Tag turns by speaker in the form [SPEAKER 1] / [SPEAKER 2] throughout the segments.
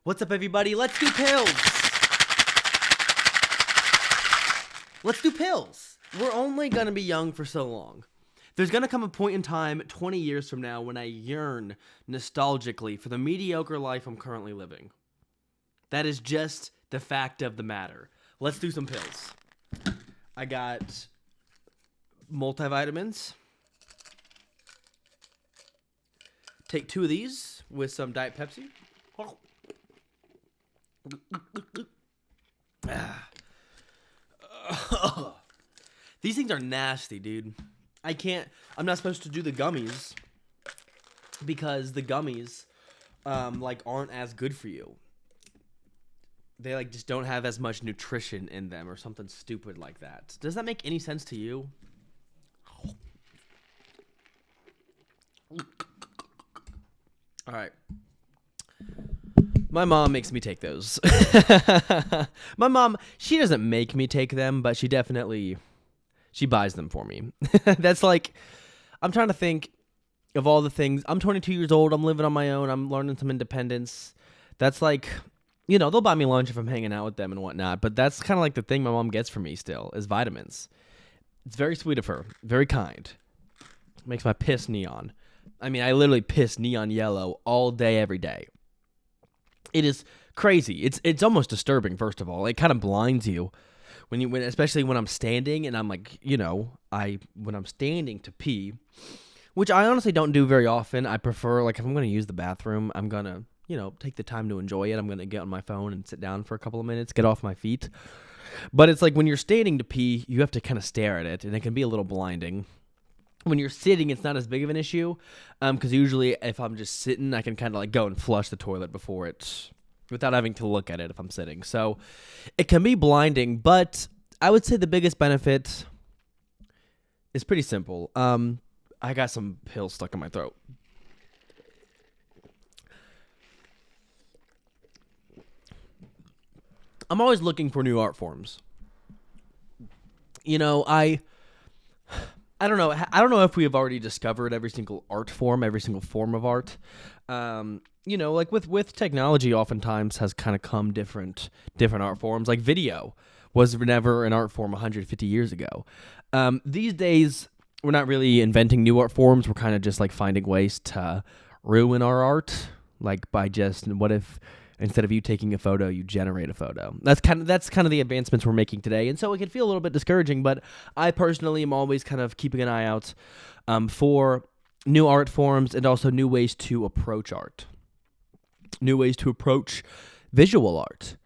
[SPEAKER 1] What's up, everybody? Let's do pills. Let's do pills. We're only going to be young for so long. There's going to come a point in time 20 years from now when I yearn nostalgically for the mediocre life I'm currently living. That is just the fact of the matter. Let's do some pills. I got multivitamins. Take 2 of these with some Diet Pepsi. These things are nasty, dude. I'm not supposed to do the gummies because the gummies aren't as good for you. They just don't have as much nutrition in them or something stupid like that. Does that make any sense to you? All right. My mom makes me take those. My mom, she doesn't make me take them, but she buys them for me. That's I'm trying to think of all the things. I'm 22 years old. I'm living on my own. I'm learning some independence. That's they'll buy me lunch if I'm hanging out with them and whatnot, but that's kind of the thing my mom gets for me still is vitamins. It's very sweet of her. Very kind. Makes my piss neon. I mean, I literally piss neon yellow all day, every day. It is crazy. It's almost disturbing. First of all, it kind of blinds you especially when I'm standing and I'm when I'm standing to pee, which I honestly don't do very often. I prefer if I'm going to use the bathroom, I'm gonna take the time to enjoy it. I'm gonna get on my phone and sit down for a couple of minutes, get off my feet. But it's when you're standing to pee, you have to kind of stare at it, and it can be a little blinding. When you're sitting, it's not as big of an issue, because usually if I'm just sitting, I can kind of go and flush the toilet without having to look at it if I'm sitting. So it can be blinding, but I would say the biggest benefit is pretty simple. I got some pills stuck in my throat. I'm always looking for new art forms. I don't know. I don't know if we have already discovered every single art form, every single form of art. With technology, oftentimes has kind of come different art forms. Like video was never an art form 150 years ago. These days, we're not really inventing new art forms. We're kind of just finding ways to ruin our art. What if instead of you taking a photo, you generate a photo? That's kind of the advancements we're making today, and so it can feel a little bit discouraging. But I personally am always kind of keeping an eye out for new art forms and also new ways to approach art, new ways to approach visual art.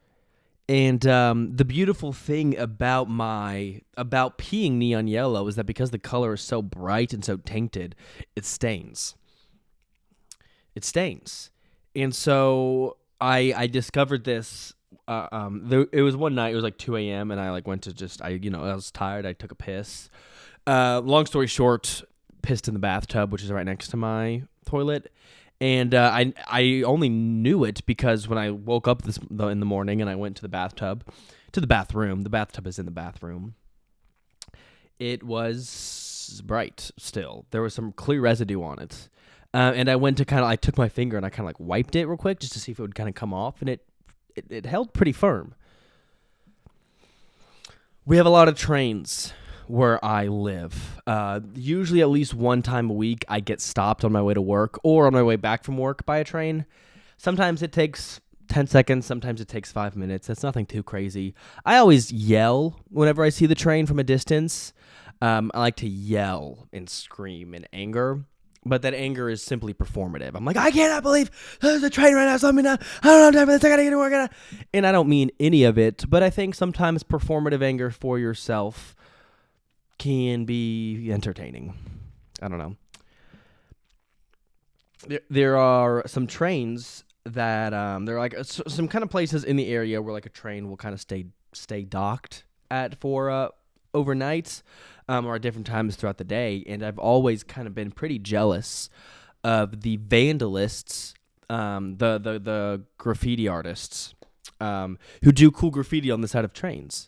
[SPEAKER 1] And the beautiful thing about peeing neon yellow is that because the color is so bright and so tainted, it stains. And so I discovered this. It was one night. It was 2 a.m. and I went to I was tired. I took a piss. Long story short, pissed in the bathtub, which is right next to my toilet. And I only knew it because when I woke up in the morning and I went to the bathroom. The bathtub is in the bathroom. It was bright still. There was some clear residue on it. And I went to I took my finger and I kind of wiped it real quick just to see if it would kind of come off, and it held pretty firm. We have a lot of trains where I live. Usually at least one time a week I get stopped on my way to work or on my way back from work by a train. Sometimes it takes 10 seconds, sometimes it takes 5 minutes. It's nothing too crazy. I always yell whenever I see the train from a distance. I like to yell and scream in anger. But that anger is simply performative. I'm I cannot believe there's a train right now. Stop me now. I don't have time for this. I gotta get to work. And I don't mean any of it, but I think sometimes performative anger for yourself can be entertaining. I don't know. There are some trains that there are some kind of places in the area where a train will kind of stay docked at for overnight. Or at different times throughout the day, and I've always kind of been pretty jealous of the vandalists, the graffiti artists, who do cool graffiti on the side of trains.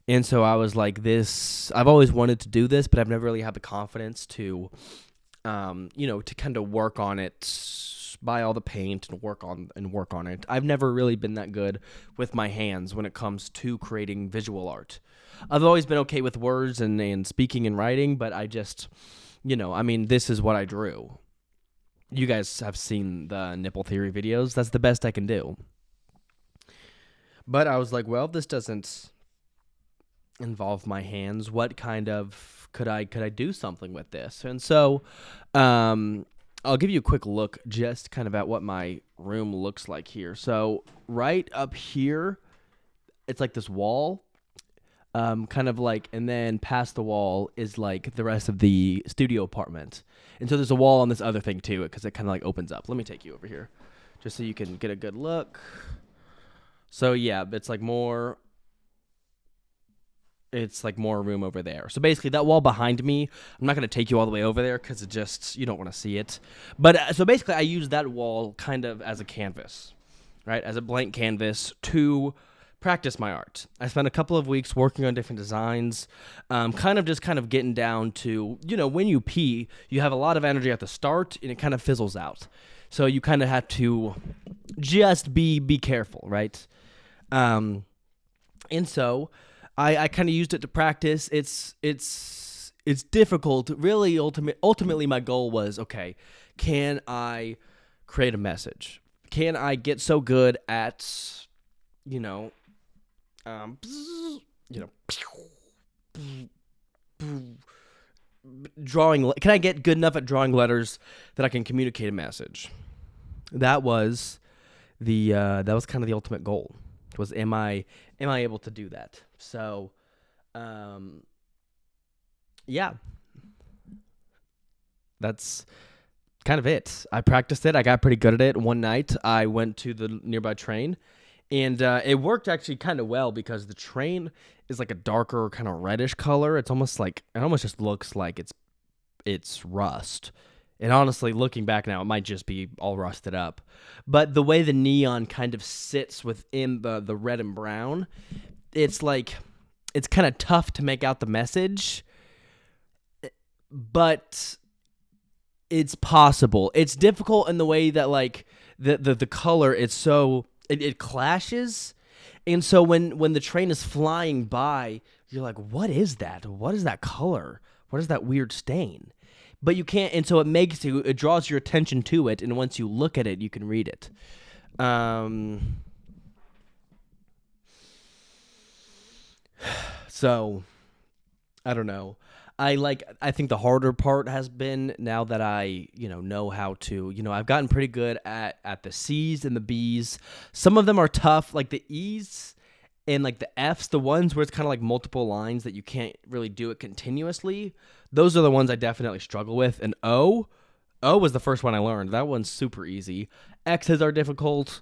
[SPEAKER 1] And so I was I've always wanted to do this, but I've never really had the confidence to, to kind of work on it buy all the paint and work on it. I've never really been that good with my hands when it comes to creating visual art. I've always been okay with words and speaking and writing, but I just, I mean, this is what I drew. You guys have seen the nipple theory videos. That's the best I can do. But I was like, well, this doesn't involve my hands. What kind of could I do something with this? And so I'll give you a quick look just kind of at what my room looks like here. So right up here, it's like this wall, kind of like, and then past the wall is like the rest of the studio apartment. And so there's a wall on this other thing too, because it kind of like opens up. Let me take you over here just so you can get a good look. So yeah, it's like more room over there. So basically that wall behind me, I'm not going to take you all the way over there because it just, you don't want to see it. But so basically I use that wall kind of as a canvas, right? As a blank canvas to practice my art. I spent a couple of weeks working on different designs, kind of getting down to, when you pee, you have a lot of energy at the start and it kind of fizzles out. So you kind of have to just be careful, right? And so I kind of used it to practice. It's difficult. Really, ultimately, my goal was, okay, can I create a message? Can I get so good at, drawing? Can I get good enough at drawing letters that I can communicate a message? That was that was kind of the ultimate goal. Was am I able to do that? So, yeah, that's kind of it. I practiced it. I got pretty good at it. One night, I went to the nearby train, and it worked actually kind of well because the train is like a darker kind of reddish color. It almost just looks like it's rust. And honestly, looking back now, it might just be all rusted up. But the way the neon kind of sits within the red and brown, it's kind of tough to make out the message, but it's possible. It's difficult in the way that like the color, it clashes. And so when the train is flying by, you're like, what is that? What is that color? What is that weird stain? But you can't, and so it draws your attention to it, and once you look at it, you can read it. So, I don't know. I think the harder part has been now that I, know how to, I've gotten pretty good at the C's and the B's. Some of them are tough, like the E's and like the F's, the ones where it's kind of like multiple lines that you can't really do it continuously. Those are the ones I definitely struggle with. And O was the first one I learned. That one's super easy. X's are difficult.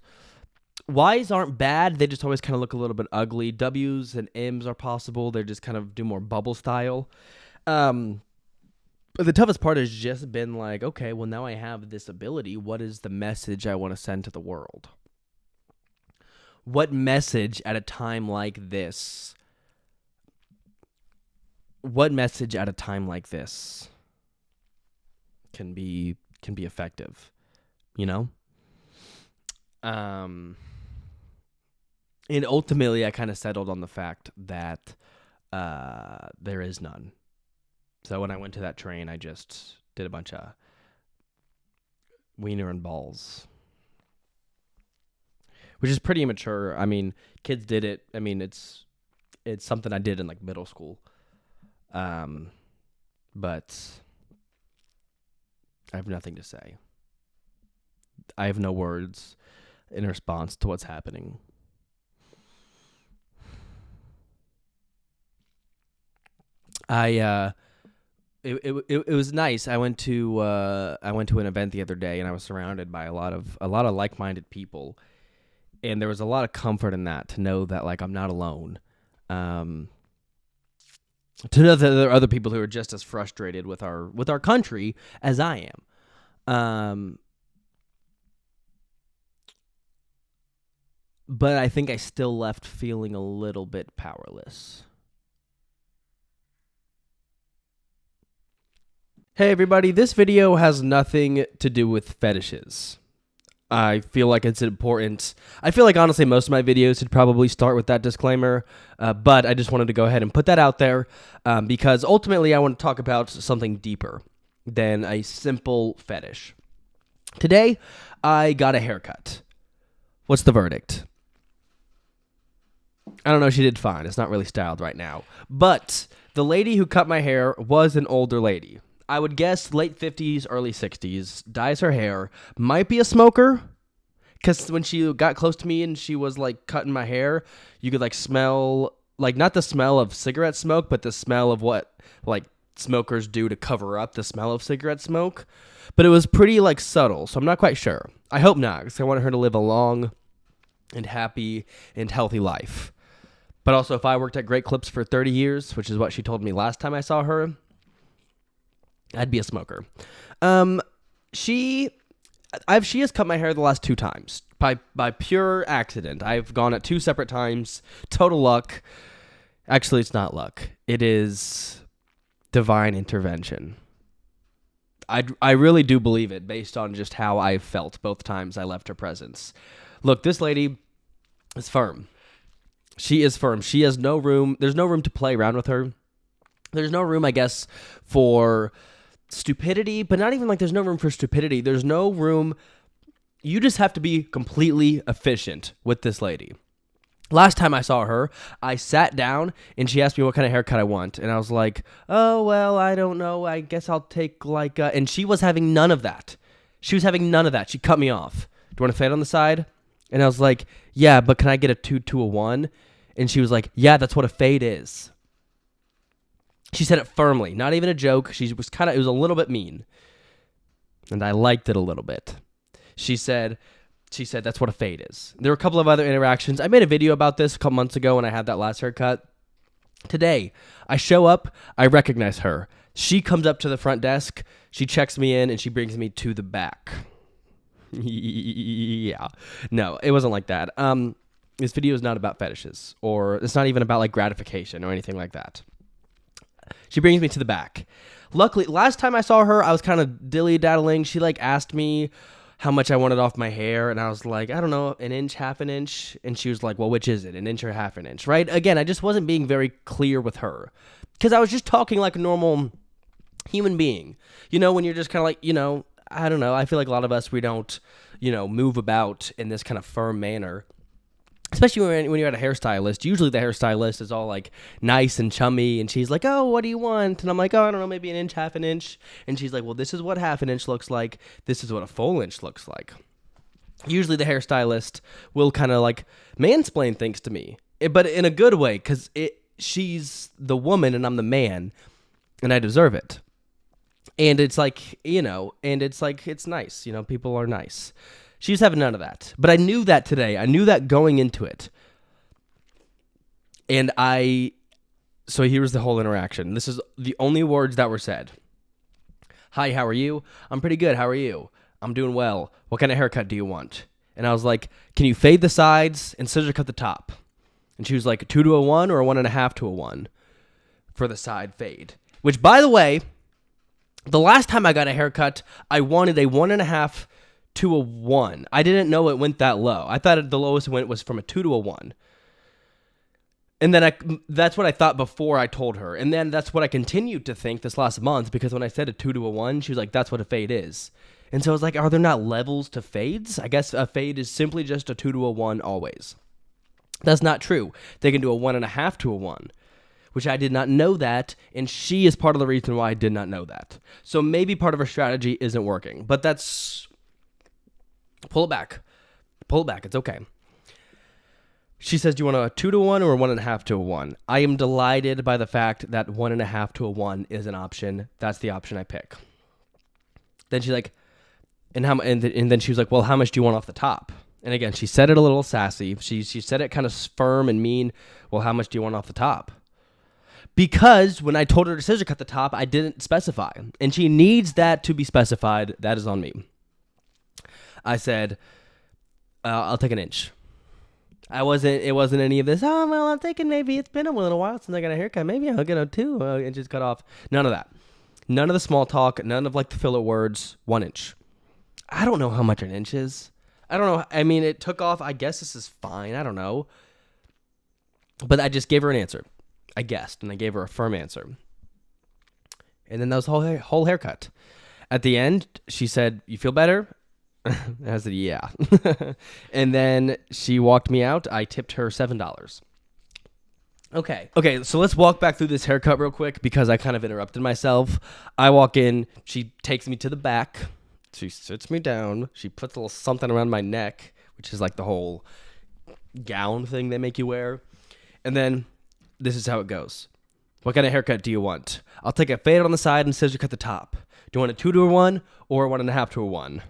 [SPEAKER 1] Y's aren't bad. They just always kind of look a little bit ugly. W's and M's are possible. They just kind of do more bubble style. But the toughest part has just been like, okay, well, now I have this ability. What is the message I want to send to the world? What message at a time like this? What message at a time like this can be effective? And ultimately, I kind of settled on the fact that there is none. So when I went to that train, I just did a bunch of wiener and balls, which is pretty immature. I mean, kids did it. I mean, it's something I did in like middle school. But I have nothing to say. I have no words in response to what's happening. It was nice. I went to an event the other day, and I was surrounded by a lot of like-minded people, and there was a lot of comfort in that, to know that like I'm not alone. To know that there are other people who are just as frustrated with our country as I am. But I think I still left feeling a little bit powerless. Hey everybody, this video has nothing to do with fetishes. I feel like it's important. I feel like, honestly, most of my videos should probably start with that disclaimer, but I just wanted to go ahead and put that out there because ultimately I want to talk about something deeper than a simple fetish. Today, I got a haircut. What's the verdict? I don't know, she did fine. It's not really styled right now. But the lady who cut my hair was an older lady. I would guess late 50s, early 60s, dyes her hair, might be a smoker, because when she got close to me and she was, like, cutting my hair, you could, like, smell, like, not the smell of cigarette smoke, but the smell of what, like, smokers do to cover up the smell of cigarette smoke. But it was pretty, like, subtle, so I'm not quite sure. I hope not, because I want her to live a long and happy and healthy life. But also, if I worked at Great Clips for 30 years, which is what she told me last time I saw her, I'd be a smoker. She has cut my hair the last 2 times by pure accident. I've gone at 2 separate times. Total luck. Actually, it's not luck. It is divine intervention. I really do believe it based on just how I felt both times I left her presence. Look, this lady is firm. She is firm. She has no room. There's no room to play around with her. There's no room, I guess, for stupidity, but not even like there's no room for stupidity. There's no room. You just have to be completely efficient with this lady. Last time I saw her, I sat down and she asked me what kind of haircut I want. And I was like, oh, well, I don't know. I guess I'll take like a... And she was having none of that. She cut me off. Do you want a fade on the side? And I was like, yeah, but can I get a 2 to a 1? And she was like, yeah, that's what a fade is. She said it firmly, not even a joke. It was a little bit mean. And I liked it a little bit. She said that's what a fade is. There were a couple of other interactions. I made a video about this a couple months ago when I had that last haircut. Today, I show up, I recognize her. She comes up to the front desk, she checks me in, and she brings me to the back. Yeah. No, it wasn't like that. This video is not about fetishes, or it's not even about like gratification or anything like that. She brings me to the back. Luckily, last time I saw her, I was kind of dilly-daddling. She, like, asked me how much I wanted off my hair, and I was like, I don't know, an inch, half an inch? And she was like, well, which is it, an inch or half an inch, right? Again, I just wasn't being very clear with her because I was just talking like a normal human being. You know, when you're just kind of like, you know, I don't know. I feel like a lot of us, we don't, you know, move about in this kind of firm manner. Especially when you're at a hairstylist. Usually the hairstylist is all like nice and chummy, and she's like, oh, what do you want? And I'm like, oh, I don't know, maybe an inch, half an inch. And she's like, well, this is what half an inch looks like. This is what a full inch looks like. Usually the hairstylist will kind of like mansplain things to me, but in a good way, because she's the woman and I'm the man, and I deserve it. And it's like, you know, and it's like, it's nice. You know, people are nice. She's having none of that. But I knew that today. I knew that going into it. And so here's the whole interaction. This is the only words that were said. Hi, how are you? I'm pretty good. How are you? I'm doing well. What kind of haircut do you want? And I was like, can you fade the sides and scissor cut the top? And she was like, 2 to a 1 or a 1.5 to a 1 for the side fade. Which, by the way, the last time I got a haircut, I wanted a 1.5 to a 1. I didn't know it went that low. I thought the lowest it went was from a 2 to a 1. And then that's what I thought before I told her. And then that's what I continued to think this last month, because when I said a 2 to a 1, she was like, that's what a fade is. And so I was like, are there not levels to fades? I guess a fade is simply just a 2 to a 1 always. That's not true. They can do a 1.5 to a 1, which I did not know that, and she is part of the reason why I did not know that. So maybe part of her strategy isn't working, but that's... Pull it back. Pull it back. It's okay. She says, do you want a 2 to 1 or a 1.5 to a 1? I am delighted by the fact that 1.5 to a 1 is an option. That's the option I pick. Then she's like, and then she was like, well, how much do you want off the top? And again, she said it a little sassy. She said it kind of firm and mean. Well, how much do you want off the top? Because when I told her to scissor cut the top, I didn't specify. And she needs that to be specified. That is on me. I said, I'll take an inch. It wasn't any of this, oh, well, I'm thinking maybe it's been a little while since I got a haircut. Maybe I'll get a 2 inches cut off. None of that. None of the small talk. None of like the filler words. 1 inch. I don't know how much an inch is. I don't know. I mean, it took off. I guess this is fine. I don't know. But I just gave her an answer. I guessed, and I gave her a firm answer. And then that was the whole haircut. At the end, she said, "You feel better?" I said, "Yeah." And then she walked me out. I tipped her $7. Okay, so let's walk back through this haircut real quick because I kind of interrupted myself. I walk in. She takes me to the back. She sits me down. She puts a little something around my neck, which is like the whole gown thing they make you wear. And then this is how it goes. "What kind of haircut do you want? I'll take a fade on the side and scissor cut the top. Do you want a 2 to a 1 or a 1.5 to a 1?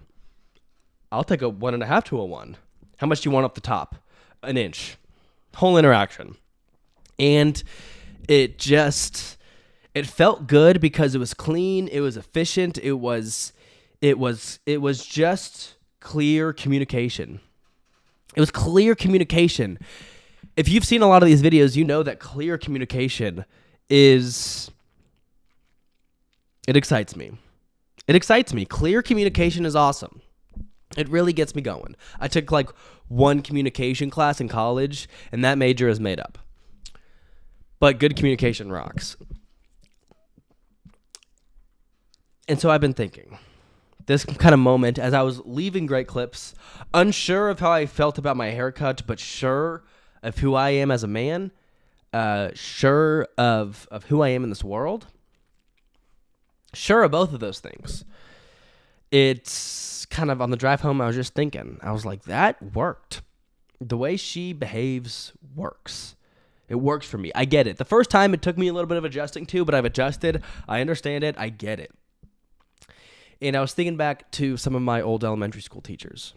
[SPEAKER 1] I'll take a 1.5 to a 1. How much do you want up the top? An inch." Whole interaction. And it felt good because it was clean. It was efficient. It was just clear communication. It was clear communication. If you've seen a lot of these videos, you know that clear communication it excites me. It excites me. Clear communication is awesome. It really gets me going. I took like one communication class in college, and that major is made up. But good communication rocks. And so I've been thinking, this kind of moment as I was leaving Great Clips, unsure of how I felt about my haircut, but sure of who I am as a man, sure of who I am in this world, sure of both of those things. It's kind of on the drive home, I was just thinking, I was like, that worked. The way she behaves works. It works for me. I get it. The first time it took me a little bit of adjusting to, but I've adjusted. I understand it. I get it. And I was thinking back to some of my old elementary school teachers.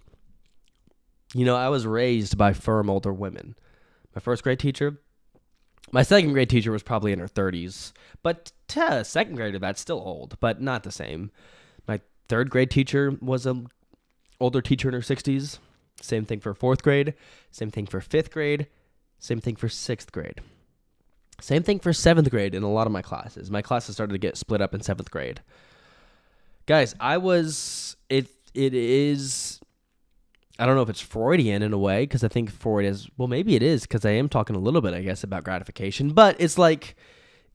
[SPEAKER 1] You know, I was raised by firm older women. My first grade teacher, my second grade teacher was probably in her 30s, but second grader, that's still old, but not the same. My third grade teacher was an older teacher in her 60s. Same thing for fourth grade. Same thing for fifth grade. Same thing for sixth grade. Same thing for seventh grade in a lot of my classes. My classes started to get split up in seventh grade. Guys, it is, I don't know if it's Freudian in a way, because I think Freud is, well, maybe it is, because I am talking a little bit, I guess, about gratification, but it's like,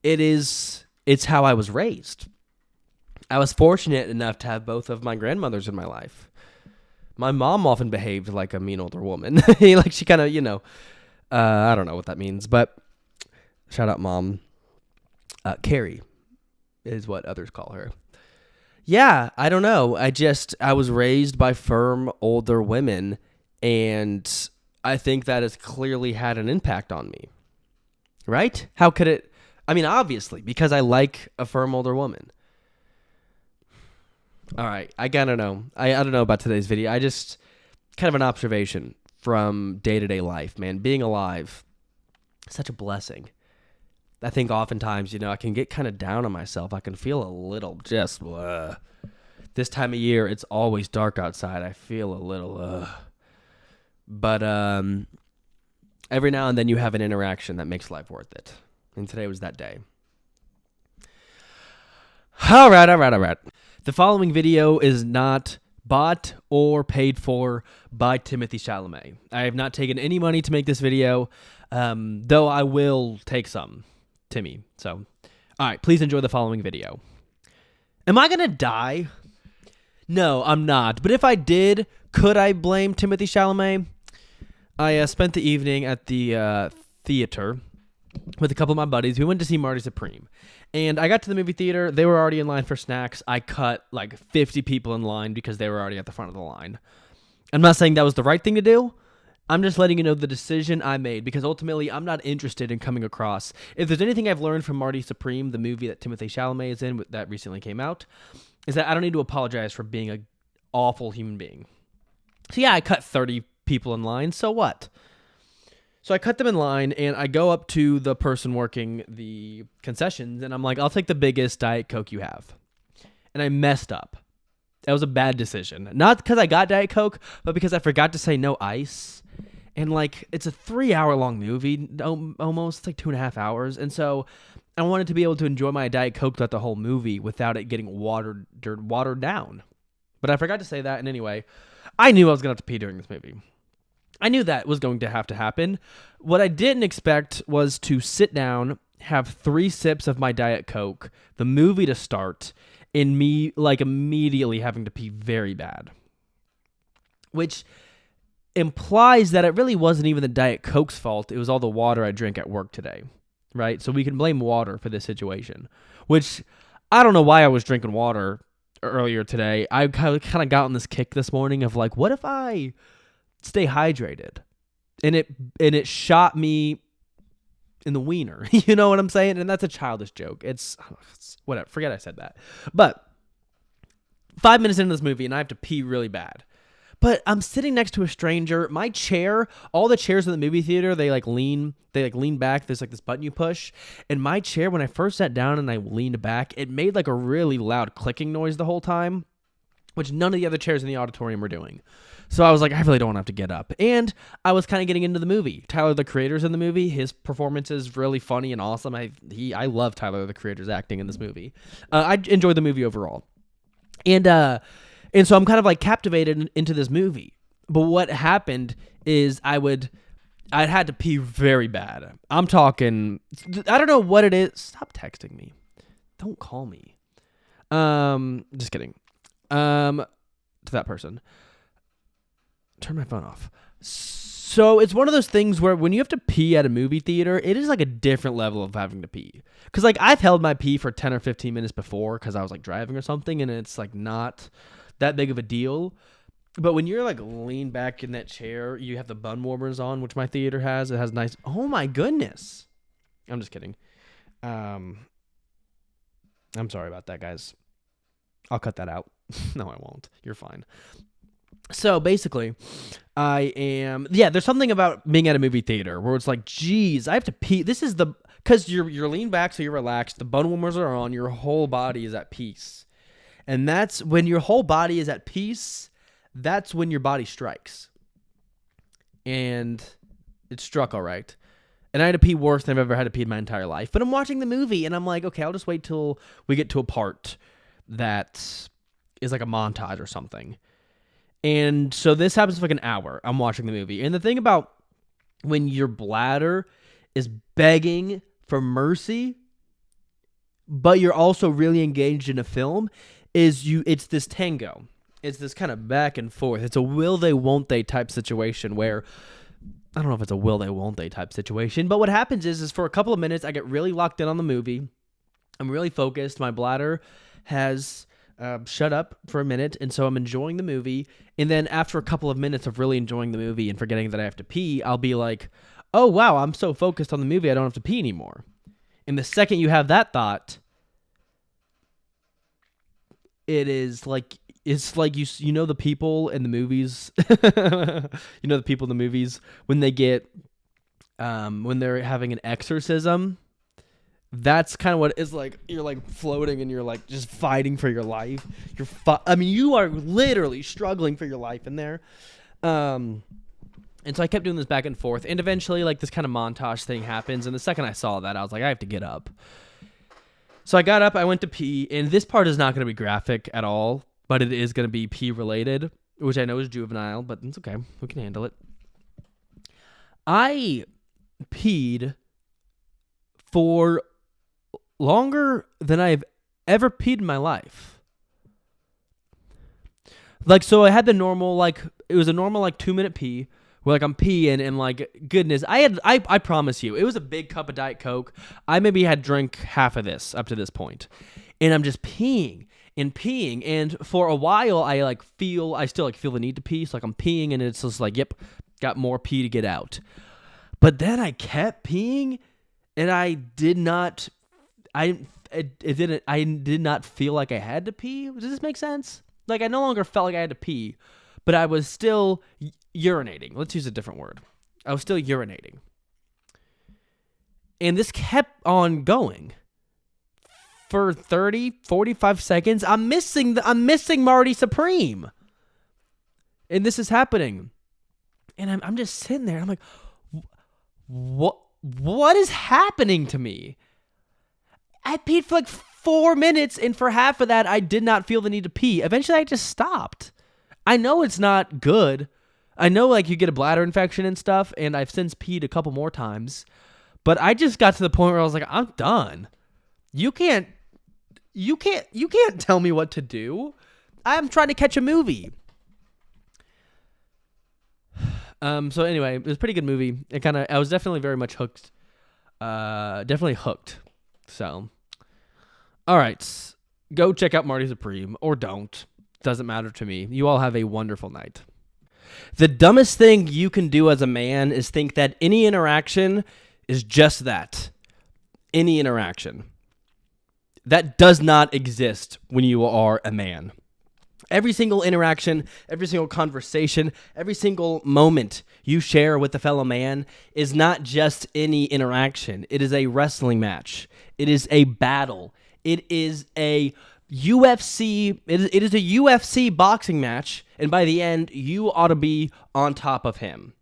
[SPEAKER 1] it's how I was raised. I was fortunate enough to have both of my grandmothers in my life. My mom often behaved like a mean older woman. Like she kind of, I don't know what that means, but shout out mom. Carrie is what others call her. Yeah, I don't know. I was raised by firm older women, and I think that has clearly had an impact on me. Right? How could it? I mean, obviously, because I like a firm older woman. All right, I gotta know. I don't know about today's video. I just, kind of an observation from day-to-day life, man. Being alive, such a blessing. I think oftentimes, I can get kind of down on myself. I can feel a little just, this time of year, it's always dark outside. I feel a little, But every now and then you have an interaction that makes life worth it. And today was that day. All right. The following video is not bought or paid for by Timothée Chalamet. I have not taken any money to make this video, though I will take some. Timmy. So, all right, please enjoy the following video. Am I going to die? No, I'm not. But if I did, could I blame Timothée Chalamet? I spent the evening at the theater with a couple of my buddies. We went to see Marty Supreme. And I got to the movie theater. They were already in line for snacks. I cut like 50 people in line because they were already at the front of the line. I'm not saying that was the right thing to do. I'm just letting you know the decision I made, because ultimately I'm not interested in coming across. If there's anything I've learned from Marty Supreme, the movie that Timothée Chalamet is in that recently came out, is that I don't need to apologize for being an awful human being. So yeah, I cut 30 people in line. So what? So I cut them in line, and I go up to the person working the concessions, and I'm like, I'll take the biggest Diet Coke you have. And I messed up. That was a bad decision. Not because I got Diet Coke, but because I forgot to say no ice. And like, it's a 3-hour-long movie, almost like 2.5 hours. And so I wanted to be able to enjoy my Diet Coke throughout the whole movie without it getting watered down. But I forgot to say that. And anyway, I knew I was going to have to pee during this movie. I knew that was going to have to happen. What I didn't expect was to sit down, have 3 sips of my Diet Coke, the movie to start, and me like immediately having to pee very bad. Which implies that it really wasn't even the Diet Coke's fault. It was all the water I drank at work today, right? So we can blame water for this situation, which I don't know why I was drinking water earlier today. I kind of got on this kick this morning of like, what if I stay hydrated? And it shot me in the wiener. You know what I'm saying? And that's a childish joke. It's whatever. Forget I said that. But 5 minutes into this movie and I have to pee really bad. But I'm sitting next to a stranger. My chair, all the chairs in the movie theater, they lean back. There's like this button you push. And my chair, when I first sat down and I leaned back, it made like a really loud clicking noise the whole time, which none of the other chairs in the auditorium were doing. So I was like, I really don't want to have to get up. And I was kind of getting into the movie. Tyler, the Creator's in the movie. His performance is really funny and awesome. I love Tyler, the Creator's acting in this movie. I enjoyed the movie overall. And so I'm kind of like captivated into this movie. But what happened is I had to pee very bad. I'm talking, I don't know what it is. Stop texting me. Don't call me. Just kidding. To that person. Turn my phone off. So it's one of those things where when you have to pee at a movie theater, it is like a different level of having to pee. Because like I've held my pee for 10 or 15 minutes before because I was like driving or something, and it's like not that big of a deal. But when you're like lean back in that chair, you have the bun warmers on, which my theater has. It has nice. Oh my goodness. I'm just kidding. I'm sorry about that, guys. I'll cut that out. No, I won't. You're fine. So basically, there's something about being at a movie theater where it's like, geez, I have to pee. This is because you're leaned back, so you're relaxed. The bun warmers are on. Your whole body is at peace. And that's when your whole body is at peace. That's when your body strikes. And it struck all right. And I had to pee worse than I've ever had to pee in my entire life. But I'm watching the movie, and I'm like, okay, I'll just wait till we get to a part that is like a montage or something. And so this happens for like an hour. I'm watching the movie. And the thing about when your bladder is begging for mercy, but you're also really engaged in a film, it's this tango. It's this kind of back and forth. It's a will they, won't they type situation where, I don't know if it's a will they, won't they type situation, but what happens is for a couple of minutes, I get really locked in on the movie. I'm really focused. My bladder has shut up for a minute, and so I'm enjoying the movie. And then after a couple of minutes of really enjoying the movie and forgetting that I have to pee, I'll be like, oh, wow, I'm so focused on the movie, I don't have to pee anymore. And the second you have that thought, it's like you know the people in the movies, you know the people in the movies when they get, when they're having an exorcism. That's kind of what it's like. You're like floating and you're like just fighting for your life. You are literally struggling for your life in there. And so I kept doing this back and forth, and eventually like this kind of montage thing happens. And the second I saw that, I was like, I have to get up. So I got up, I went to pee, and this part is not going to be graphic at all, but it is going to be pee related, which I know is juvenile, but it's okay. We can handle it. I peed for longer than I've ever peed in my life. Like, so I had the normal, like, it was a normal, like, 2-minute pee, where, like, I'm peeing, and, like, goodness, I promise you, it was a big cup of Diet Coke. I maybe had drank half of this up to this point, and I'm just peeing, and for a while, I still feel the need to pee, so, like, I'm peeing, and it's just like, yep, got more pee to get out. But then I kept peeing, and I did not feel like I had to pee. Does this make sense? Like, I no longer felt like I had to pee, but I was still urinating. Let's use a different word. I was still urinating. And this kept on going for 30, 45 seconds. I'm missing Marty Supreme. And this is happening. And I'm just sitting there. I'm like, what is happening to me? I peed for like 4 minutes, and for half of that, I did not feel the need to pee. Eventually, I just stopped. I know it's not good. I know like you get a bladder infection and stuff, and I've since peed a couple more times. But I just got to the point where I was like, I'm done. You can't tell me what to do. I'm trying to catch a movie. So anyway, it was a pretty good movie. I was definitely very much hooked. Definitely hooked. So, all right, go check out Marty Supreme or don't. Doesn't matter to me. You all have a wonderful night. The dumbest thing you can do as a man is think that any interaction is just that. Any interaction. That does not exist when you are a man. Every single interaction, every single conversation, every single moment you share with a fellow man is not just any interaction. It is a wrestling match. It is a battle. It is a UFC. It is a UFC boxing match, and by the end, you ought to be on top of him.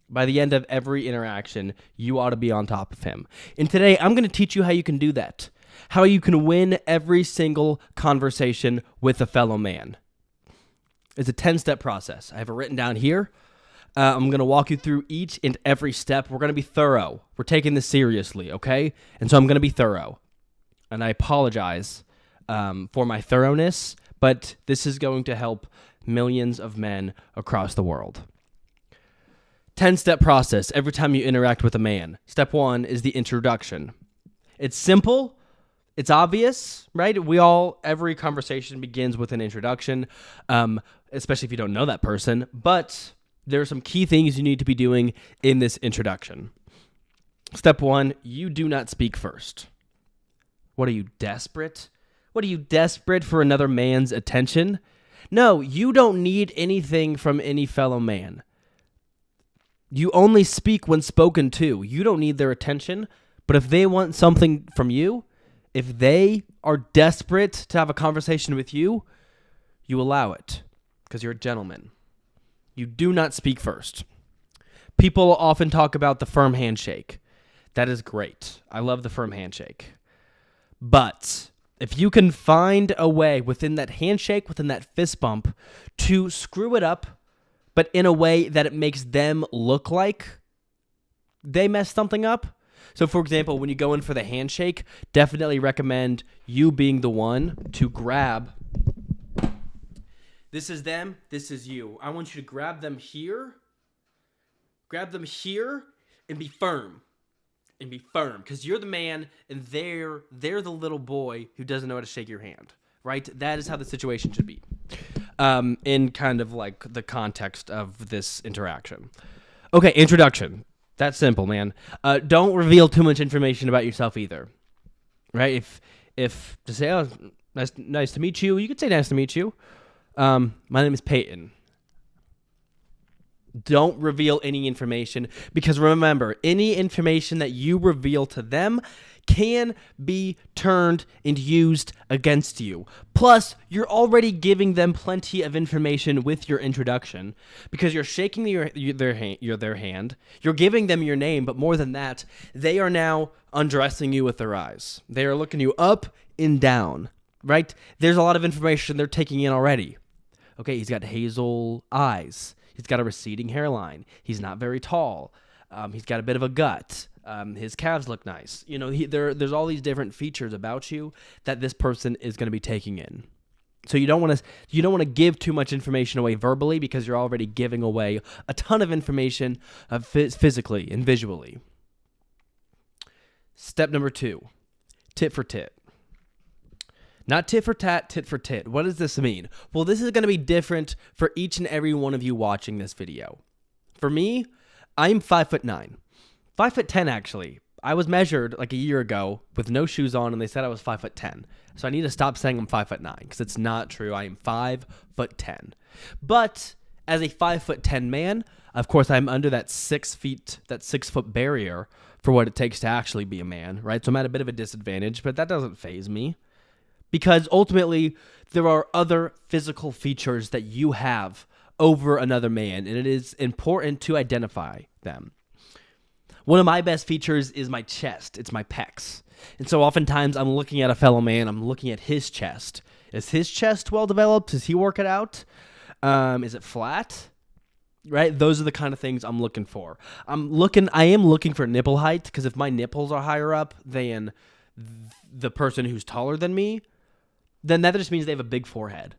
[SPEAKER 1] By the end of every interaction, you ought to be on top of him. And today, I'm going to teach you how you can do that. How you can win every single conversation with a fellow man. It's a 10-step process. I have it written down here. I'm going to walk you through each and every step. We're going to be thorough. We're taking this seriously, okay? And so I'm going to be thorough. And I apologize for my thoroughness, but this is going to help millions of men across the world. 10-step process every time you interact with a man. Step 1 is the introduction. It's simple. It's obvious, right? Every conversation begins with an introduction, especially if you don't know that person. But there are some key things you need to be doing in this introduction. Step 1, you do not speak first. What are you, desperate? What are you, desperate for another man's attention? No, you don't need anything from any fellow man. You only speak when spoken to. You don't need their attention. But if they want something from you, if they are desperate to have a conversation with you, you allow it because you're a gentleman. You do not speak first. People often talk about the firm handshake. That is great. I love the firm handshake. But if you can find a way within that handshake, within that fist bump, to screw it up, but in a way that it makes them look like they messed something up. So, for example, when you go in for the handshake, definitely recommend you being the one to grab. This is them. This is you. I want you to grab them here. Grab them here and be firm. And be firm. Because you're the man and they're the little boy who doesn't know how to shake your hand. Right? That is how the situation should be. In kind of like the context of this interaction. Okay, introduction. That's simple, man. Don't reveal too much information about yourself either, right? If to say, oh, nice to meet you, you could say nice to meet you. My name is Payton. Don't reveal any information because remember, any information that you reveal to them can be turned and used against you. Plus, you're already giving them plenty of information with your introduction because you're shaking their hand, you're giving them your name, but more than that, they are now undressing you with their eyes. They are looking you up and down, right? There's a lot of information they're taking in already. Okay, he's got hazel eyes. He's got a receding hairline. He's not very tall. He's got a bit of a gut. His calves look nice. You know, there's all these different features about you that this person is going to be taking in. So you don't want to give too much information away verbally because you're already giving away a ton of information physically and visually. Step number 2, tit for tit. Not tit for tat, tit for tit. What does this mean? Well, this is going to be different for each and every one of you watching this video. For me, I'm 5'9". 5'10" actually. I was measured like a year ago with no shoes on, and they said I was 5'10". So I need to stop saying I'm 5'9" because it's not true. I am 5'10". But as a 5'10" man, of course, I'm under that 6 foot barrier for what it takes to actually be a man, right? So I'm at a bit of a disadvantage, but that doesn't faze me. Because ultimately, there are other physical features that you have over another man, and it is important to identify them. One of my best features is my chest. It's my pecs. And so oftentimes I'm looking at a fellow man, I'm looking at his chest. Is his chest well developed? Does he work it out? Is it flat? Right? Those are the kind of things I'm looking for. I am looking for nipple height, because if my nipples are higher up than the person who's taller than me, then that just means they have a big forehead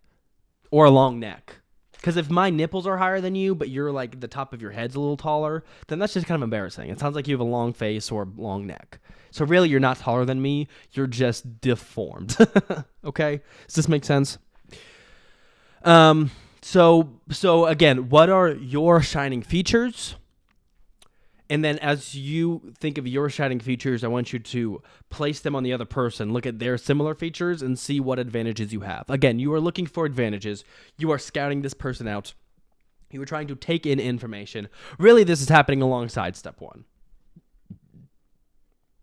[SPEAKER 1] or a long neck. Because if my nipples are higher than you, but you're like the top of your head's a little taller, then that's just kind of embarrassing. It sounds like you have a long face or a long neck. So really, you're not taller than me. You're just deformed. Okay? Does this make sense? So again, what are your shining features? And then as you think of your shining features, I want you to place them on the other person, look at their similar features, and see what advantages you have. Again, you are looking for advantages. You are scouting this person out. You are trying to take in information. Really, this is happening alongside step 1.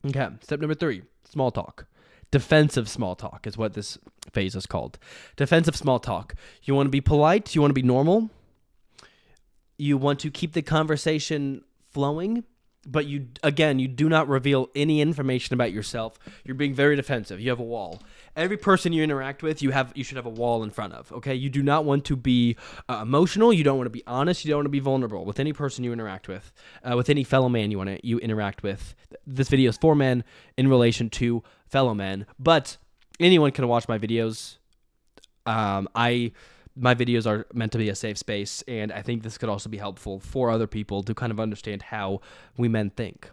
[SPEAKER 1] Okay, step number 3, small talk. Defensive small talk is what this phase is called. Defensive small talk. You want to be polite. You want to be normal. You want to keep the conversation flowing, but you do not reveal any information about yourself. You're being very defensive. You have a wall. Every person you interact with, you should have a wall in front of. Okay, you do not want to be emotional. You don't want to be honest. You don't want to be vulnerable with any person you interact with any fellow man you interact with. This video is for men in relation to fellow men, but anyone can watch my videos. My videos are meant to be a safe space, and I think this could also be helpful for other people to kind of understand how we men think.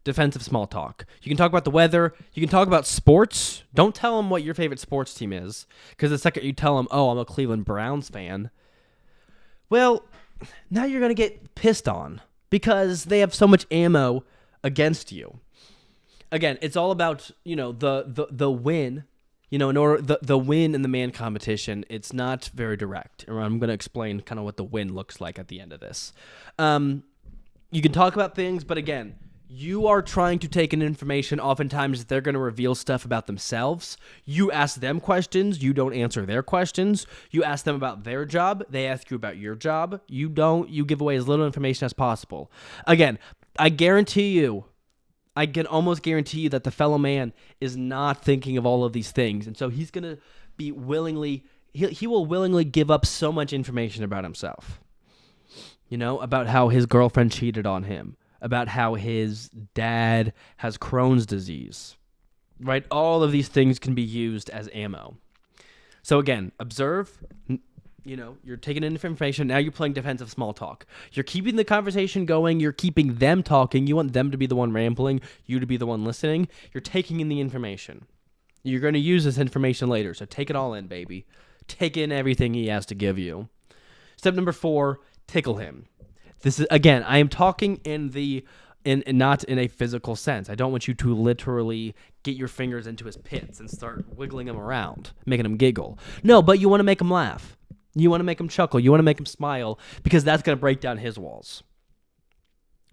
[SPEAKER 1] Defensive small talk. You can talk about the weather. You can talk about sports. Don't tell them what your favorite sports team is, because the second you tell them, oh, I'm a Cleveland Browns fan, well, now you're going to get pissed on because they have so much ammo against you. Again, it's all about, the win. In order the win in the man competition, it's not very direct. I'm going to explain kind of what the win looks like at the end of this. You can talk about things, but again, you are trying to take in information. Oftentimes, they're going to reveal stuff about themselves. You ask them questions. You don't answer their questions. You ask them about their job. They ask you about your job. You don't. You give away as little information as possible. Again, I can almost guarantee you that the fellow man is not thinking of all of these things. And so he's going to be he will willingly give up so much information about himself. About how his girlfriend cheated on him, about how his dad has Crohn's disease, right? All of these things can be used as ammo. So again, observe. You're taking in information. Now you're playing defensive small talk. You're keeping the conversation going. You're keeping them talking. You want them to be the one rambling, you to be the one listening. You're taking in the information. You're going to use this information later, so take it all in, baby. Take in everything he has to give you. Step number 4, tickle him. This is, again, I am talking not in a physical sense. I don't want you to literally get your fingers into his pits and start wiggling him around, making him giggle. No, but you want to make him laugh. You want to make him chuckle. You want to make him smile, because that's going to break down his walls.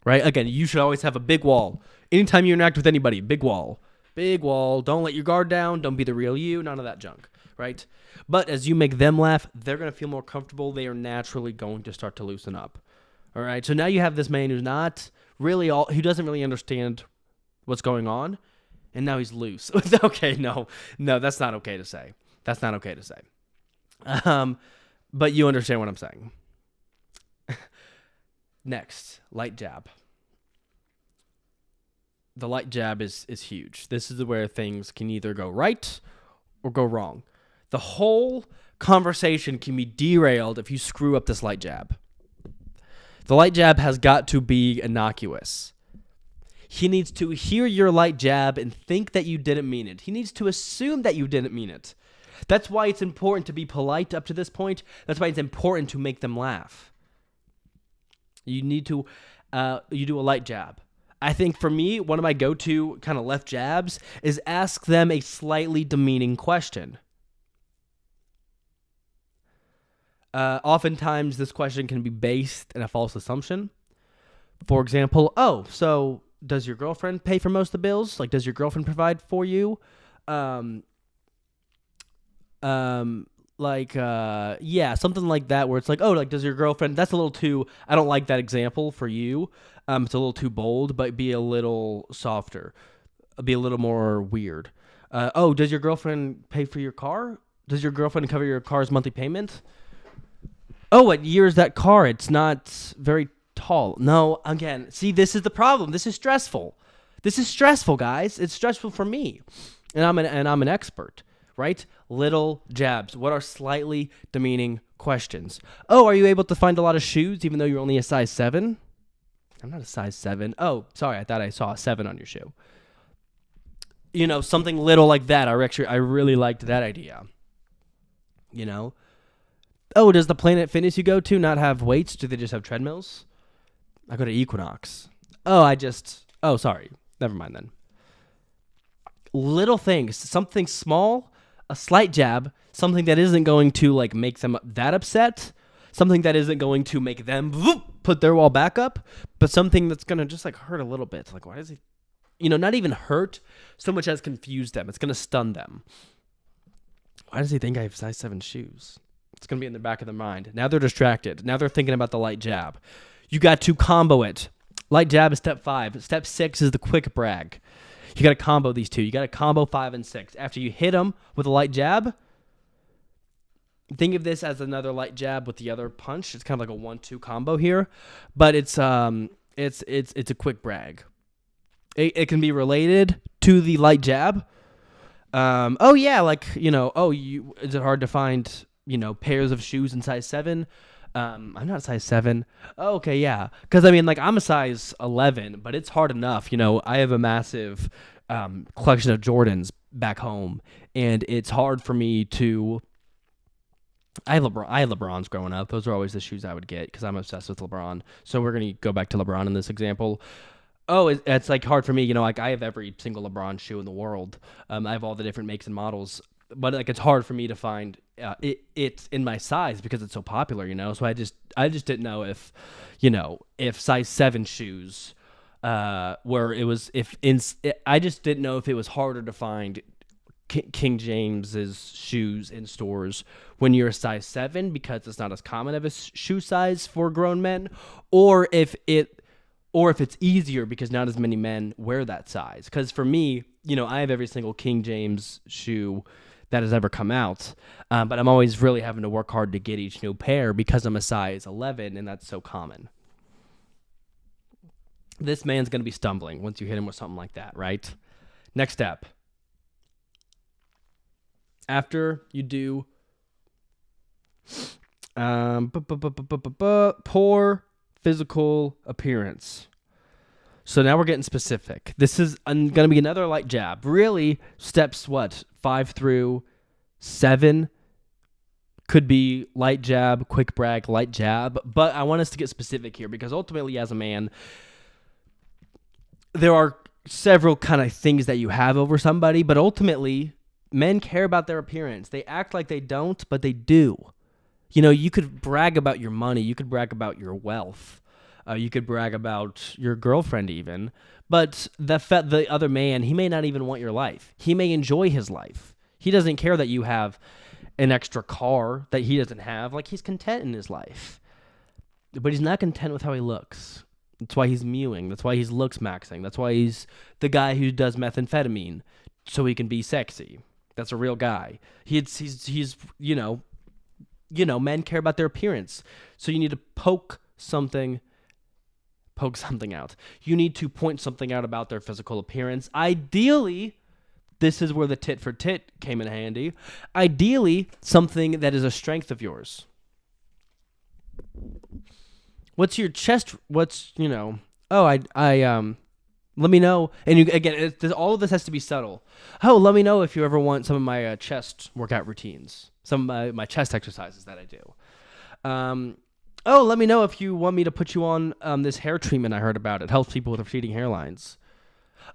[SPEAKER 1] Right? Again, you should always have a big wall. Anytime you interact with anybody, big wall. Big wall. Don't let your guard down. Don't be the real you. None of that junk. Right? But as you make them laugh, they're going to feel more comfortable. They are naturally going to start to loosen up. All right? So now you have this man who doesn't really understand what's going on, and now he's loose. Okay, no, that's not okay to say. That's not okay to say. But you understand what I'm saying. Next, light jab. The light jab is huge. This is where things can either go right or go wrong. The whole conversation can be derailed if you screw up this light jab. The light jab has got to be innocuous. He needs to hear your light jab and think that you didn't mean it. He needs to assume that you didn't mean it. That's why it's important to be polite up to this point. That's why it's important to make them laugh. You need to, you do a light jab. I think for me, one of my go-to kind of left jabs is ask them a slightly demeaning question. Oftentimes, this question can be based in a false assumption. For example, so does your girlfriend pay for most of the bills? Like, does your girlfriend provide for you? Yeah, something like that, where it's like, does your girlfriend, that's a little too, I don't like that example for you. It's a little too bold, but be a little softer, be a little more weird. Does your girlfriend pay for your car? Does your girlfriend cover your car's monthly payment? Oh, what year is that car? It's not very tall. No, again, see, this is the problem. This is stressful. This is stressful, guys. It's stressful for me. And I'm an expert, right? Little jabs. What are slightly demeaning questions? Oh, are you able to find a lot of shoes even though you're only a size 7? I'm not a size 7. Oh, sorry. I thought I saw a 7 on your shoe. You know, something little like that. I really liked that idea. You know? Oh, does the Planet Fitness you go to not have weights? Do they just have treadmills? I go to Equinox. Oh, sorry. Never mind then. Little things, something small, a slight jab, something that isn't going to like make them that upset, something that isn't going to make them put their wall back up, but something that's going to just like hurt a little bit. Like, why does he, not even hurt so much as confuse them. It's going to stun them. Why does he think I have size 7 shoes? It's going to be in the back of their mind. Now they're distracted. Now they're thinking about the light jab. You got to combo it. Light jab is step 5. Step 6 is the quick brag. You got to combo these two. You got to combo 5 and 6. After you hit them with a light jab, think of this as another light jab with the other punch. It's kind of like a 1-2 combo here, but it's a quick brag. It can be related to the light jab. Oh yeah, like is it hard to find pairs of shoes in size 7? I'm not size 7. Oh, okay, yeah. Because, I'm a size 11, but it's hard enough. I have a massive collection of Jordans back home, and it's hard for me to... I had LeBrons growing up. Those are always the shoes I would get because I'm obsessed with LeBron. So we're going to go back to LeBron in this example. Oh, it's like hard for me. I have every single LeBron shoe in the world. I have all the different makes and models. But it's hard for me to find it's in my size because it's so popular, So I just didn't know if size 7 shoes where it was I just didn't know if it was harder to find King James's shoes in stores when you're a size 7 because it's not as common of a shoe size for grown men, or if it's easier because not as many men wear that size. Because for me, I have every single King James shoe that has ever come out, but I'm always really having to work hard to get each new pair because I'm a size 11, and that's so common. This man's going to be stumbling once you hit him with something like that, right? Next step. After you do poor physical appearance. So now we're getting specific. This is going to be another light jab. Really, steps 5 through 7 could be light jab, quick brag, light jab. But I want us to get specific here because ultimately as a man, there are several kind of things that you have over somebody, but ultimately men care about their appearance. They act like they don't, but they do. You could brag about your money. You could brag about your wealth. You could brag about your girlfriend even. But the other man, he may not even want your life. He may enjoy his life. He doesn't care that you have an extra car that he doesn't have. Like, he's content in his life. But he's not content with how he looks. That's why he's mewing. That's why he's looks maxing. That's why he's the guy who does methamphetamine so he can be sexy. That's a real guy. He's men care about their appearance. So you need to poke something out. You need to point something out about their physical appearance. Ideally, this is where the tit for tit came in handy. Ideally, something that is a strength of yours. What's your chest? Let me know. And all of this has to be subtle. Oh, let me know if you ever want some of my chest workout routines, some of my chest exercises that I do. Oh, let me know if you want me to put you on this hair treatment I heard about. It helps people with receding hairlines.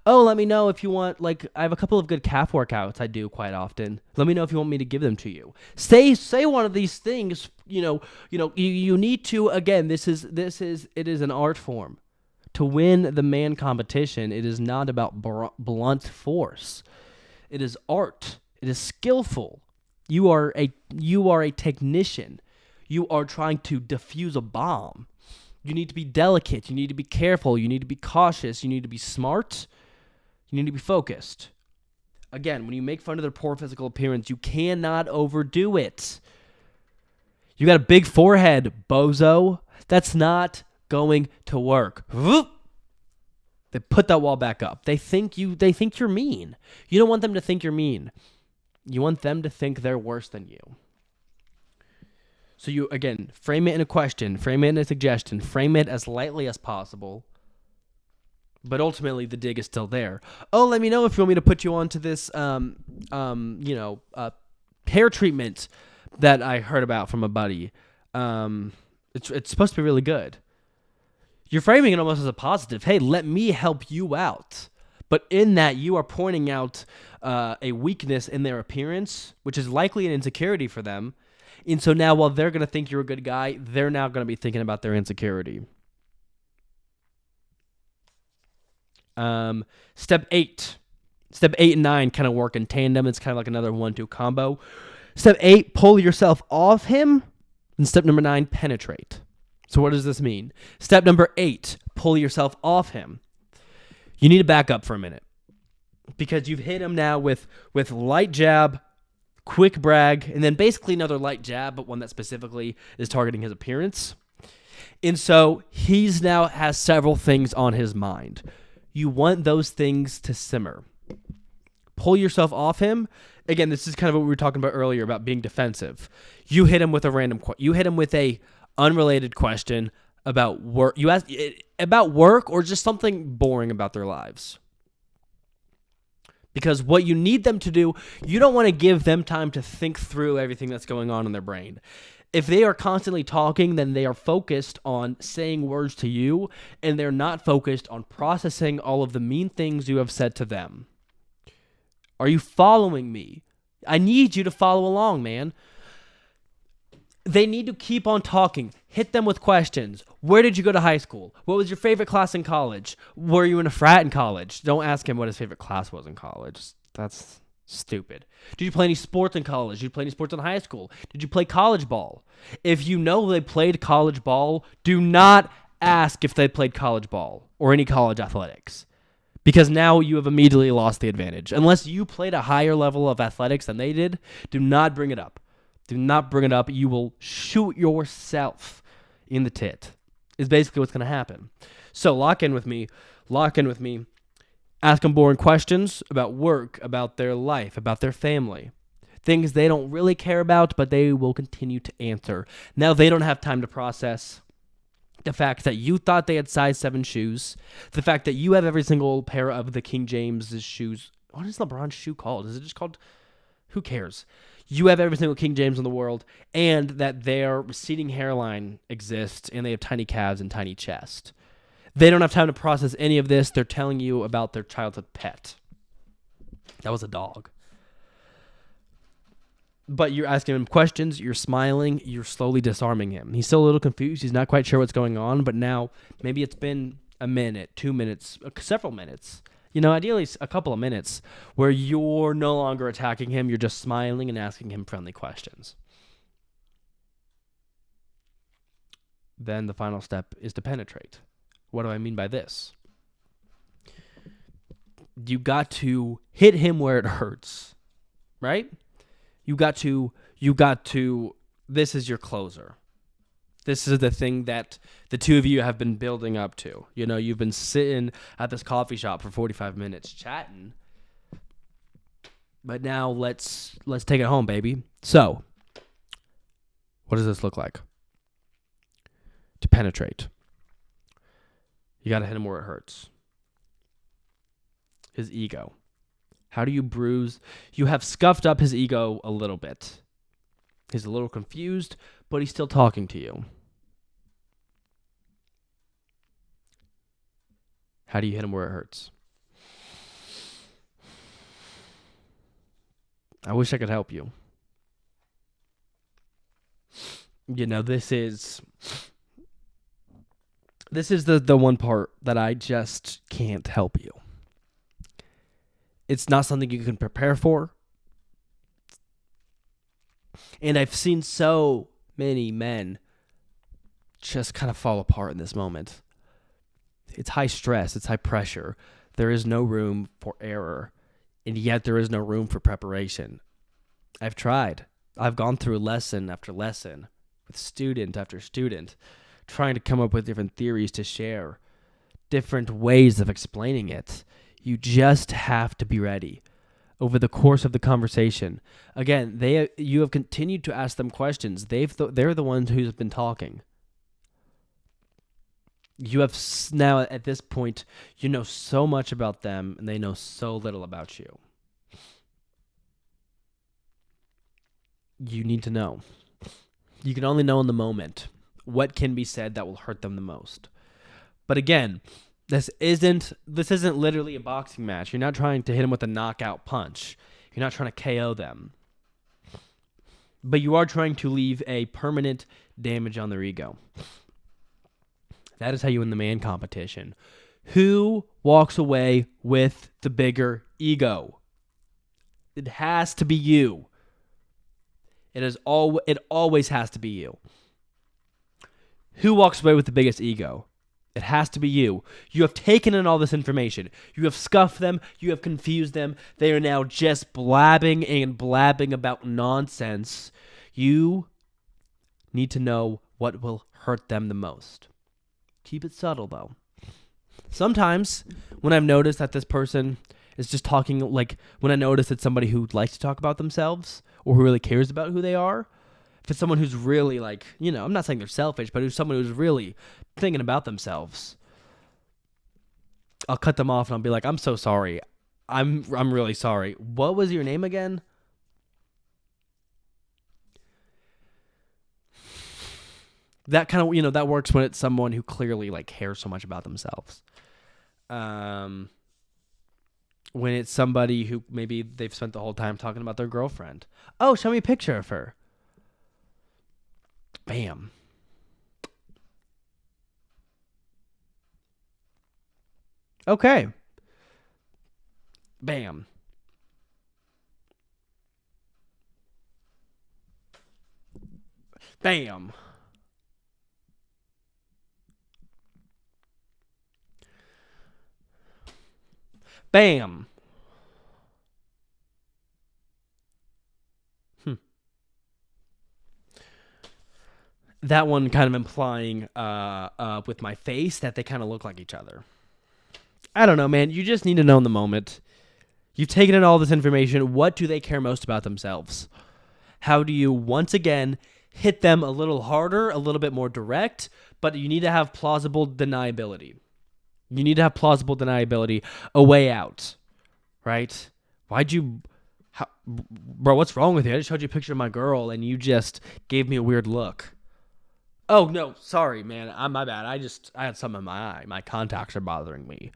[SPEAKER 1] Oh, let me know if you want, I have a couple of good calf workouts I do quite often. Let me know if you want me to give them to you. Say one of these things. You need to, again, it is an art form. To win the man competition, it is not about blunt force. It is art. It is skillful. You are a technician. You are trying to defuse a bomb. You need to be delicate. You need to be careful. You need to be cautious. You need to be smart. You need to be focused. Again, when you make fun of their poor physical appearance, you cannot overdo it. You got a big forehead, bozo. That's not going to work. They put that wall back up. They think you're mean. You don't want them to think you're mean. You want them to think they're worse than you. So you, again, frame it in a question, frame it in a suggestion, frame it as lightly as possible. But ultimately, the dig is still there. Oh, let me know if you want me to put you onto this, hair treatment that I heard about from a buddy. It's supposed to be really good. You're framing it almost as a positive. Hey, let me help you out. But in that, you are pointing out a weakness in their appearance, which is likely an insecurity for them. And so now, while they're going to think you're a good guy, they're now going to be thinking about their insecurity. Step 8. Step 8 and 9 kind of work in tandem. It's kind of like another 1-2 combo. Step 8, pull yourself off him. And step number 9, penetrate. So what does this mean? Step number 8, pull yourself off him. You need to back up for a minute. Because you've hit him now with light jab, quick brag, and then basically another light jab, but one that specifically is targeting his appearance. And so he's now has several things on his mind. You want those things to simmer. Pull yourself off him. Again, this is kind of what we were talking about earlier about being defensive. You hit him with a random you hit him with a unrelated question about work. You ask about work or just something boring about their lives. Because what you need them to do, you don't want to give them time to think through everything that's going on in their brain. If they are constantly talking, then they are focused on saying words to you, and they're not focused on processing all of the mean things you have said to them. Are you following me? I need you to follow along, man. They need to keep on talking. Hit them with questions. Where did you go to high school? What was your favorite class in college? Were you in a frat in college? Don't ask him what his favorite class was in college. That's stupid. Did you play any sports in college? Did you play any sports in high school? Did you play college ball? If you know they played college ball, do not ask if they played college ball or any college athletics. Because now you have immediately lost the advantage. Unless you played a higher level of athletics than they did, do not bring it up. Do not bring it up. You will shoot yourself in the tit, is basically what's going to happen. So lock in with me. Ask them boring questions about work, about their life, about their family. Things they don't really care about, but they will continue to answer. Now they don't have time to process the fact that you thought they had size 7 shoes, the fact that you have every single pair of the King James' shoes. What is LeBron's shoe called? Is it just called? Who cares? You have every single King James in the world, and that their receding hairline exists, and they have tiny calves and tiny chest. They don't have time to process any of this. They're telling you about their childhood pet. That was a dog. But you're asking him questions, you're smiling, you're slowly disarming him. He's still a little confused. He's not quite sure what's going on, but now maybe it's been a minute, 2 minutes, several minutes. Ideally a couple of minutes where you're no longer attacking him. You're just smiling and asking him friendly questions. Then the final step is to penetrate. What do I mean by this? You got to hit him where it hurts, right? You got to, this is your closer. This is the thing that the two of you have been building up to. You've been sitting at this coffee shop for 45 minutes chatting. But now let's take it home, baby. So, what does this look like? To penetrate. You got to hit him where it hurts. His ego. How do you bruise? You have scuffed up his ego a little bit. He's a little confused, but he's still talking to you. How do you hit him where it hurts? I wish I could help you. This is the one part that I just can't help you. It's not something you can prepare for. And I've seen so many men just kind of fall apart in this moment. It's high stress. It's high pressure. There is no room for error. and yet there is no room for preparation. I've tried. I've gone through lesson after lesson with student after student, trying to come up with different theories to share, different ways of explaining it. You just have to be ready. Over the course of the conversation, again, you have continued to ask them questions. They're the ones who's been talking. You have now, at this point, you know so much about them, and they know so little about you. You need to know. You can only know in the moment what can be said that will hurt them the most. But again, this isn't literally a boxing match. You're not trying to hit them with a knockout punch. You're not trying to KO them. But you are trying to leave a permanent damage on their ego. That is how you win the man competition. Who walks away with the bigger ego? It has to be you. It always has to be you. Who walks away with the biggest ego? It has to be you. You have taken in all this information. You have scuffed them. You have confused them. They are now just blabbing about nonsense. You need to know what will hurt them the most. Keep it subtle, though. Sometimes when I've noticed that this person is just talking, like when I notice it's somebody who likes to talk about themselves or who really cares about who they are, if it's someone who's really like, I'm not saying they're selfish, but who's someone who's really thinking about themselves, I'll cut them off and I'll be like, I'm so sorry. I'm really sorry. What was your name again? That kind of, that works when it's someone who clearly like cares so much about themselves. When it's somebody who maybe they've spent the whole time talking about their girlfriend. Oh, show me a picture of her. Bam. Okay. Bam. Bam. Bam. That one kind of implying with my face that they kind of look like each other. I don't know, man. You just need to know in the moment. You've taken in all this information. What do they care most about themselves? How do you, once again, hit them a little harder, a little bit more direct, but you need to have plausible deniability. You need to have plausible deniability, a way out, right? Bro, what's wrong with you? I just showed you a picture of my girl, and you just gave me a weird look. Oh, no, sorry, man. My bad. I had something in my eye. My contacts are bothering me.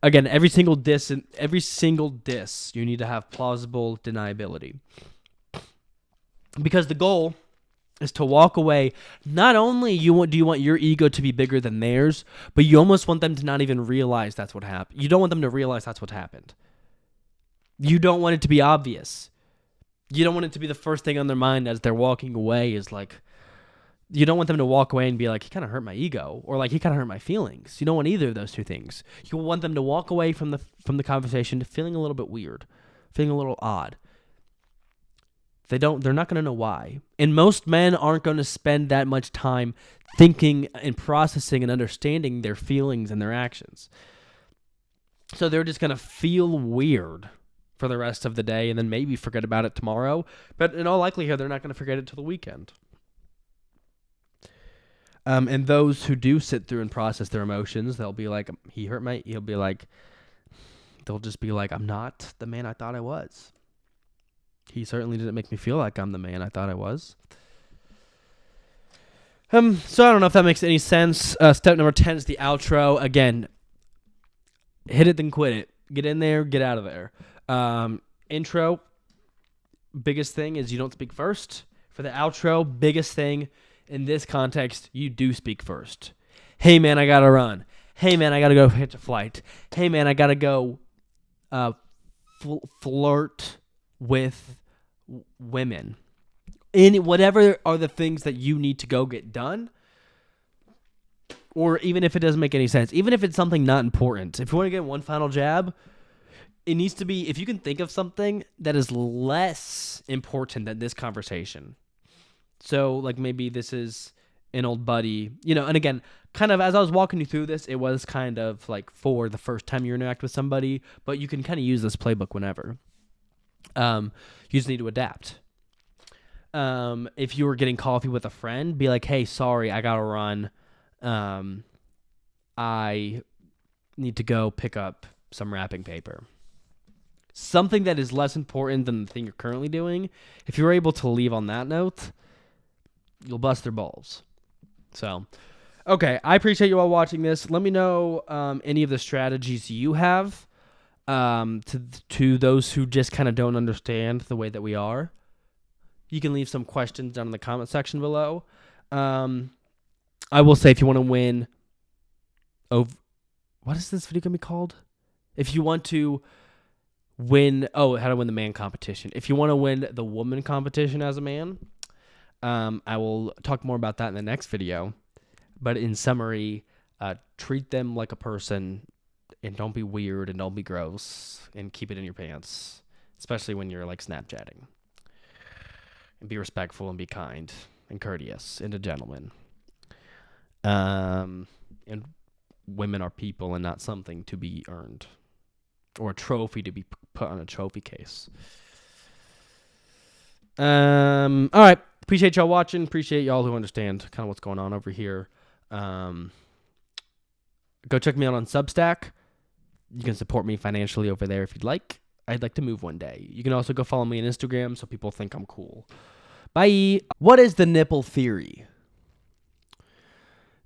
[SPEAKER 1] Again, every single diss, you need to have plausible deniability. Because the goal is to walk away. Not only do you want your ego to be bigger than theirs, but you almost want them to not even realize that's what happened. You don't want them to realize that's what happened. You don't want it to be obvious. You don't want it to be the first thing on their mind as they're walking away is like, you don't want them to walk away and be like, he kind of hurt my ego, or like he kind of hurt my feelings. You don't want either of those two things. You want them to walk away from the conversation feeling a little bit weird, feeling a little odd. They're not going to know why. And most men aren't going to spend that much time thinking and processing and understanding their feelings and their actions. So they're just going to feel weird for the rest of the day and then maybe forget about it tomorrow. But in all likelihood, they're not going to forget it till the weekend. And those who do sit through and process their emotions, they'll be like, they'll just be like, I'm not the man I thought I was. He certainly didn't make me feel like I'm the man I thought I was. So I don't know if that makes any sense. Step number 10 is the outro. Again, hit it then quit it. Get in there, get out of there. Intro, biggest thing is you don't speak first. For the outro, biggest thing in this context, you do speak first. Hey, man, I got to run. Hey, man, I got to go catch a flight. Hey, man, I got to go flirt with women. Whatever are the things that you need to go get done, or even if it doesn't make any sense, even if it's something not important. If you want to get one final jab, it needs to be, if you can think of something that is less important than this conversation. So, like, maybe this is an old buddy, and again, kind of as I was walking you through this, it was kind of like for the first time you interact with somebody, but you can kind of use this playbook whenever. You just need to adapt. If you were getting coffee with a friend, be like, hey, sorry, I gotta run. I need to go pick up some wrapping paper. Something that is less important than the thing you're currently doing. If you're able to leave on that note, you'll bust their balls. So, okay, I appreciate you all watching this. Let me know any of the strategies you have to those who just kind of don't understand the way that we are. You can leave some questions down in the comment section below. I will say, if you want to win, what is this video going to be called? If you want to win, how to win the man competition. If you want to win the woman competition as a man, I will talk more about that in the next video. But in summary, treat them like a person, and don't be weird and don't be gross, and keep it in your pants, especially when you're like Snapchatting. And be respectful and be kind and courteous and a gentleman. And women are people and not something to be earned, or a trophy to be put on a trophy case. All right. Appreciate y'all watching. Appreciate y'all who understand kind of what's going on over here. Go check me out on Substack. You can support me financially over there if you'd like. I'd like to move one day. You can also go follow me on Instagram so people think I'm cool. Bye. What is the nipple theory?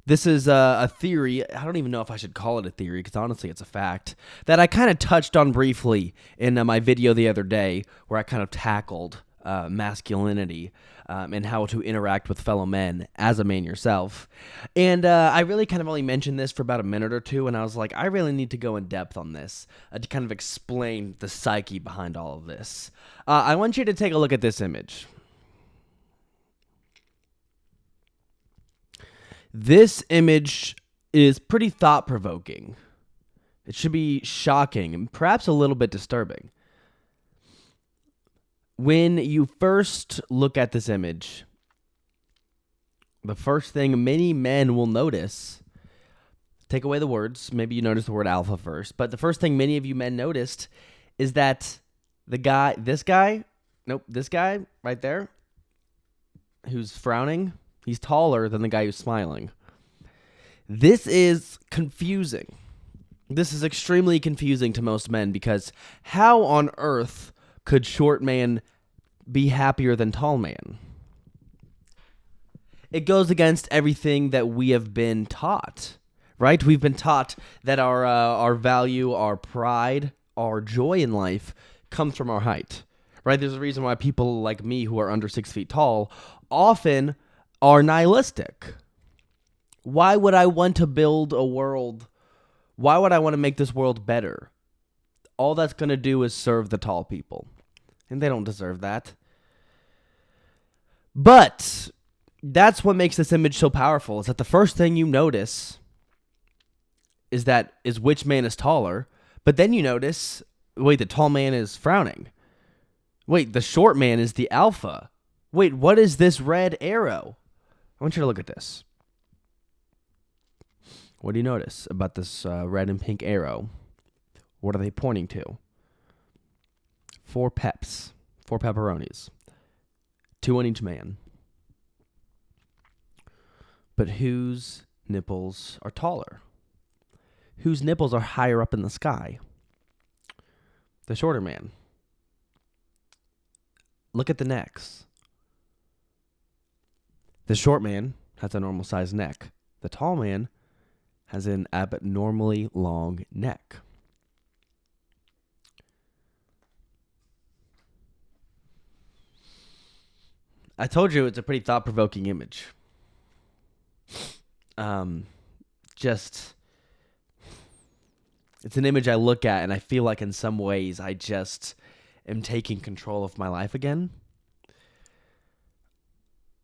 [SPEAKER 1] This is a theory. I don't even know if I should call it a theory, because honestly it's a fact that I kind of touched on briefly in my video the other day, where I kind of tackled masculinity and how to interact with fellow men as a man yourself. And I really kind of only mentioned this for about a minute or two, and I was like, I really need to go in depth on this to kind of explain the psyche behind all of this. I want you to take a look at this image. This image is pretty thought-provoking. It should be shocking and perhaps a little bit disturbing. When you first look at this image, the first thing many men will notice, take away the words, maybe you notice the word alpha first, but the first thing many of you men noticed is that this guy right there, who's frowning, he's taller than the guy who's smiling. This is confusing. This is extremely confusing to most men, because how on earth could short man be happier than tall man? It goes against everything that we have been taught, right? We've been taught that our value, our pride, our joy in life comes from our height, right? There's a reason why people like me who are under 6 feet tall often are nihilistic. Why would I want to build a world? Why would I want to make this world better? All that's going to do is serve the tall people, and they don't deserve that. But that's what makes this image so powerful, is that the first thing you notice is which man is taller, but then you notice, wait, the tall man is frowning. Wait, the short man is the alpha. Wait, what is this red arrow? I want you to look at this. What do you notice about this red and pink arrow? What are they pointing to? 4 peps, 4 pepperonis, 2 on each man. But whose nipples are taller? Whose nipples are higher up in the sky? The shorter man. Look at the necks. The short man has a normal sized neck. The tall man has an abnormally long neck. I told you it's a pretty thought-provoking image. It's an image I look at and I feel like in some ways I just am taking control of my life again.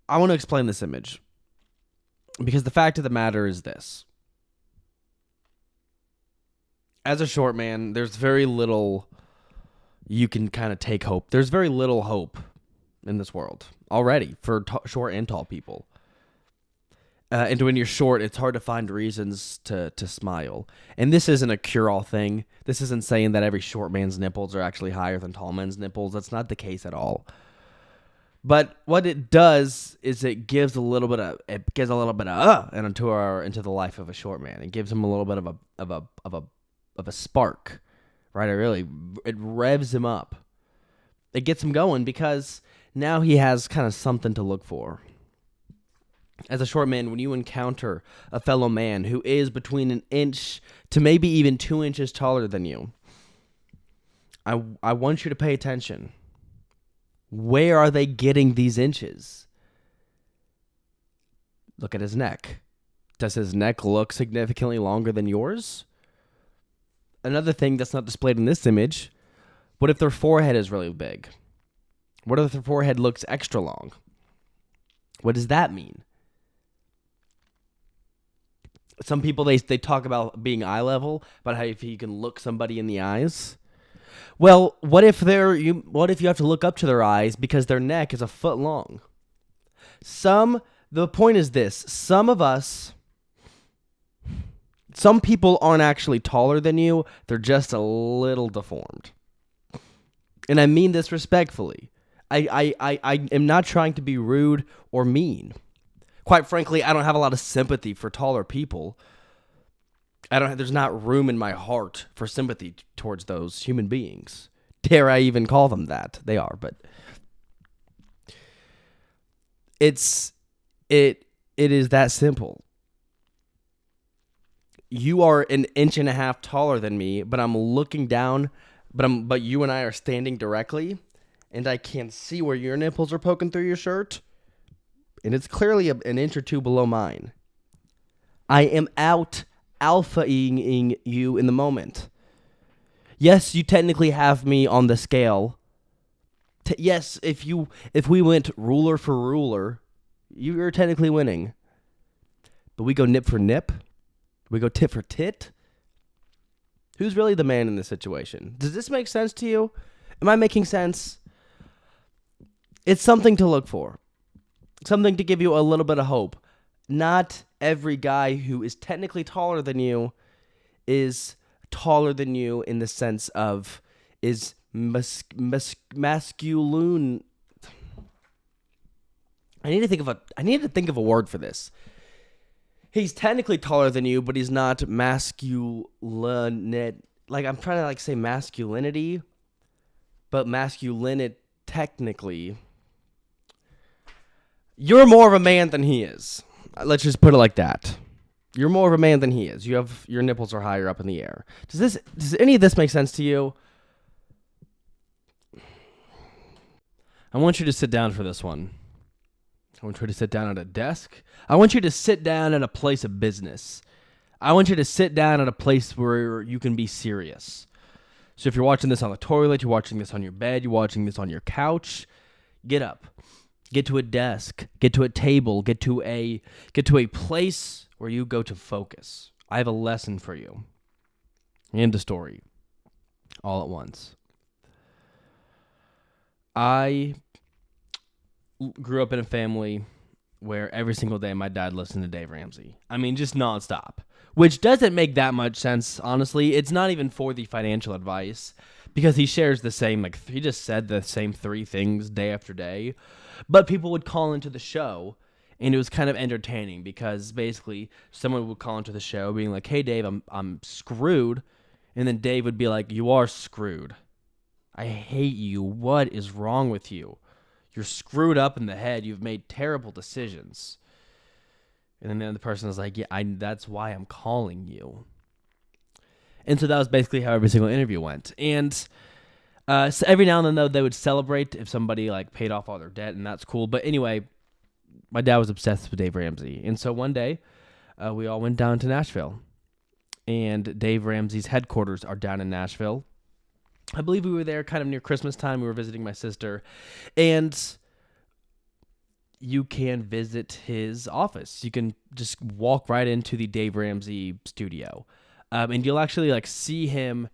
[SPEAKER 1] I want to explain this image because the fact of the matter is this. As a short man, there's very little you can kind of take hope. There's very little hope in this world already for short and tall people. And when you're short, it's hard to find reasons to smile. And this isn't a cure-all thing. This isn't saying that every short man's nipples are actually higher than tall men's nipples. That's not the case at all. But what it does is it gives a little bit of into the life of a short man. It gives him a little bit of a spark, right? It revs him up. It gets him going because now he has kind of something to look for. As a short man, when you encounter a fellow man who is between an inch to maybe even 2 inches taller than you, I want you to pay attention. Where are they getting these inches? Look at his neck. Does his neck look significantly longer than yours? Another thing that's not displayed in this image, what if their forehead is really big? What if their forehead looks extra long? What does that mean? Some people, they talk about being eye level, about how if you can look somebody in the eyes. Well, what if you have to look up to their eyes because their neck is a foot long? The point is this, some people aren't actually taller than you, they're just a little deformed. And I mean this respectfully. I am not trying to be rude or mean. Quite frankly, I don't have a lot of sympathy for taller people. There's not room in my heart for sympathy towards those human beings. Dare I even call them that? They are, but it is that simple. You are an inch and a half taller than me, but I'm looking down, but you and I are standing directly, and I can see where your nipples are poking through your shirt. And it's clearly an inch or two below mine. I am out alphaing you in the moment. Yes, you technically have me on the scale. Yes, if we went ruler for ruler, you're technically winning. But we go nip for nip. We go tit for tit. Who's really the man in this situation? Does this make sense to you? Am I making sense? It's something to look for. Something to give you a little bit of hope. Not every guy who is technically taller than you is taller than you in the sense of is masculine. I need to think of a word for this. He's technically taller than you, but he's not masculine. Like I'm trying to say masculinity, but masculinity technically. You're more of a man than he is. Let's just put it like that. You're more of a man than he is. Your nipples are higher up in the air. Does any of this make sense to you? I want you to sit down for this one. I want you to sit down at a desk. I want you to sit down at a place of business. I want you to sit down at a place where you can be serious. So if you're watching this on the toilet, you're watching this on your bed, you're watching this on your couch, get up. Get to a desk, get to a table, get to a place where you go to focus. I have a lesson for you. And a story. All at once. I grew up in a family where every single day my dad listened to Dave Ramsey. I mean, just nonstop. Which doesn't make that much sense, honestly. It's not even for the financial advice. Because he shares the same, he just said the same 3 things day after day. But people would call into the show, and it was kind of entertaining because basically someone would call into the show being like, hey, Dave, I'm screwed. And then Dave would be like, you are screwed. I hate you. What is wrong with you? You're screwed up in the head. You've made terrible decisions. And then the other person is like, yeah, that's why I'm calling you. And so that was basically how every single interview went. And so every now and then, though, they would celebrate if somebody paid off all their debt, and that's cool. But anyway, my dad was obsessed with Dave Ramsey. And so one day, we all went down to Nashville. And Dave Ramsey's headquarters are down in Nashville. I believe we were there kind of near Christmas time. We were visiting my sister. And you can visit his office. You can just walk right into the Dave Ramsey studio. And you'll actually see him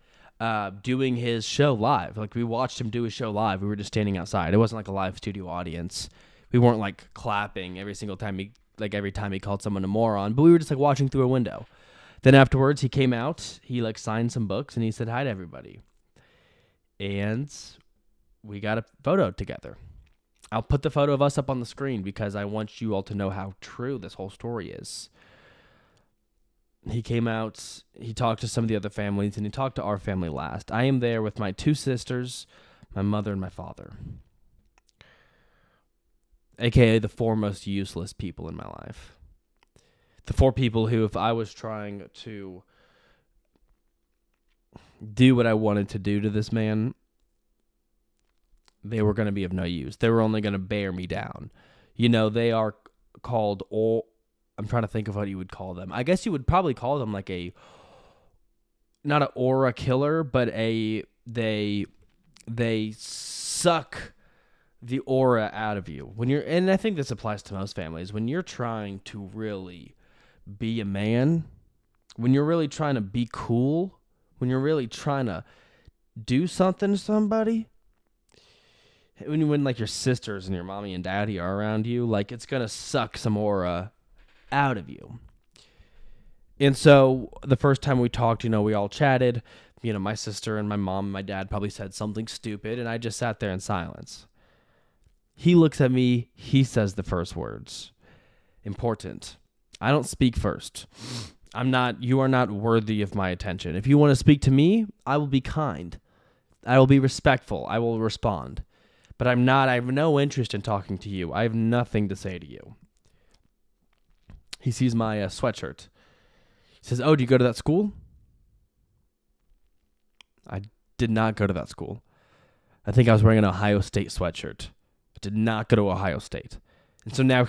[SPEAKER 1] doing his show live. Like, we watched him do his show live. We were just standing outside. It wasn't like a live studio audience. We weren't like clapping every time he called someone a moron, but we were just like watching through a window. Then afterwards, he came out, he like signed some books, and he said hi to everybody. And we got a photo together. I'll put the photo of us up on the screen because I want you all to know how true this whole story is. He came out, he talked to some of the other families, and he talked to our family last. I am there with my 2 sisters, my mother, and my father. AKA the 4 most useless people in my life. The 4 people who, if I was trying to do what I wanted to do to this man, they were going to be of no use. They were only going to bear me down. You know, they are called, I'm trying to think of what you would call them. I guess you would probably call them like not an aura killer, but they suck the aura out of you. And I think this applies to most families, when you're trying to really be a man, when you're really trying to be cool, when you're really trying to do something to somebody, when like your sisters and your mommy and daddy are around you, like it's going to suck some aura out of you. And so the first time we talked, we all chatted, my sister and my mom and my dad probably said something stupid, and I just sat there in silence. He looks at me, he says the first words. Important. I don't speak first. You are not worthy of my attention. If you want to speak to me, I will be kind. I will be respectful. I will respond. But I have no interest in talking to you. I have nothing to say to you. He sees my sweatshirt. He says, "Oh, do you go to that school?" I did not go to that school. I think I was wearing an Ohio State sweatshirt. I did not go to Ohio State. And so now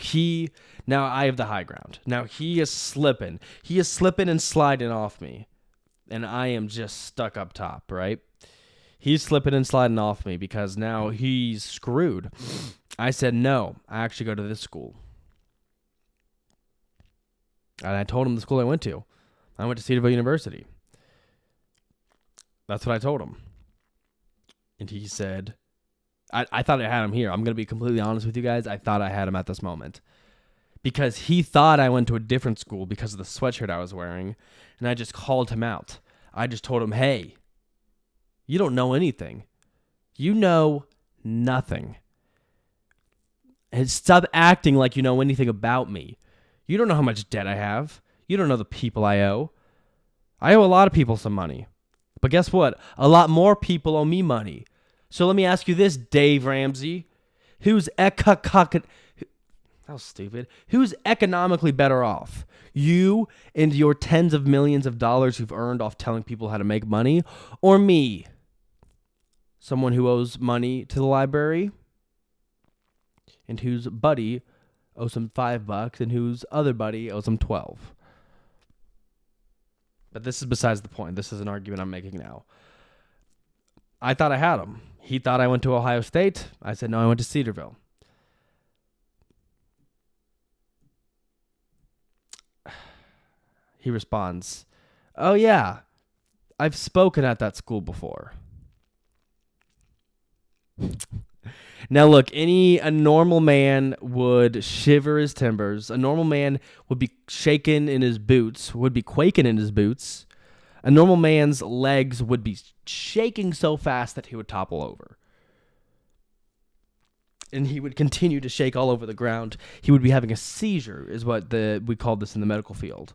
[SPEAKER 1] I have the high ground. Now he is slipping. He is slipping and sliding off me. And I am just stuck up top, right? He's slipping and sliding off me because now he's screwed. I said, no, I actually go to this school. And I told him the school I went to. I went to Cedarville University. That's what I told him. And he said, I thought I had him here. I'm going to be completely honest with you guys. I thought I had him at this moment. Because he thought I went to a different school because of the sweatshirt I was wearing. And I just called him out. I just told him, hey, you don't know anything. You know nothing. And stop acting like you know anything about me. You don't know how much debt I have. You don't know the people I owe. I owe a lot of people some money. But guess what? A lot more people owe me money. So let me ask you this, Dave Ramsey. That was stupid. Who's economically better off? You and your tens of millions of dollars you've earned off telling people how to make money? Or me? Someone who owes money to the library and whose buddy owes him $5 and whose other buddy owes him 12. But this is besides the point. This is an argument I'm making now. I thought I had him. He thought I went to Ohio State. I said, no, I went to Cedarville. He responds, oh yeah, I've spoken at that school before. Now look, a normal man would shiver his timbers. A normal man would be shaken in his boots, would be quaking in his boots. A normal man's legs would be shaking so fast that he would topple over. And he would continue to shake all over the ground. He would be having a seizure, is what we called this in the medical field,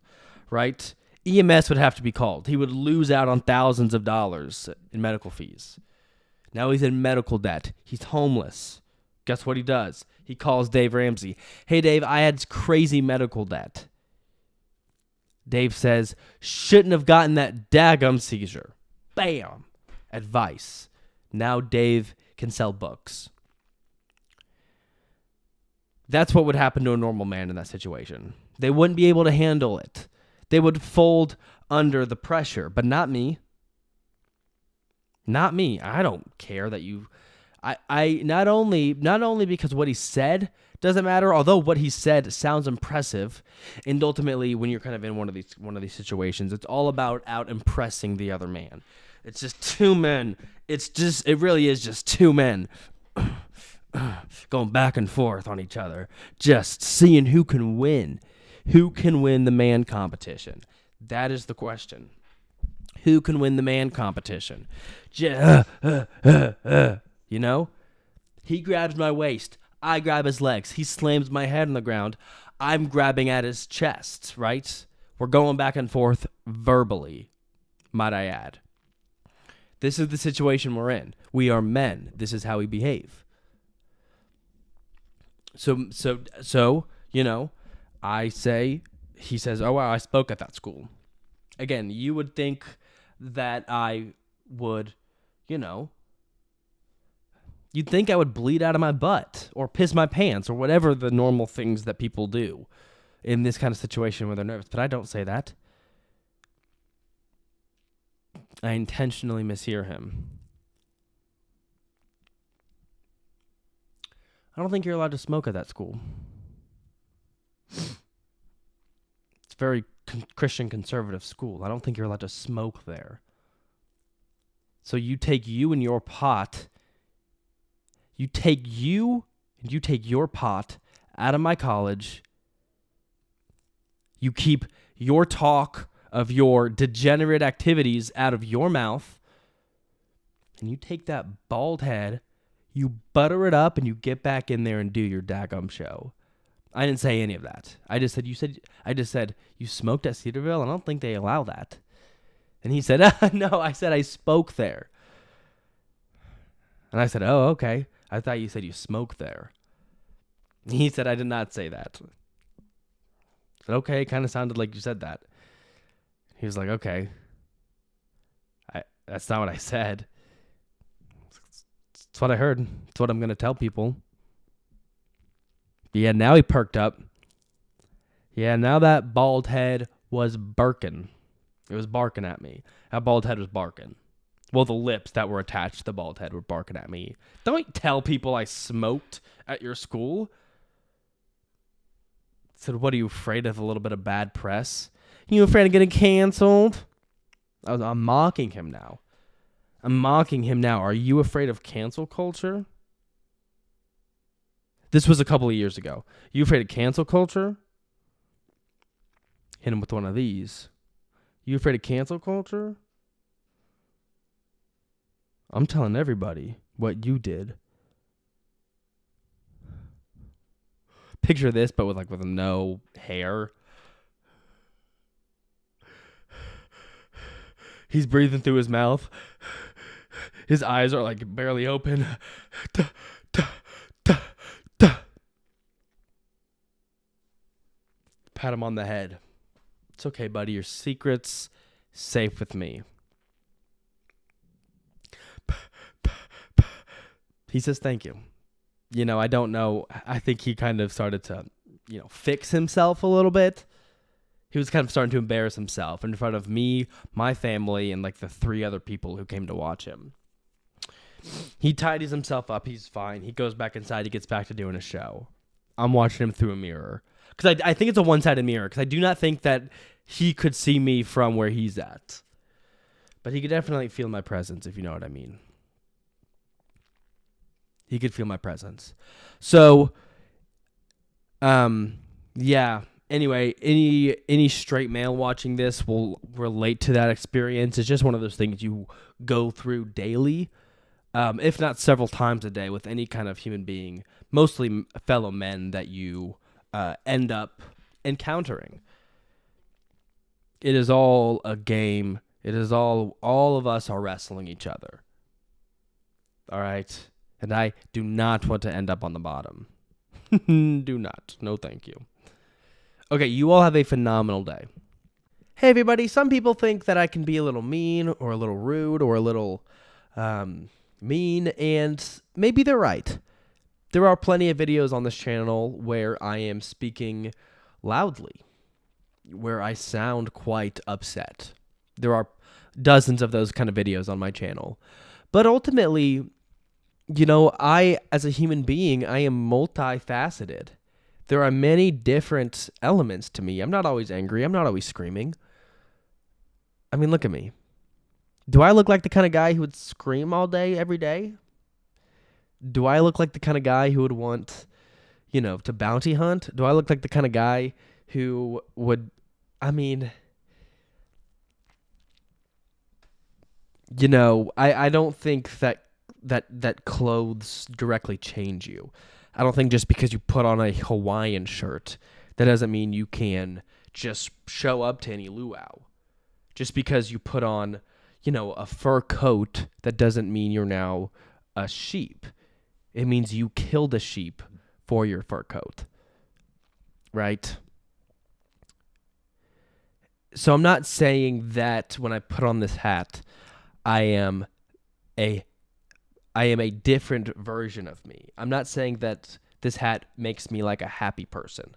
[SPEAKER 1] right? EMS would have to be called. He would lose out on thousands of dollars in medical fees. Now he's in medical debt. He's homeless. Guess what he does? He calls Dave Ramsey. Hey, Dave, I had crazy medical debt. Dave says, shouldn't have gotten that daggum seizure. Bam! Advice. Now Dave can sell books. That's what would happen to a normal man in that situation. They wouldn't be able to handle it. They would fold under the pressure, but not me. Not me. I don't care that you... I not only because what he said, Doesn't matter. Although what he said sounds impressive, and ultimately, when you're kind of in one of these situations, it's all about out impressing the other man. It's just two men. It really is just two men going back and forth on each other, just seeing who can win the man competition. That is the question. Who can win the man competition? You know? He grabs my waist. I grab his legs. He slams my head on the ground. I'm grabbing at his chest, right? We're going back and forth verbally, might I add. This is the situation we're in. We are men. This is how we behave. So, you know, he says, oh, wow, I spoke at that school. Again, you would think that I would, you know, you'd think I would bleed out of my butt or piss my pants or whatever the normal things that people do in this kind of situation where they're nervous. But I don't say that. I intentionally mishear him. I don't think you're allowed to smoke at that school. It's a very Christian conservative school. I don't think you're allowed to smoke there. So you take you and your pot. You take your pot out of my college. You keep your talk of your degenerate activities out of your mouth. And you take that bald head, you butter it up, and you get back in there and do your daggum show. I didn't say any of that. I just said you smoked at Cedarville. I don't think they allow that. And he said, no, I said I spoke there. And I said, oh, okay. I thought you said you smoked there. He said, I did not say that. I said, okay, it kind of sounded like you said that. He was like, okay. That's not what I said. That's what I heard. That's what I'm going to tell people. Yeah, now he perked up. Yeah, now that bald head was barking. It was barking at me. That bald head was barking. Well, the lips that were attached to the bald head were barking at me. Don't tell people I smoked at your school. I said, what, are you afraid of a little bit of bad press? You afraid of getting canceled? I'm mocking him now. Are you afraid of cancel culture? This was a couple of years ago. You afraid of cancel culture? Hit him with one of these. You afraid of cancel culture? I'm telling everybody what you did. Picture this, but with no hair. He's breathing through his mouth. His eyes are like barely open. Pat him on the head. It's okay, buddy. Your secret's safe with me. He says, thank you. You know, I don't know. I think he kind of started to, fix himself a little bit. He was kind of starting to embarrass himself in front of me, my family, and like the 3 other people who came to watch him. He tidies himself up. He's fine. He goes back inside. He gets back to doing a show. I'm watching him through a mirror. Because I think it's a one-sided mirror. Because I do not think that he could see me from where he's at. But he could definitely feel my presence, if you know what I mean. He could feel my presence. So, yeah. Anyway, any straight male watching this will relate to that experience. It's just one of those things you go through daily, if not several times a day, with any kind of human being, mostly fellow men that you end up encountering. It is all a game. It is all of us are wrestling each other. All right? And I do not want to end up on the bottom. Do not. No, thank you. Okay, you all have a phenomenal day. Hey, everybody. Some people think that I can be a little mean or a little rude or a little mean, and maybe they're right. There are plenty of videos on this channel where I am speaking loudly, where I sound quite upset. There are dozens of those kind of videos on my channel. But ultimately, As a human being, I am multifaceted. There are many different elements to me. I'm not always angry. I'm not always screaming. I mean, look at me. Do I look like the kind of guy who would scream all day, every day? Do I look like the kind of guy who would want, to bounty hunt? Do I look like the kind of guy who would, I mean, I don't think that clothes directly change you. I don't think just because you put on a Hawaiian shirt, that doesn't mean you can just show up to any luau. Just because you put on, a fur coat, that doesn't mean you're now a sheep. It means you killed a sheep for your fur coat. Right? So I'm not saying that when I put on this hat, I am a different version of me. I'm not saying that this hat makes me like a happy person.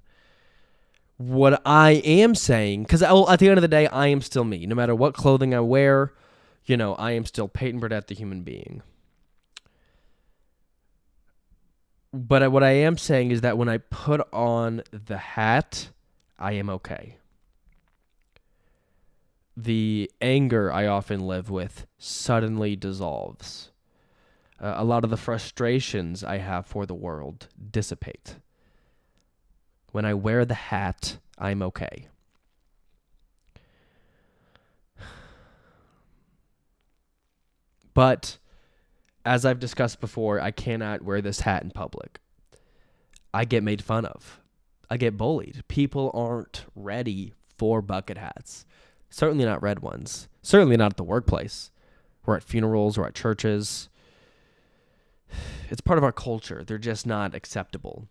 [SPEAKER 1] What I am saying, because at the end of the day, I am still me. No matter what clothing I wear, I am still Payton Burdette, the human being. But what I am saying is that when I put on the hat, I am okay. The anger I often live with suddenly dissolves. A lot of the frustrations I have for the world dissipate. When I wear the hat, I'm okay. But, as I've discussed before, I cannot wear this hat in public. I get made fun of. I get bullied. People aren't ready for bucket hats. Certainly not red ones. Certainly not at the workplace. Or at funerals or at churches. It's part of our culture. They're just not acceptable.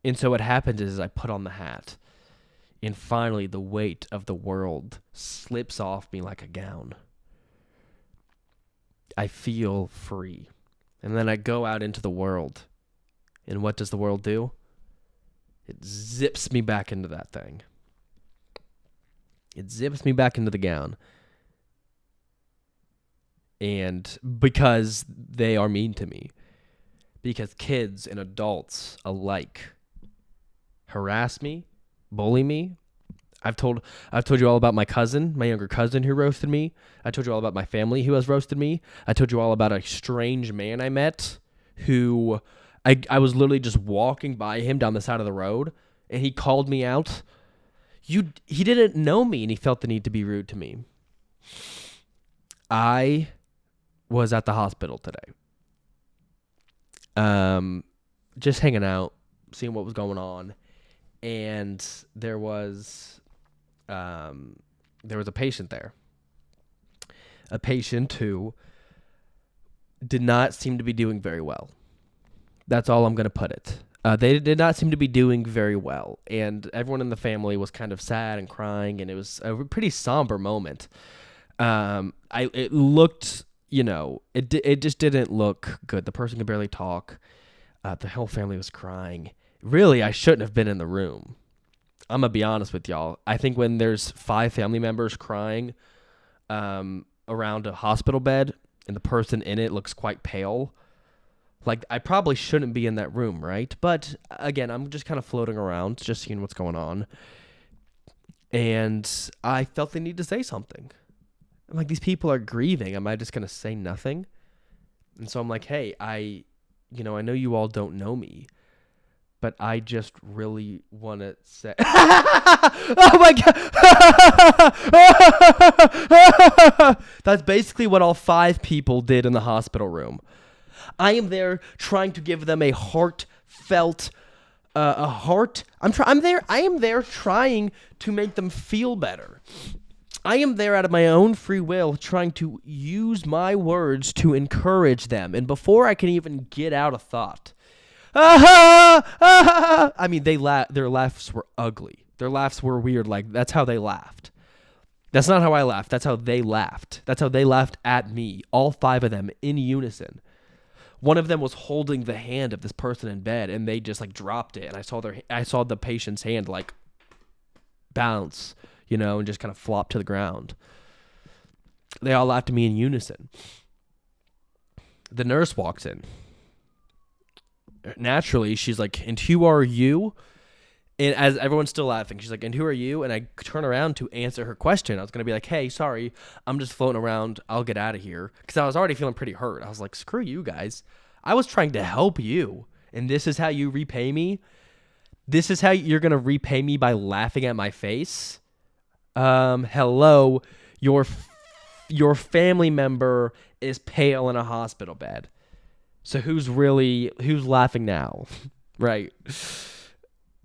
[SPEAKER 1] And so what happens is I put on the hat, and finally the weight of the world slips off me like a gown. I feel free. And then I go out into the world. And what does the world do? It zips me back into that thing. It zips me back into the gown. And because they are mean to me. Because kids and adults alike harass me, bully me. I've told you all about my cousin, my younger cousin who roasted me. I told you all about my family who has roasted me. I told you all about a strange man I met who I was literally just walking by him down the side of the road, and he called me out. He didn't know me, and he felt the need to be rude to me. I was at the hospital today. Just hanging out, seeing what was going on. And there was a patient there. A patient who did not seem to be doing very well. That's all I'm going to put it. They did not seem to be doing very well. And everyone in the family was kind of sad and crying, and it was a pretty somber moment. It looked, it just didn't look good. The person could barely talk. The whole family was crying. Really, I shouldn't have been in the room. I'm going to be honest with y'all. I think when there's 5 family members crying around a hospital bed and the person in it looks quite pale, I probably shouldn't be in that room, right? But again, I'm just kind of floating around, just seeing what's going on. And I felt the need to say something. I'm like, these people are grieving. Am I just going to say nothing? And so I'm like, hey, I know you all don't know me, but I just really want to say, oh my God. That's basically what all 5 people did in the hospital room. I am there trying to give them a heartfelt, I am there trying to make them feel better. I am there out of my own free will trying to use my words to encourage them. And before I can even get out a thought, I mean, their laughs were ugly. Their laughs were weird. That's how they laughed. That's not how I laughed. That's how they laughed. That's how they laughed at me. All 5 of them in unison. One of them was holding the hand of this person in bed, and they just dropped it. And I saw the patient's hand bounce, and just kind of flop to the ground. They all laughed at me in unison. The nurse walks in. Naturally, she's like, and who are you? And as everyone's still laughing, she's like, and who are you? And I turn around to answer her question. I was going to be like, hey, sorry, I'm just floating around. I'll get out of here. Because I was already feeling pretty hurt. I was like, screw you guys. I was trying to help you. And this is how you repay me? This is how you're going to repay me by laughing at my face? Hello, your family member is pale in a hospital bed. So who's laughing now? Right.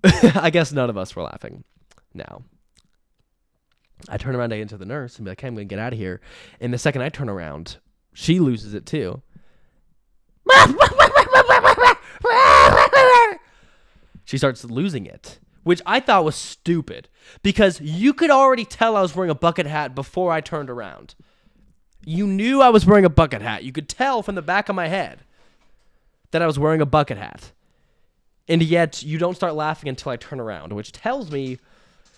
[SPEAKER 1] I guess none of us were laughing now. I turn around to get into the nurse and be like, hey, I'm going to get out of here. And the second I turn around, she loses it too. She starts losing it, which I thought was stupid because you could already tell I was wearing a bucket hat before I turned around. You knew I was wearing a bucket hat. You could tell from the back of my head that I was wearing a bucket hat. And yet you don't start laughing until I turn around, which tells me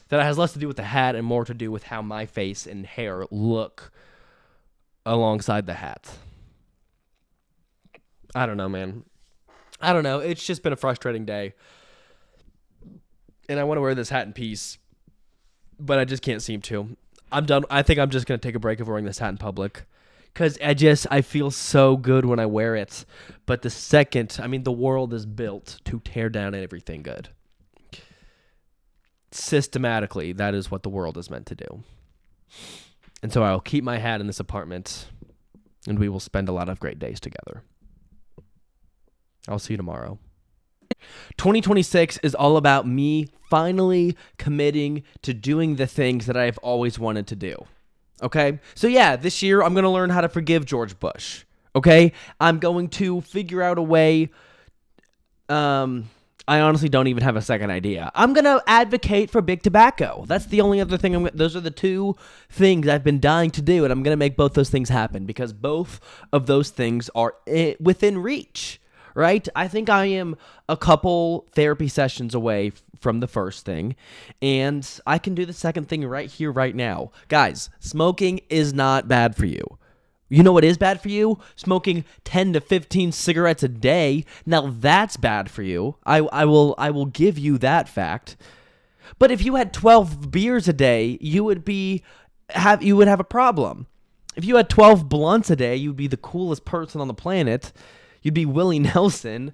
[SPEAKER 1] that it has less to do with the hat and more to do with how my face and hair look alongside the hat. I don't know, man. I don't know. It's just been a frustrating day. And I want to wear this hat in peace, but I just can't seem to. I'm done. I think I'm just going to take a break of wearing this hat in public. Because I feel so good when I wear it. But the world is built to tear down everything good. Systematically, that is what the world is meant to do. And so I'll keep my hat in this apartment, and we will spend a lot of great days together. I'll see you tomorrow. 2026 is all about me finally committing to doing the things that I've always wanted to do. Okay? So yeah, this year I'm going to learn how to forgive George Bush. Okay? I'm going to figure out a way. I honestly don't even have a second idea. I'm going to advocate for big tobacco. That's the only other thing. Those are the two things I've been dying to do, and I'm going to make both those things happen because both of those things are within reach. Right? I think I am a couple therapy sessions away from the first thing, and I can do the second thing right here, right now. Guys, smoking is not bad for you. You know what is bad for you? Smoking 10 to 15 cigarettes a day. Now that's bad for you. I will give you that fact. But if you had 12 beers a day, you would have a problem. If you had 12 blunts a day, you'd be the coolest person on the planet. You'd be Willie Nelson.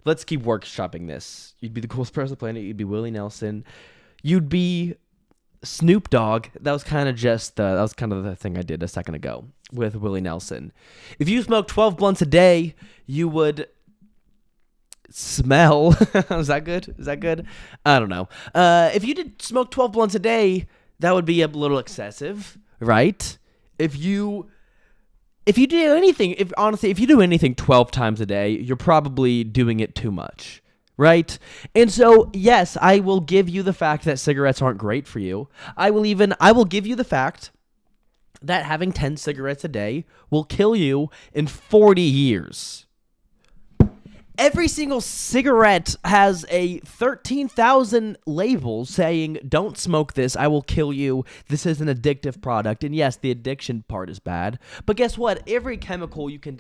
[SPEAKER 1] Let's keep workshopping this. You'd be the coolest person on the planet. You'd be Willie Nelson. You'd be Snoop Dogg. That was kind of the thing I did a second ago with Willie Nelson. If you smoked 12 blunts a day, you would smell. Is that good? I don't know. If you did smoke 12 blunts a day, that would be a little excessive, right? If you do anything 12 times a day, you're probably doing it too much, right? And so, yes, I will give you the fact that cigarettes aren't great for you. I will give you the fact that having 10 cigarettes a day will kill you in 40 years. Every single cigarette has a 13,000 label saying, don't smoke this, I will kill you, this is an addictive product. And yes, the addiction part is bad. But guess what? Every chemical you can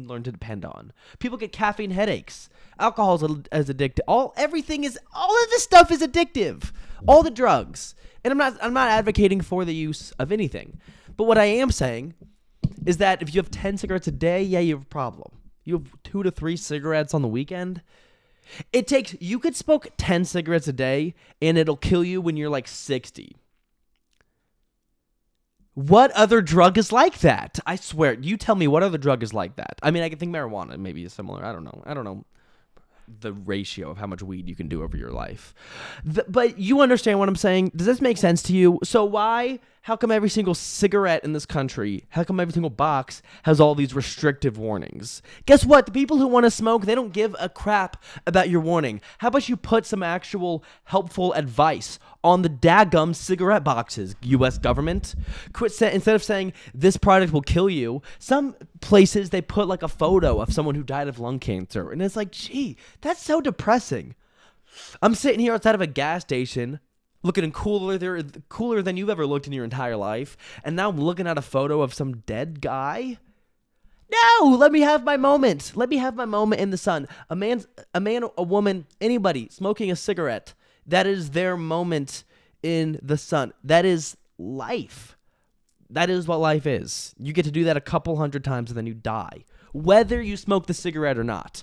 [SPEAKER 1] learn to depend on. People get caffeine headaches. Alcohol is addictive. All of this stuff is addictive. All the drugs. And I'm not advocating for the use of anything. But what I am saying is that if you have 10 cigarettes a day, yeah, you have a problem. You have 2 to 3 cigarettes on the weekend. You could smoke 10 cigarettes a day and it'll kill you when you're like 60. What other drug is like that? I swear, you tell me what other drug is like that. I mean, I can think marijuana maybe is similar. I don't know the ratio of how much weed you can do over your life. But you understand what I'm saying? Does this make sense to you? So how come every single cigarette in this country, how come every single box has all these restrictive warnings? Guess what? The people who want to smoke, they don't give a crap about your warning. How about you put some actual helpful advice on the daggum cigarette boxes, U.S. government? Instead of saying, this product will kill you, some places they put like a photo of someone who died of lung cancer. And it's like, gee, that's so depressing. I'm sitting here outside of a gas station looking cooler than you've ever looked in your entire life. And now I'm looking at a photo of some dead guy. No, let me have my moment. Let me have my moment in the sun. A woman, anybody smoking a cigarette, that is their moment in the sun. That is life. That is what life is. You get to do that a couple hundred times and then you die, whether you smoke the cigarette or not.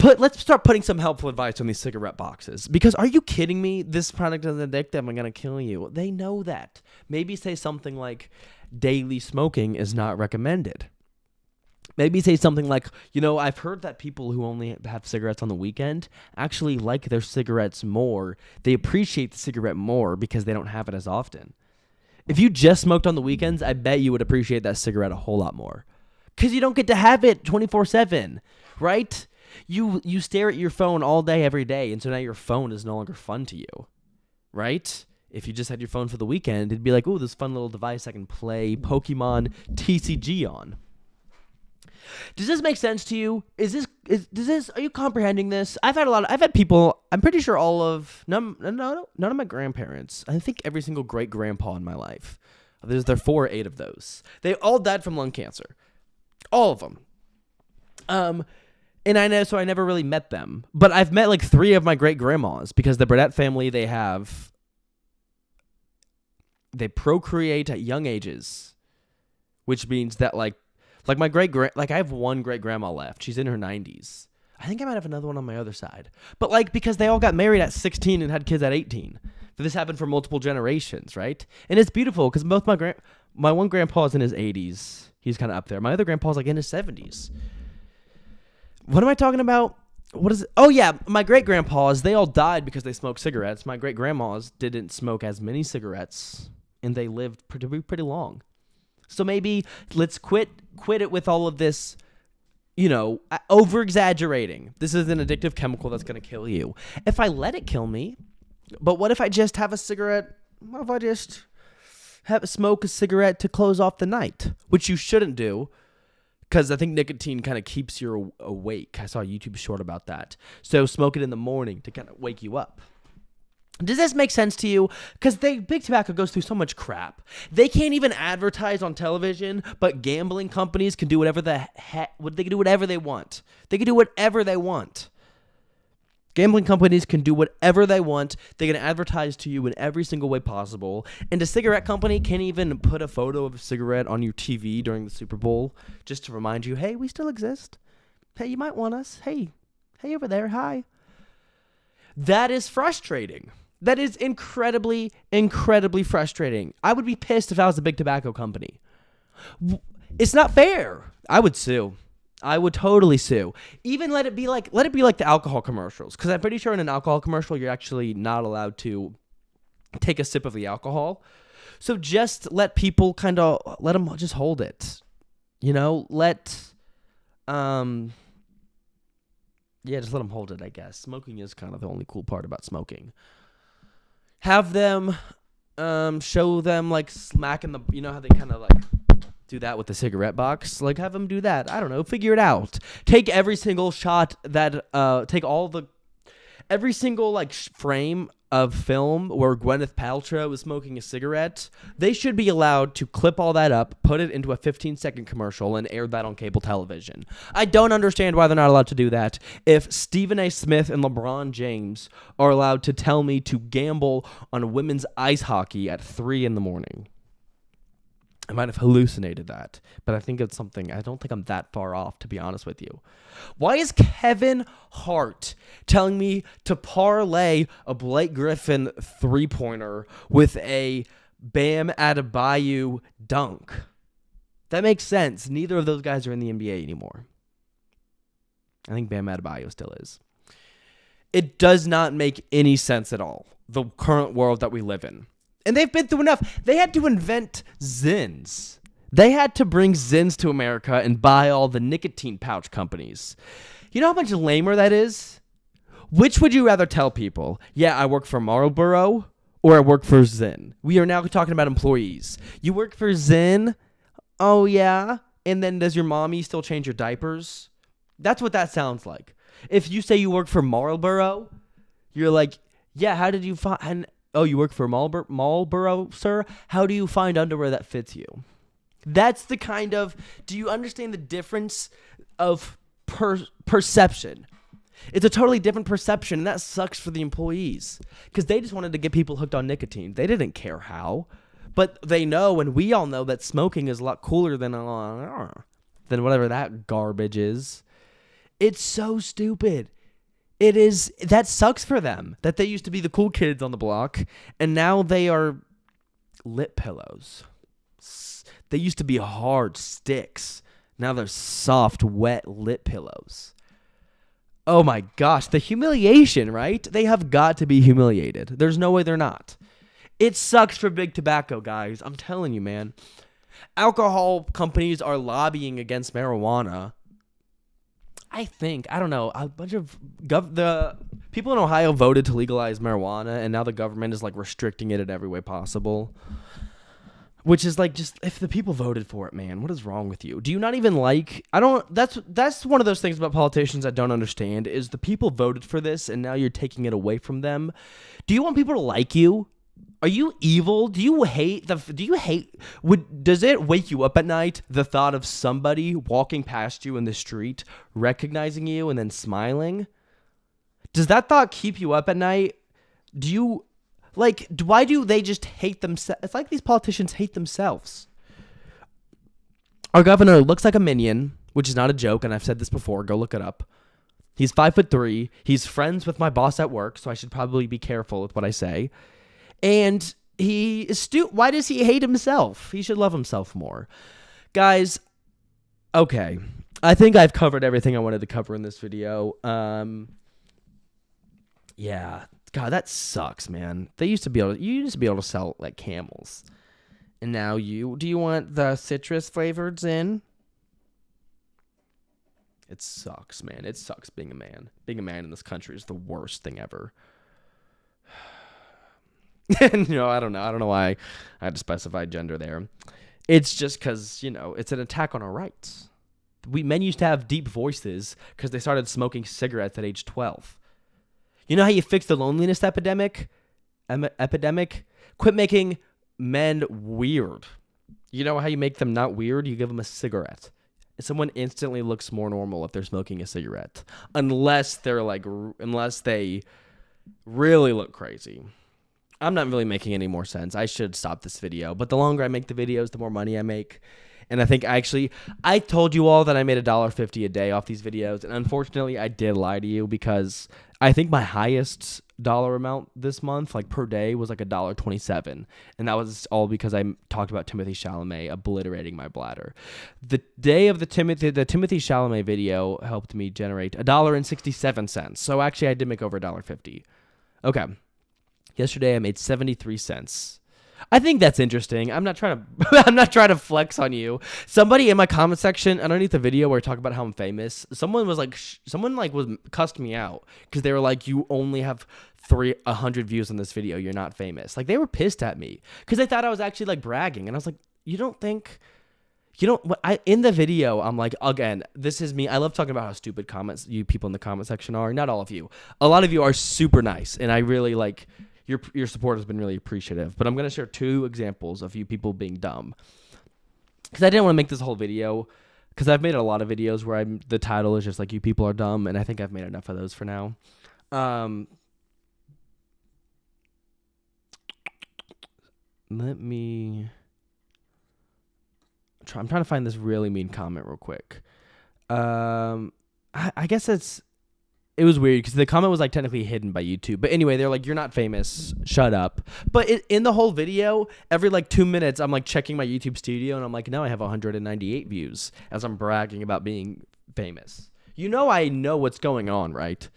[SPEAKER 1] Let's start putting some helpful advice on these cigarette boxes. Because are you kidding me? This product is addictive. I'm going to kill you. They know that. Maybe say something like daily smoking is not recommended. Maybe say something like, I've heard that people who only have cigarettes on the weekend actually like their cigarettes more. They appreciate the cigarette more because they don't have it as often. If you just smoked on the weekends, I bet you would appreciate that cigarette a whole lot more. Because you don't get to have it 24/7, right? You stare at your phone all day, every day, and so now your phone is no longer fun to you, right? If you just had your phone for the weekend, it'd be like, this fun little device I can play Pokemon TCG on. Does this make sense to you? Are you comprehending this? I've had people, I'm pretty sure none of my grandparents, I think every single great grandpa in my life, there are 4 or 8 of those. They all died from lung cancer. All of them. And I know, so I never really met them. But I've met like 3 of my great grandmas because the Burdette family, they procreate at young ages, which means that like my I have one great grandma left. She's in her 90s. I think I might have another one on my other side. But because they all got married at 16 and had kids at 18. This happened for multiple generations, right? And it's beautiful because both my one grandpa's in his 80s. He's kind of up there. My other grandpa's like in his 70s. What am I talking about? What is it? Oh yeah, my great grandpas, they all died because they smoked cigarettes. My great grandmas didn't smoke as many cigarettes and they lived pretty long. So maybe let's quit it with all of this, over-exaggerating. This is an addictive chemical that's going to kill you. If I let it kill me, but what if I just have a cigarette? What if I just smoke a cigarette to close off the night? Which you shouldn't do, because I think nicotine kind of keeps you awake. I saw a YouTube short about that. So smoke it in the morning to kind of wake you up. Does this make sense to you? Because big tobacco goes through so much crap. They can't even advertise on television, but gambling companies can do whatever they can do whatever they want. They can do whatever they want. Gambling companies can do whatever they want. They can advertise to you in every single way possible. And a cigarette company can't even put a photo of a cigarette on your TV during the Super Bowl just to remind you, hey, we still exist. Hey, you might want us. Hey over there, hi. That is frustrating. That is incredibly, incredibly frustrating. I would be pissed if I was a big tobacco company. It's not fair. I would sue. I would totally sue. Even let it be like the alcohol commercials. Because I'm pretty sure in an alcohol commercial, you're actually not allowed to take a sip of the alcohol. So just let people let them just hold it. Just let them hold it, I guess. Smoking is kind of the only cool part about smoking. Have them show them like smacking the, how they kind of like do that with the cigarette box. Like have them do that. I don't know. Figure it out. Take every single shot every single frame of film where Gwyneth Paltrow is smoking a cigarette. They should be allowed to clip all that up, put it into a 15-second commercial, and air that on cable television. I don't understand why they're not allowed to do that. If Stephen A. Smith and LeBron James are allowed to tell me to gamble on women's ice hockey at 3 a.m. I might have hallucinated that, but I think it's something. I don't think I'm that far off, to be honest with you. Why is Kevin Hart telling me to parlay a Blake Griffin three-pointer with a Bam Adebayo dunk? That makes sense. Neither of those guys are in the NBA anymore. I think Bam Adebayo still is. It does not make any sense at all, the current world that we live in. And they've been through enough. They had to invent Zins. They had to bring Zins to America and buy all the nicotine pouch companies. You know how much lamer that is? Which would you rather tell people? Yeah, I work for Marlboro or I work for Zyn. We are now talking about employees. You work for Zyn? Oh, yeah? And then does your mommy still change your diapers? That's what that sounds like. If you say you work for Marlboro, you're like, yeah, how did you find... Oh, you work for Marlboro, sir? How do you find underwear that fits you? That's the kind of, do you understand the difference of perception? It's a totally different perception, and that sucks for the employees because they just wanted to get people hooked on nicotine. They didn't care how, but they know, and we all know, that smoking is a lot cooler than whatever that garbage is. It's so stupid. It is. That sucks for them that they used to be the cool kids on the block, and now they are lip pillows. They used to be hard sticks. Now they're soft, wet lip pillows. Oh my gosh, the humiliation, right? They have got to be humiliated. There's no way they're not. It sucks for big tobacco, guys. I'm telling you, man. Alcohol companies are lobbying against marijuana. I don't know, a bunch of the people in Ohio voted to legalize marijuana, and now the government is like restricting it in every way possible. Which is like, just, if the people voted for it, man, what is wrong with you? Do you not even that's one of those things about politicians I don't understand, is the people voted for this and now you're taking it away from them. Do you want people to like you? Are you evil? Does it wake you up at night, the thought of somebody walking past you in the street, recognizing you and then smiling? Does that thought keep you up at night? Why do they just hate themselves? It's like these politicians hate themselves. Our governor looks like a minion, which is not a joke, and I've said this before. Go look it up. He's 5'3". He's friends with my boss at work, so I should probably be careful with what I say. And he is why does he hate himself? He should love himself more. Guys, okay. I think I've covered everything I wanted to cover in this video. Yeah. God, that sucks, man. You used to be able to sell like Camels. And now do you want the citrus flavored Zyn? It sucks, man. It sucks being a man. Being a man in this country is the worst thing ever. And, I don't know why I had to specify gender there. It's just because, it's an attack on our rights. Men used to have deep voices because they started smoking cigarettes at age 12. You know how you fix the loneliness epidemic? Quit making men weird. You know how you make them not weird? You give them a cigarette. Someone instantly looks more normal if they're smoking a cigarette. Unless they really look crazy. I'm not really making any more sense. I should stop this video. But the longer I make the videos, the more money I make. And I think I told you all that I made $1.50 a day off these videos. And unfortunately, I did lie to you because I think my highest dollar amount this month, like per day, was like $1.27. And that was all because I talked about Timothée Chalamet obliterating my bladder. The day of the Timothée Chalamet video helped me generate $1.67. So actually, I did make over $1.50. Okay. Yesterday, I made 73 cents. I think that's interesting. I'm not trying to flex on you. Somebody in my comment section underneath the video where I talk about how I'm famous, someone cussed me out because they were like, "You only have 100 views on this video. You're not famous." Like, they were pissed at me because they thought I was actually like bragging, and I was like, in the video, I'm like, again, this is me. I love talking about how stupid you people in the comment section are. Not all of you. A lot of you are super nice, and I really like. Your support has been really appreciative. But I'm going to share 2 examples of you people being dumb. Because I didn't want to make this whole video. Because I've made a lot of videos where the title is just like, you people are dumb. And I think I've made enough of those for now. I'm trying to find this really mean comment real quick. I guess it was weird because the comment was like technically hidden by YouTube. But anyway, they're like, "You're not famous. Shut up." But in the whole video, every like 2 minutes, I'm like checking my YouTube studio and I'm like, now I have 198 views as I'm bragging about being famous. I know what's going on, right?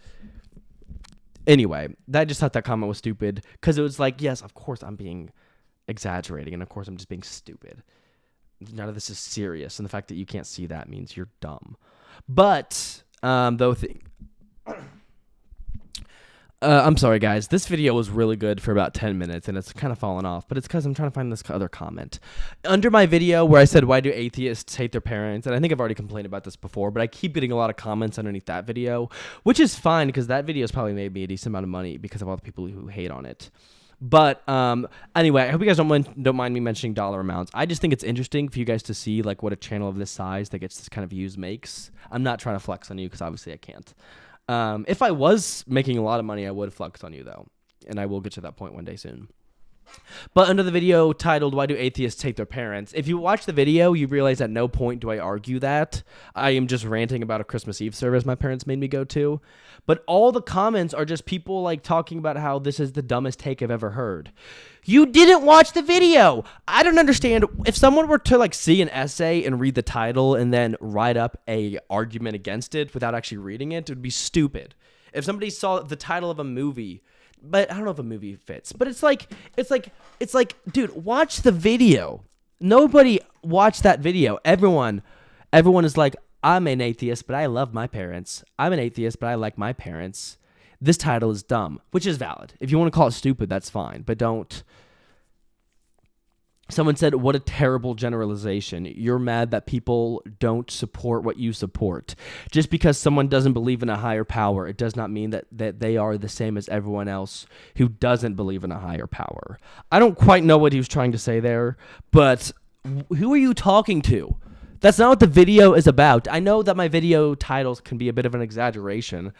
[SPEAKER 1] Anyway, I just thought that comment was stupid because it was like, yes, of course I'm being exaggerating and of course I'm just being stupid. None of this is serious. And the fact that you can't see that means you're dumb. But, I'm sorry, guys. This video was really good for about 10 minutes, and it's kind of fallen off. But it's because I'm trying to find this other comment. Under my video where I said, why do atheists hate their parents? And I think I've already complained about this before, but I keep getting a lot of comments underneath that video, which is fine because that video has probably made me a decent amount of money because of all the people who hate on it. But anyway, I hope you guys don't mind me mentioning dollar amounts. I just think it's interesting for you guys to see like what a channel of this size that gets this kind of views makes. I'm not trying to flex on you because obviously I can't. If I was making a lot of money, I would flex on you though, and I will get to that point one day soon. But under the video titled, "Why Do Atheists Hate Their Parents?" if you watch the video, you realize at no point do I argue that. I am just ranting about a Christmas Eve service my parents made me go to. But all the comments are just people like talking about how this is the dumbest take I've ever heard. You didn't watch the video. I don't understand. If someone were to like see an essay and read the title and then write up a argument against it without actually reading it, it would be stupid. If somebody saw the title of a movie, but I don't know if a movie fits. But it's like, dude, watch the video. Nobody watched that video. Everyone is like, I'm an atheist, but I love my parents. I'm an atheist, but I like my parents. This title is dumb, which is valid. If you want to call it stupid, that's fine. But don't. Someone said, what a terrible generalization. You're mad that people don't support what you support. Just because someone doesn't believe in a higher power, it does not mean that they are the same as everyone else who doesn't believe in a higher power. I don't quite know what he was trying to say there, but who are you talking to? That's not what the video is about. I know that my video titles can be a bit of an exaggeration.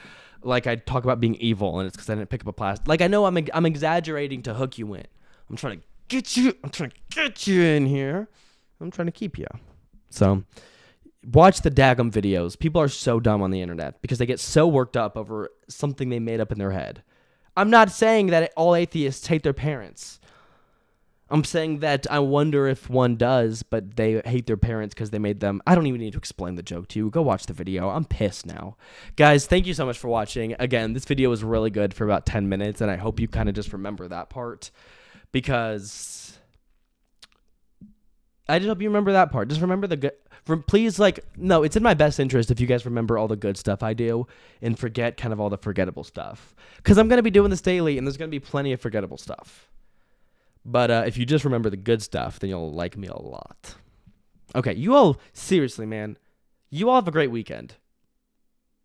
[SPEAKER 1] Like I talk about being evil, and it's because I didn't pick up a plastic. Like I know I'm exaggerating to hook you in. I'm trying to get you in here. I'm trying to keep you. So watch the daggum videos. People are so dumb on the internet because they get so worked up over something they made up in their head. I'm not saying that all atheists hate their parents. I'm saying that I wonder if one does, but they hate their parents because they made them. I don't even need to explain the joke to you. Go watch the video. I'm pissed now. Guys, thank you so much for watching. Again, this video was really good for about 10 minutes, and I hope you kind of just remember that part. Because I just hope you remember that part. Just remember the good. Please, no, it's in my best interest if you guys remember all the good stuff I do and forget kind of all the forgettable stuff. Because I'm going to be doing this daily, and there's going to be plenty of forgettable stuff. But if you just remember the good stuff, then you'll like me a lot. Okay, you all, seriously, man, you all have a great weekend.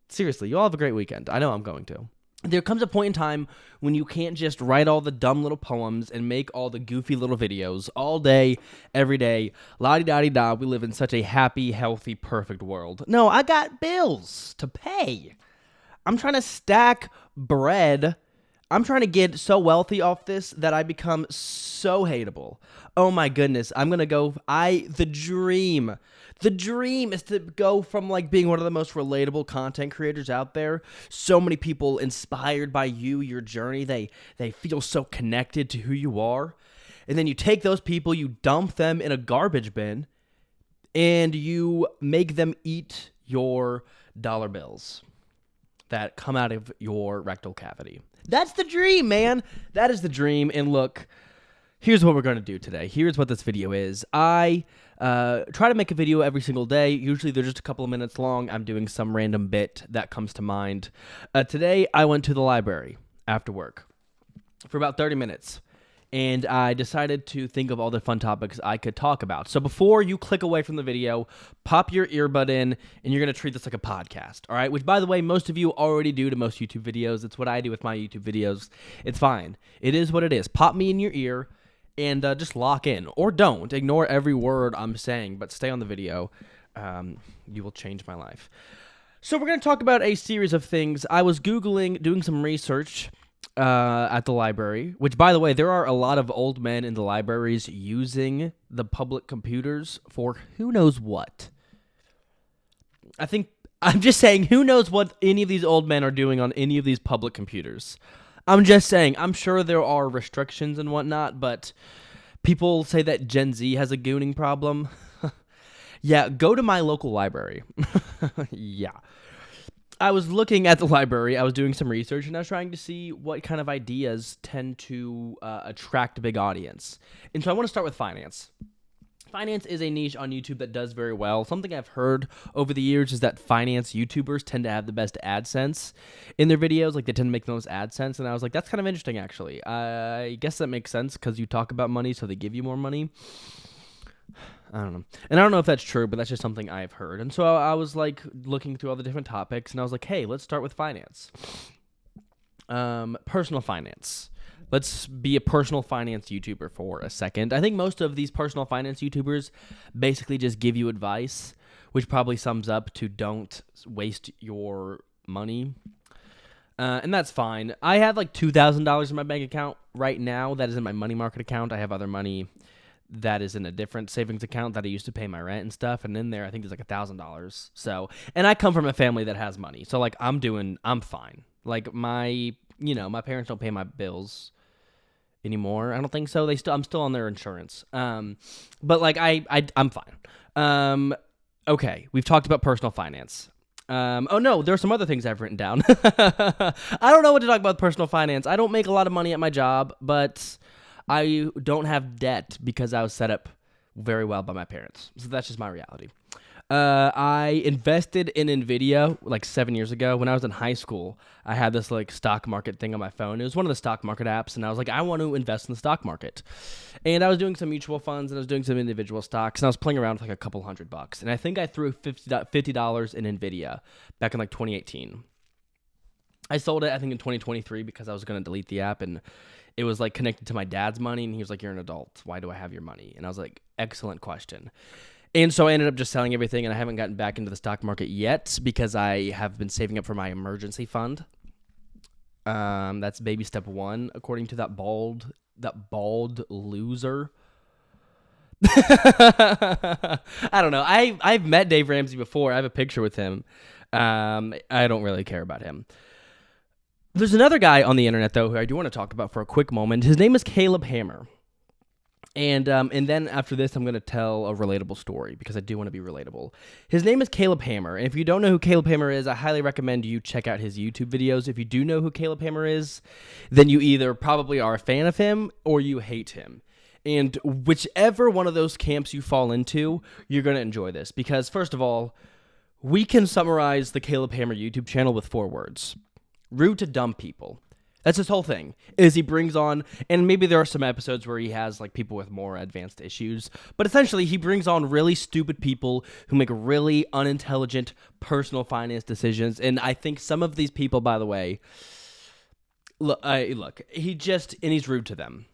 [SPEAKER 1] Seriously, you all have a great weekend. I know I'm going to. There comes a point in time when you can't just write all the dumb little poems and make all the goofy little videos all day, every day. La-di-da-di-da, we live in such a happy, healthy, perfect world. No, I got bills to pay. I'm trying to stack bread. I'm trying to get so wealthy off this that I become so hateable. Oh my goodness. I'm going to go, the dream is to go from like being one of the most relatable content creators out there. So many people inspired by you, your journey. They feel so connected to who you are. And then you take those people, you dump them in a garbage bin, and you make them eat your dollar bills that come out of your rectal cavity. That's the dream, man. That is the dream. And look, here's what we're going to do today. Here's what this video is. I try to make a video every single day. Usually they're just a couple of minutes long. I'm doing some random bit that comes to mind. Today, I went to the library after work for about 30 minutes. And I decided to think of all the fun topics I could talk about. So before you click away from the video, pop your earbud in, and you're going to treat this like a podcast, all right? Which, by the way, most of you already do to most YouTube videos. It's what I do with my YouTube videos. It's fine. It is what it is. Pop me in your ear and just lock in. Or don't. Ignore every word I'm saying, but stay on the video. You will change my life. So we're going to talk about a series of things. I was Googling, doing some research at the library, which, by the way, there are a lot of old men in the libraries using the public computers for who knows what. I'm just saying, who knows what any of these old men are doing on any of these public computers. I'm just saying, I'm sure there are restrictions and whatnot, but people say that Gen Z has a gooning problem. Yeah, go to my local library. Yeah. I was looking at the library, I was doing some research, and I was trying to see what kind of ideas tend to attract a big audience. And so I want to start with finance. Finance is a niche on YouTube that does very well. Something I've heard over the years is that finance YouTubers tend to have the best AdSense in their videos. Like, they tend to make the most AdSense, and I was like, that's kind of interesting, actually. I guess that makes sense because you talk about money, so they give you more money. I don't know. And I don't know if that's true, but that's just something I've heard. And so I was like looking through all the different topics, and I was like, hey, let's start with finance. Personal finance. let's be a personal finance YouTuber for a second. I think most of these personal finance YouTubers basically just give you advice, which probably sums up to don't waste your money. And that's fine. I have like $2,000 in my bank account right now. That is in my money market account. I have other money that is in a different savings account that I used to pay my rent and stuff. And in there, I think there's like $1,000. So, and I come from a family that has money. So like I'm fine. Like my parents don't pay my bills anymore. I don't think so. I'm still on their insurance. But like I'm fine. Okay. We've talked about personal finance. Oh no, there's some other things I've written down. I don't know what to talk about with personal finance. I don't make a lot of money at my job, but I don't have debt because I was set up very well by my parents. So that's just my reality. I invested in NVIDIA like 7 years ago. When I was in high school, I had this like stock market thing on my phone. It was one of the stock market apps, and I was like, I want to invest in the stock market. And I was doing some mutual funds, and I was doing some individual stocks, and I was playing around with like a couple $100. And I think I threw $50 in NVIDIA back in like 2018. I sold it, I think, in 2023 because I was going to delete the app, and it was like connected to my dad's money, and he was like, you're an adult. Why do I have your money? And I was like, excellent question. And so I ended up just selling everything, and I haven't gotten back into the stock market yet because I have been saving up for my emergency fund. That's baby step one, according to that bald loser. I don't know. I've met Dave Ramsey before. I have a picture with him. I don't really care about him. There's another guy on the internet, though, who I do want to talk about for a quick moment. His name is Caleb Hammer. And then after this, I'm going to tell a relatable story because I do want to be relatable. His name is Caleb Hammer. And if you don't know who Caleb Hammer is, I highly recommend you check out his YouTube videos. If you do know who Caleb Hammer is, then you either probably are a fan of him or you hate him. And whichever one of those camps you fall into, you're going to enjoy this. Because first of all, we can summarize the Caleb Hammer YouTube channel with 4 words. Rude to dumb people. That's his whole thing, is he brings on, and maybe there are some episodes where he has like people with more advanced issues, but essentially he brings on really stupid people who make really unintelligent personal finance decisions. And I think some of these people, by the way, look, he's rude to them.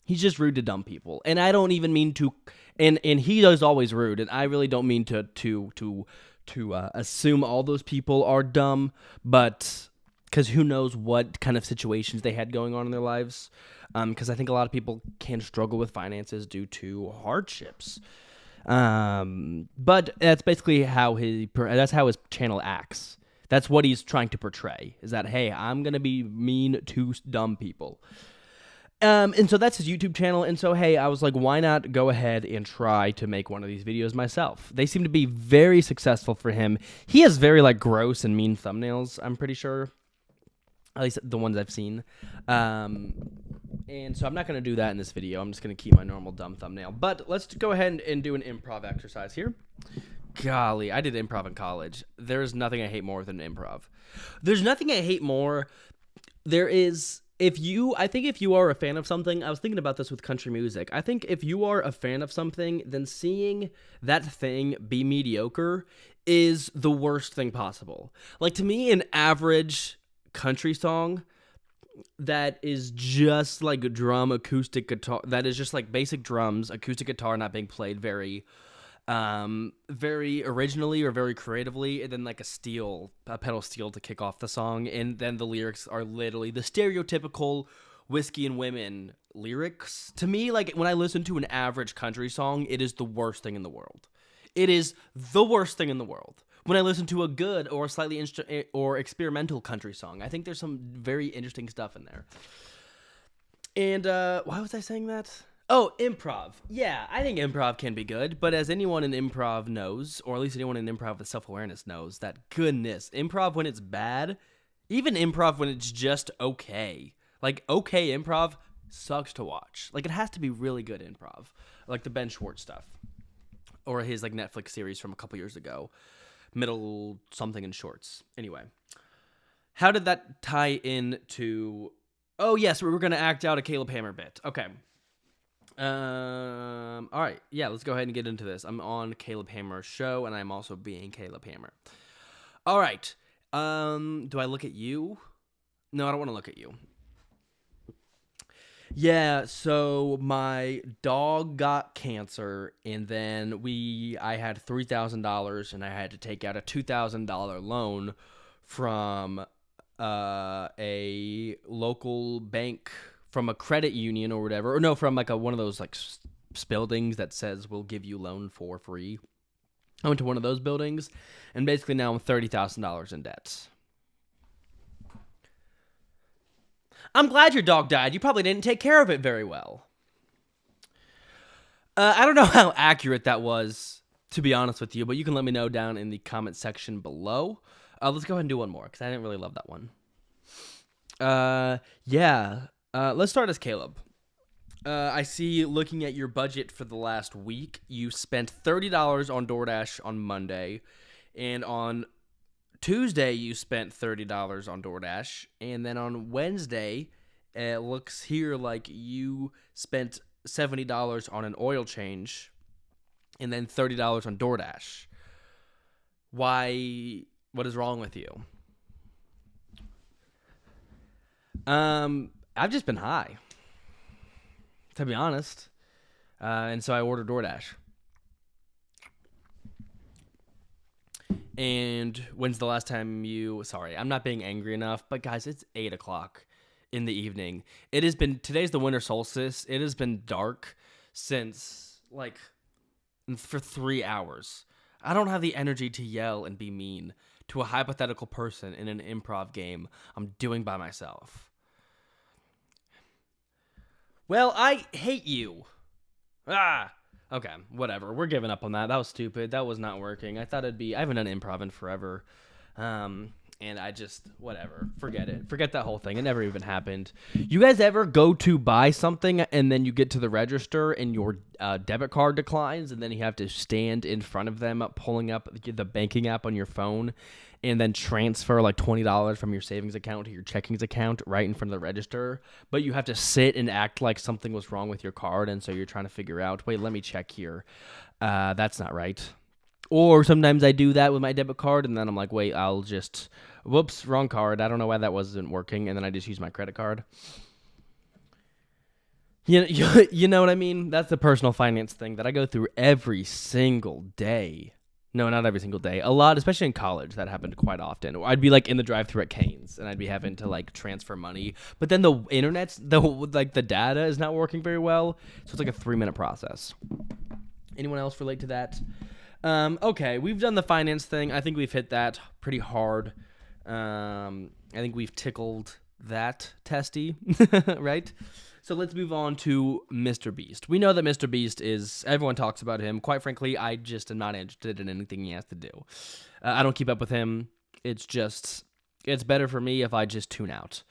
[SPEAKER 1] He's just rude to dumb people. And I don't even mean to, and he is always rude, and I really don't mean to assume all those people are dumb, but because who knows what kind of situations they had going on in their lives. Because I think a lot of people can struggle with finances due to hardships. But that's basically how his channel acts. That's what he's trying to portray, is that, hey, I'm going to be mean to dumb people. And so that's his YouTube channel. And so, hey, I was like, why not go ahead and try to make one of these videos myself? They seem to be very successful for him. He has very like gross and mean thumbnails, I'm pretty sure. At least the ones I've seen. And so I'm not going to do that in this video. I'm just going to keep my normal dumb thumbnail. But let's go ahead and do an improv exercise here. Golly, I did improv in college. There's nothing I hate more than improv. There's nothing I hate more. There is, I think if you are a fan of something, I was thinking about this with country music. I think if you are a fan of something, then seeing that thing be mediocre is the worst thing possible. Like, to me, an average country song that is just like a drum, acoustic guitar, that is just like basic drums, acoustic guitar not being played very originally or very creatively, and then like a pedal steel to kick off the song, and then the lyrics are literally the stereotypical whiskey and women lyrics. To me, like, when I listen to an average country song, it is the worst thing in the world. It is the worst thing in the world. When I listen to a good or slightly experimental country song, I think there's some very interesting stuff in there. And why was I saying that? Oh, improv. Yeah, I think improv can be good, but as anyone in improv knows, or at least anyone in improv with self-awareness knows, that goodness, improv when it's bad, even improv when it's just okay. Like, okay improv sucks to watch. Like, it has to be really good improv. Like the Ben Schwartz stuff. Or his like Netflix series from a couple years ago. Middle something in shorts. Anyway, how did that tie in to? Oh yes, we were gonna act out a Caleb Hammer bit. Okay. All right. Yeah, let's go ahead and get into this. I'm on Caleb Hammer's show, and I'm also being Caleb Hammer. All right. Do I look at you? No, I don't want to look at you. Yeah, so my dog got cancer, and then I had $3,000, and I had to take out a $2,000 loan from a local bank, from a credit union or whatever, or no, from like one of those like buildings that says we'll give you loan for free. I went to one of those buildings, and basically now I'm $30,000 in debt. I'm glad your dog died. You probably didn't take care of it very well. I don't know how accurate that was, to be honest with you, but you can let me know down in the comment section below. Let's go ahead and do one more, because I didn't really love that one. Yeah. Let's start as Caleb. I see, looking at your budget for the last week, you spent $30 on DoorDash on Monday, and on Tuesday, you spent $30 on DoorDash, and then on Wednesday, it looks here like you spent $70 on an oil change, and then $30 on DoorDash. Why? What is wrong with you? I've just been high, to be honest, and so I ordered DoorDash. And when's the last time sorry, I'm not being angry enough, but guys, it's 8 o'clock in the evening. Today's the winter solstice. It has been dark since, for 3 hours. I don't have the energy to yell and be mean to a hypothetical person in an improv game I'm doing by myself. Well, I hate you. Okay, whatever. We're giving up on that. That was stupid. That was not working. I haven't done improv in forever. And I just, whatever. Forget it. Forget that whole thing. It never even happened. You guys ever go to buy something and then you get to the register and your debit card declines, and then you have to stand in front of them pulling up the banking app on your phone and then transfer like $20 from your savings account to your checkings account right in front of the register, but you have to sit and act like something was wrong with your card, and so you're trying to figure out, wait, let me check here. That's not right. Or sometimes I do that with my debit card, and then I'm like, wait, whoops, wrong card. I don't know why that wasn't working, and then I just use my credit card. You know what I mean? That's the personal finance thing that I go through every single day. No, not every single day. A lot, especially in college, that happened quite often. I'd be like in the drive-thru at Cane's, and I'd be having to like transfer money. But then the the data is not working very well, so it's like a 3-minute process. Anyone else relate to that? Okay, we've done the finance thing. I think we've hit that pretty hard. I think we've tickled that testy, right? So let's move on to Mr. Beast. We know that Mr. Beast everyone talks about him. Quite frankly, I just am not interested in anything he has to do. I don't keep up with him. It's better for me if I just tune out.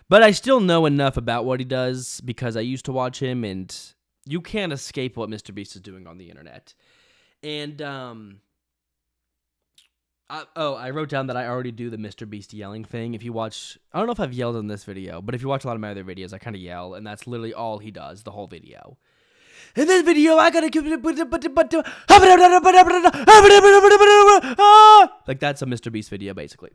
[SPEAKER 1] But I still know enough about what he does because I used to watch him, and you can't escape what Mr. Beast is doing on the internet. And, I wrote down that I already do the Mr. Beast yelling thing. If you watch, I don't know if I've yelled in this video, but if you watch a lot of my other videos, I kind of yell, and that's literally all he does, the whole video. In this video, I gotta like, that's a Mr. Beast video, basically.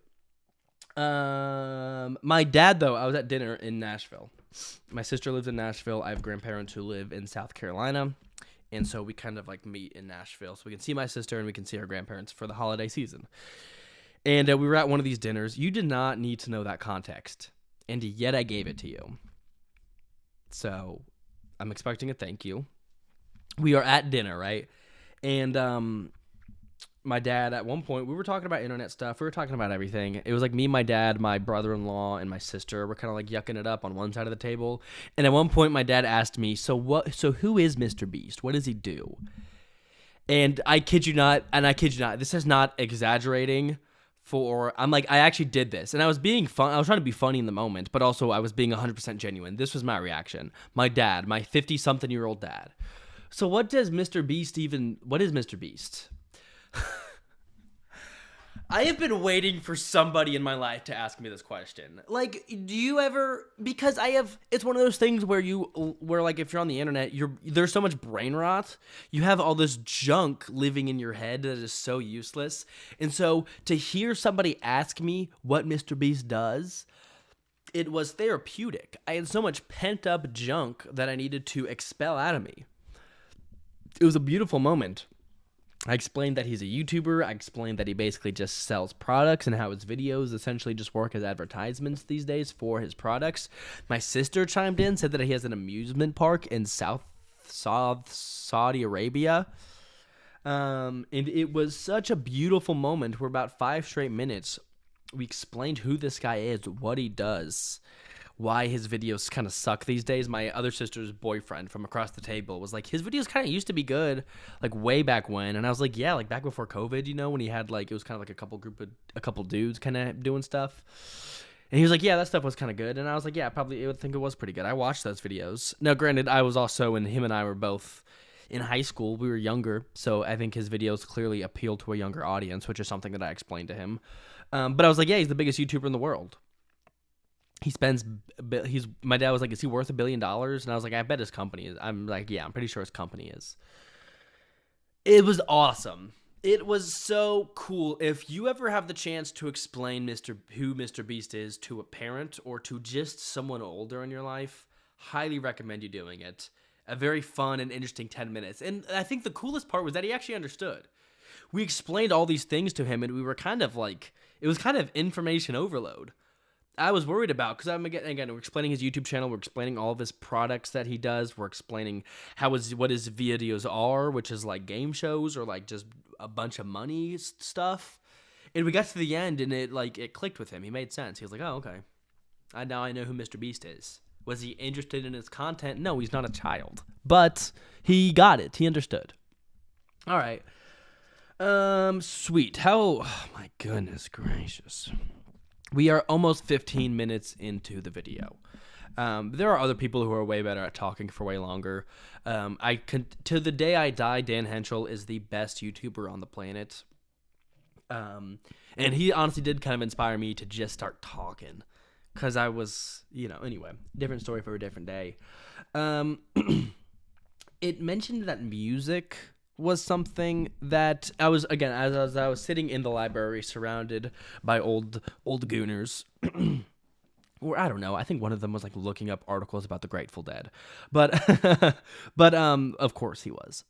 [SPEAKER 1] My dad, though, I was at dinner in Nashville. My sister lives in Nashville. I have grandparents who live in South Carolina. And so we kind of like meet in Nashville so we can see my sister and we can see our grandparents for the holiday season. And we were at one of these dinners. You did not need to know that context, and yet I gave it to you. So I'm expecting a thank you. We are at dinner, right? And my dad, at one point, we were talking about internet stuff. We were talking about everything. It was like me, my dad, my brother-in-law, and my sister were kind of like yucking it up on one side of the table. And at one point, my dad asked me, so who is Mr. Beast? What does he do? And I kid you not, this is not exaggerating I'm like, I actually did this. And I was being fun. I was trying to be funny in the moment, but also I was being 100% genuine. This was my reaction. My dad, my 50-something-year-old dad. So what is Mr. Beast? I have been waiting for somebody in my life to ask me this question. Like, do you ever, because it's one of those things where like if you're on the internet, there's so much brain rot. You have all this junk living in your head that is so useless. And so to hear somebody ask me what Mr. Beast does, it was therapeutic. I had so much pent up junk that I needed to expel out of me. It was a beautiful moment. I explained that he's a YouTuber. I explained that he basically just sells products and how his videos essentially just work as advertisements these days for his products. My sister chimed in, said that he has an amusement park in South Saudi Arabia. And it was such a beautiful moment. For about 5 straight minutes, we explained who this guy is, what he does, why his videos kind of suck these days. My other sister's boyfriend from across the table was like, his videos kind of used to be good, like way back when. And I was like, yeah, like back before COVID, you know, when he had like, it was kind of like a couple dudes kind of doing stuff. And he was like, yeah, that stuff was kind of good. And I was like, yeah, probably I would think it was pretty good. I watched those videos. Now, granted, I was also, and him and I were both in high school. We were younger. So I think his videos clearly appeal to a younger audience, which is something that I explained to him. But I was like, yeah, he's the biggest YouTuber in the world. He spends, my dad was like, is he worth $1 billion? And I was like, I bet his company is. I'm like, yeah, I'm pretty sure his company is. It was awesome. It was so cool. If you ever have the chance to explain who Mr. Beast is to a parent or to just someone older in your life, highly recommend you doing it. A very fun and interesting 10 minutes. And I think the coolest part was that he actually understood. We explained all these things to him, and we were kind of like, it was kind of information overload. I was worried about, because again, we're explaining his YouTube channel, we're explaining all of his products that he does, we're explaining what his videos are, which is like game shows or like just a bunch of money stuff. And we got to the end, and it clicked with him. He made sense. He was like, oh, okay. Now I know who Mr. Beast is. Was he interested in his content? No, he's not a child. But he got it. He understood. All right. Sweet. Oh, my goodness gracious. We are almost 15 minutes into the video. There are other people who are way better at talking for way longer. To the day I die, Dan Henschel is the best YouTuber on the planet. And he honestly did kind of inspire me to just start talking. Because I was, anyway, different story for a different day. It mentioned that music was something that I was, again, as I was sitting in the library surrounded by old gooners, or I don't know, I think one of them was like looking up articles about the Grateful Dead, but of course he was.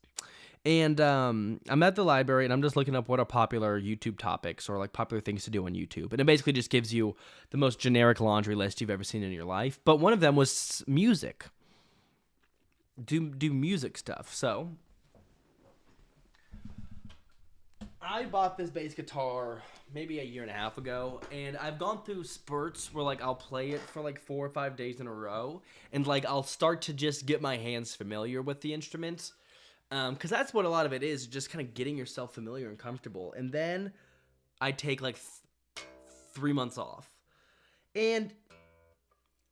[SPEAKER 1] And I'm at the library, and I'm just looking up what are popular YouTube topics or like popular things to do on YouTube. And it basically just gives you the most generic laundry list you've ever seen in your life. But one of them was music. Do music stuff. So I bought this bass guitar maybe a year and a half ago, and I've gone through spurts where like I'll play it for like 4 or 5 days in a row, and like I'll start to just get my hands familiar with the instrument. Because that's what a lot of it is, just kind of getting yourself familiar and comfortable. And then I take like 3 months off. And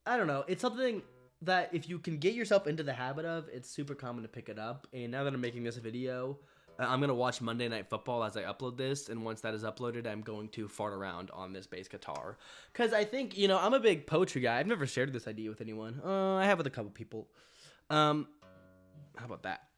[SPEAKER 1] I don't know, it's something that if you can get yourself into the habit of, it's super common to pick it up. And now that I'm making this video, I'm going to watch Monday Night Football as I upload this. And once that is uploaded, I'm going to fart around on this bass guitar. Because I think, I'm a big poetry guy. I've never shared this idea with anyone. I have with a couple people. How about that?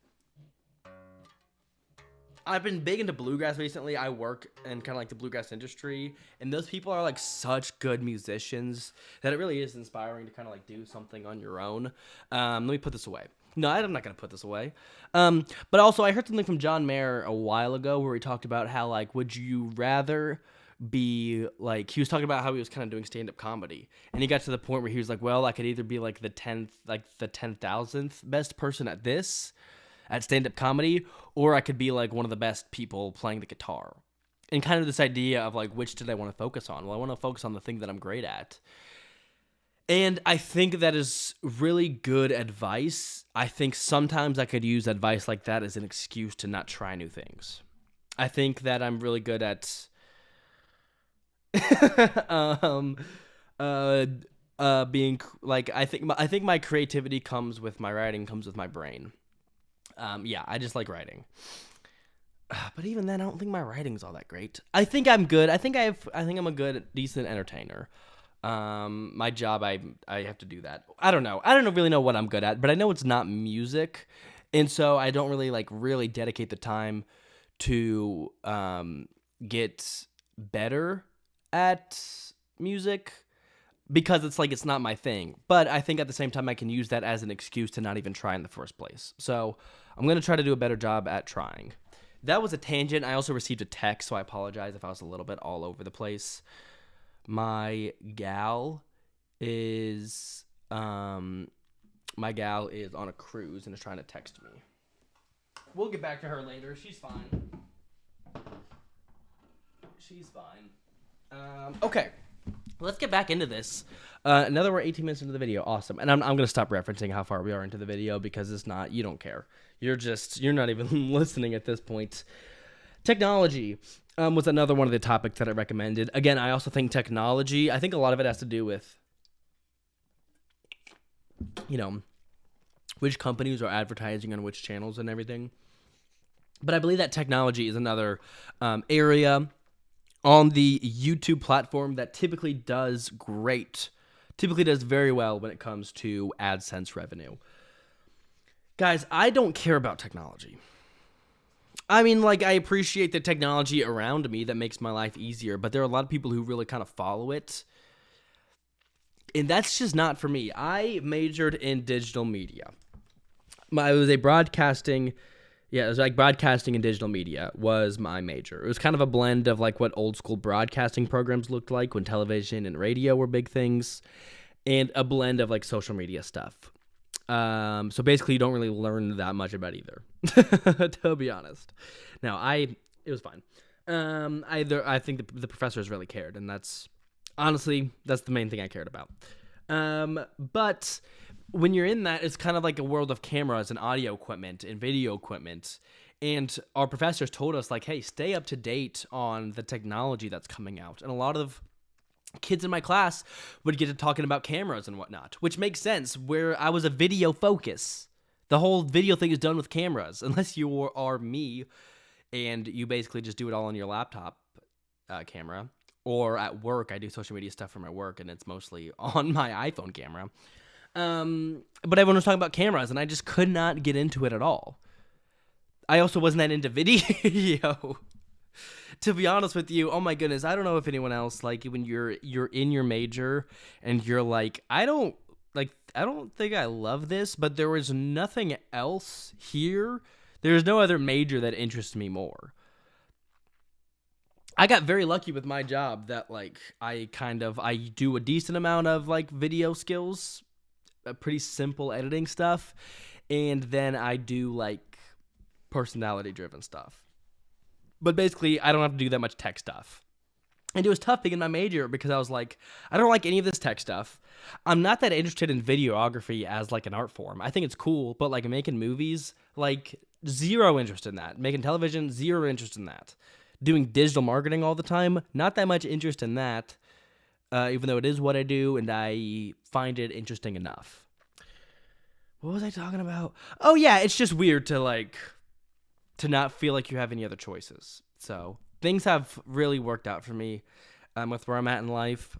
[SPEAKER 1] I've been big into bluegrass recently. I work in kind of like the bluegrass industry, and those people are like such good musicians that it really is inspiring to kind of like do something on your own. Let me put this away. No, I'm not going to put this away. But also I heard something from John Mayer a while ago where he talked about how like, would you rather be like, he was talking about how he was kind of doing stand-up comedy, and he got to the point where he was like, well, I could either be like the 10,000th best person at stand-up comedy, or I could be like one of the best people playing the guitar. And kind of this idea of like, which did I want to focus on? Well, I want to focus on the thing that I'm great at. And I think that is really good advice. I think sometimes I could use advice like that as an excuse to not try new things. I think that I'm really good at being like, I think my creativity comes with my writing, comes with my brain. I just like writing. But even then, I don't think my writing's all that great. I think I'm good. I think I'm a good, decent entertainer. My job, I have to do that. I don't know. I don't really know what I'm good at, but I know it's not music. And so I don't really dedicate the time to, get better at music. because it's like it's not my thing. But I think at the same time I can use that as an excuse to not even try in the first place. So I'm going to try to do a better job at trying. That was a tangent. I also received a text, so I apologize if I was a little bit all over the place. My gal is on a cruise and is trying to text me. We'll get back to her later. She's fine. Okay. Let's get back into this. Another we're 18 minutes into the video. Awesome. And I'm going to stop referencing how far we are into the video because it's not, you don't care. You're not even listening at this point. Technology was another one of the topics that I recommended. Again, I also think technology, I think a lot of it has to do with, which companies are advertising on which channels and everything. But I believe that technology is another area on the YouTube platform that typically does very well when it comes to AdSense revenue. Guys, I don't care about technology. I mean, I appreciate the technology around me that makes my life easier, but there are a lot of people who really kind of follow it. And that's just not for me. I majored in digital media. Broadcasting and digital media was my major. It was kind of a blend of what old school broadcasting programs looked like when television and radio were big things, and a blend of social media stuff. So basically you don't really learn that much about either, to be honest. Now it was fine. I think the professors really cared, and that's the main thing I cared about. But when you're in that, it's kind of like a world of cameras and audio equipment and video equipment. And our professors told us hey, stay up to date on the technology that's coming out. And a lot of kids in my class would get to talking about cameras and whatnot, which makes sense where I was a video focus. The whole video thing is done with cameras, unless you are me and you basically just do it all on your laptop camera. Or at work, I do social media stuff for my work, and it's mostly on my iPhone camera. But everyone was talking about cameras, and I just could not get into it at all. I also wasn't that into video. To be honest with you, oh my goodness, I don't know if anyone else, when you're in your major and you're I don't think I love this, but there was nothing else here. There's no other major that interests me more. I got very lucky with my job that I do a decent amount of video skills, pretty simple editing stuff, and then I do personality driven stuff. But basically, I don't have to do that much tech stuff. And it was tough being in my major because I was I don't like any of this tech stuff. I'm not that interested in videography as an art form. I think it's cool, but making movies, zero interest in that. Making television, zero interest in that. Doing digital marketing all the time, not that much interest in that, even though it is what I do, and I find it interesting enough. What was I talking about? Oh yeah, it's just weird to not feel like you have any other choices. So things have really worked out for me with where I'm at in life.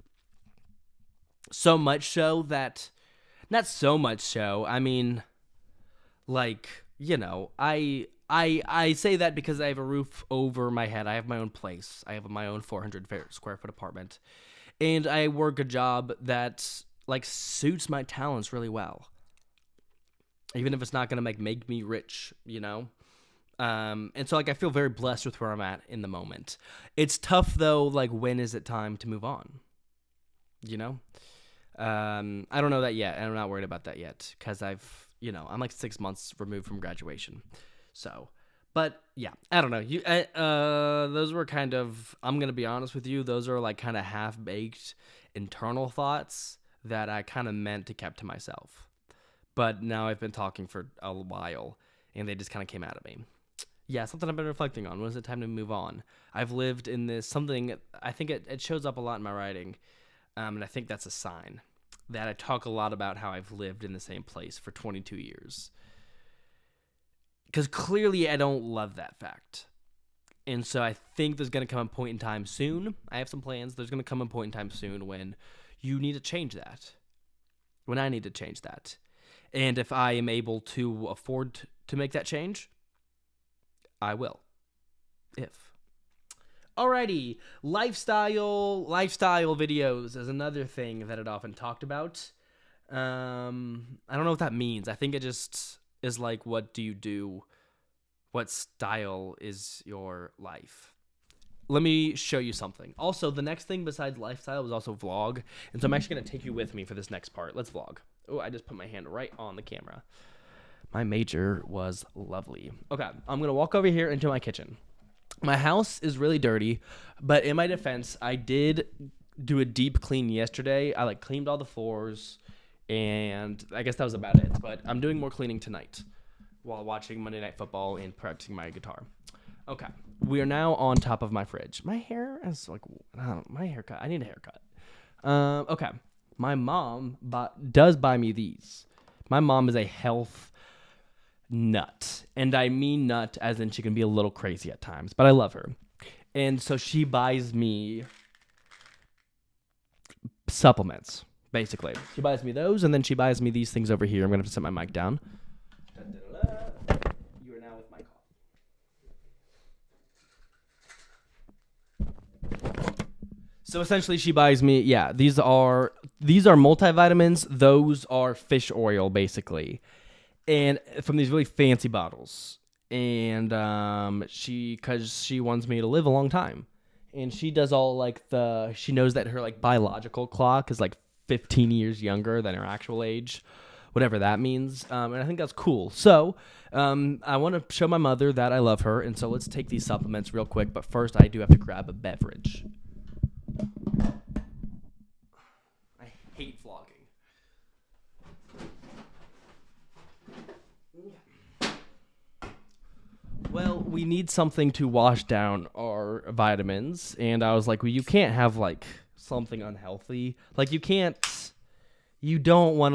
[SPEAKER 1] So much so that, not so much so, I mean, I say that because I have a roof over my head. I have my own place. I have my own 400 square foot apartment. And I work a job that, suits my talents really well. Even if it's not going to, make me rich, And so, I feel very blessed with where I'm at in the moment. It's tough, though, when is it time to move on? I don't know that yet, and I'm not worried about that yet, because I'm 6 months removed from graduation. So, but yeah, I don't know. Those were kind of, I'm going to be honest with you, those are kind of half-baked internal thoughts that I kind of meant to keep to myself. But now I've been talking for a while, and they just kind of came out of me. Yeah, something I've been reflecting on. When is it time to move on? I've lived in this, something, I think it shows up a lot in my writing, and I think that's a sign that I talk a lot about how I've lived in the same place for 22 years. Because clearly I don't love that fact. And so I think there's going to come a point in time soon. I have some plans. There's going to come a point in time soon when you need to change that. When I need to change that. And if I am able to afford to make that change, I will. If. Alrighty, lifestyle videos is another thing that it often talked about. I don't know what that means. I think it just is like, what do you do? What style is your life? Let me show you something. Also, the next thing besides lifestyle was also vlog, and so I'm actually gonna take you with me for this next part. Let's vlog. Oh, I just put my hand right on the camera. My major was lovely. Okay, I'm gonna walk over here into my kitchen. My house is really dirty, but in my defense, I did do a deep clean yesterday. I cleaned all the floors, and I guess that was about it. But I'm doing more cleaning tonight while watching Monday Night Football and practicing my guitar. Okay, we are now on top of my fridge. My hair is my haircut. I need a haircut. Okay, my mom does buy me these. My mom is a health nut, and I mean nut as in she can be a little crazy at times, but I love her. And so she buys me supplements, basically. She buys me those, and then she buys me these things over here. I'm gonna have to set my mic down. You are now with my coffee. So essentially she buys me, these are multivitamins. Those are fish oil, basically. And from these really fancy bottles. And because she wants me to live a long time. And she does all she knows that her biological clock is 15 years younger than her actual age, whatever that means. And I think that's cool. So I want to show my mother that I love her. And so let's take these supplements real quick. But first I do have to grab a beverage. I hate vlogging. Well, we need something to wash down our vitamins, and I was like, well, you can't have something unhealthy. You don't want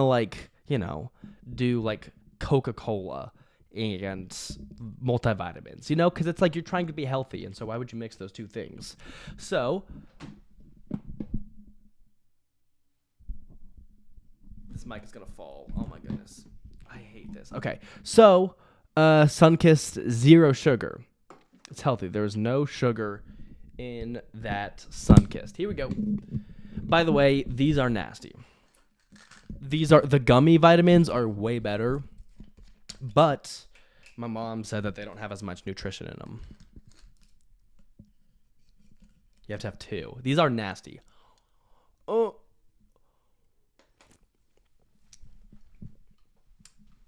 [SPEAKER 1] to do Coca-Cola and multivitamins, because it's you're trying to be healthy, and so why would you mix those two things? So this mic is gonna fall. Oh my goodness, I hate this. Okay, so Sunkist, 0 sugar. It's healthy. There is no sugar in that Sunkist. Here we go. By the way, these are nasty. The gummy vitamins are way better, but my mom said that they don't have as much nutrition in them. You have to have 2. These are nasty. Oh.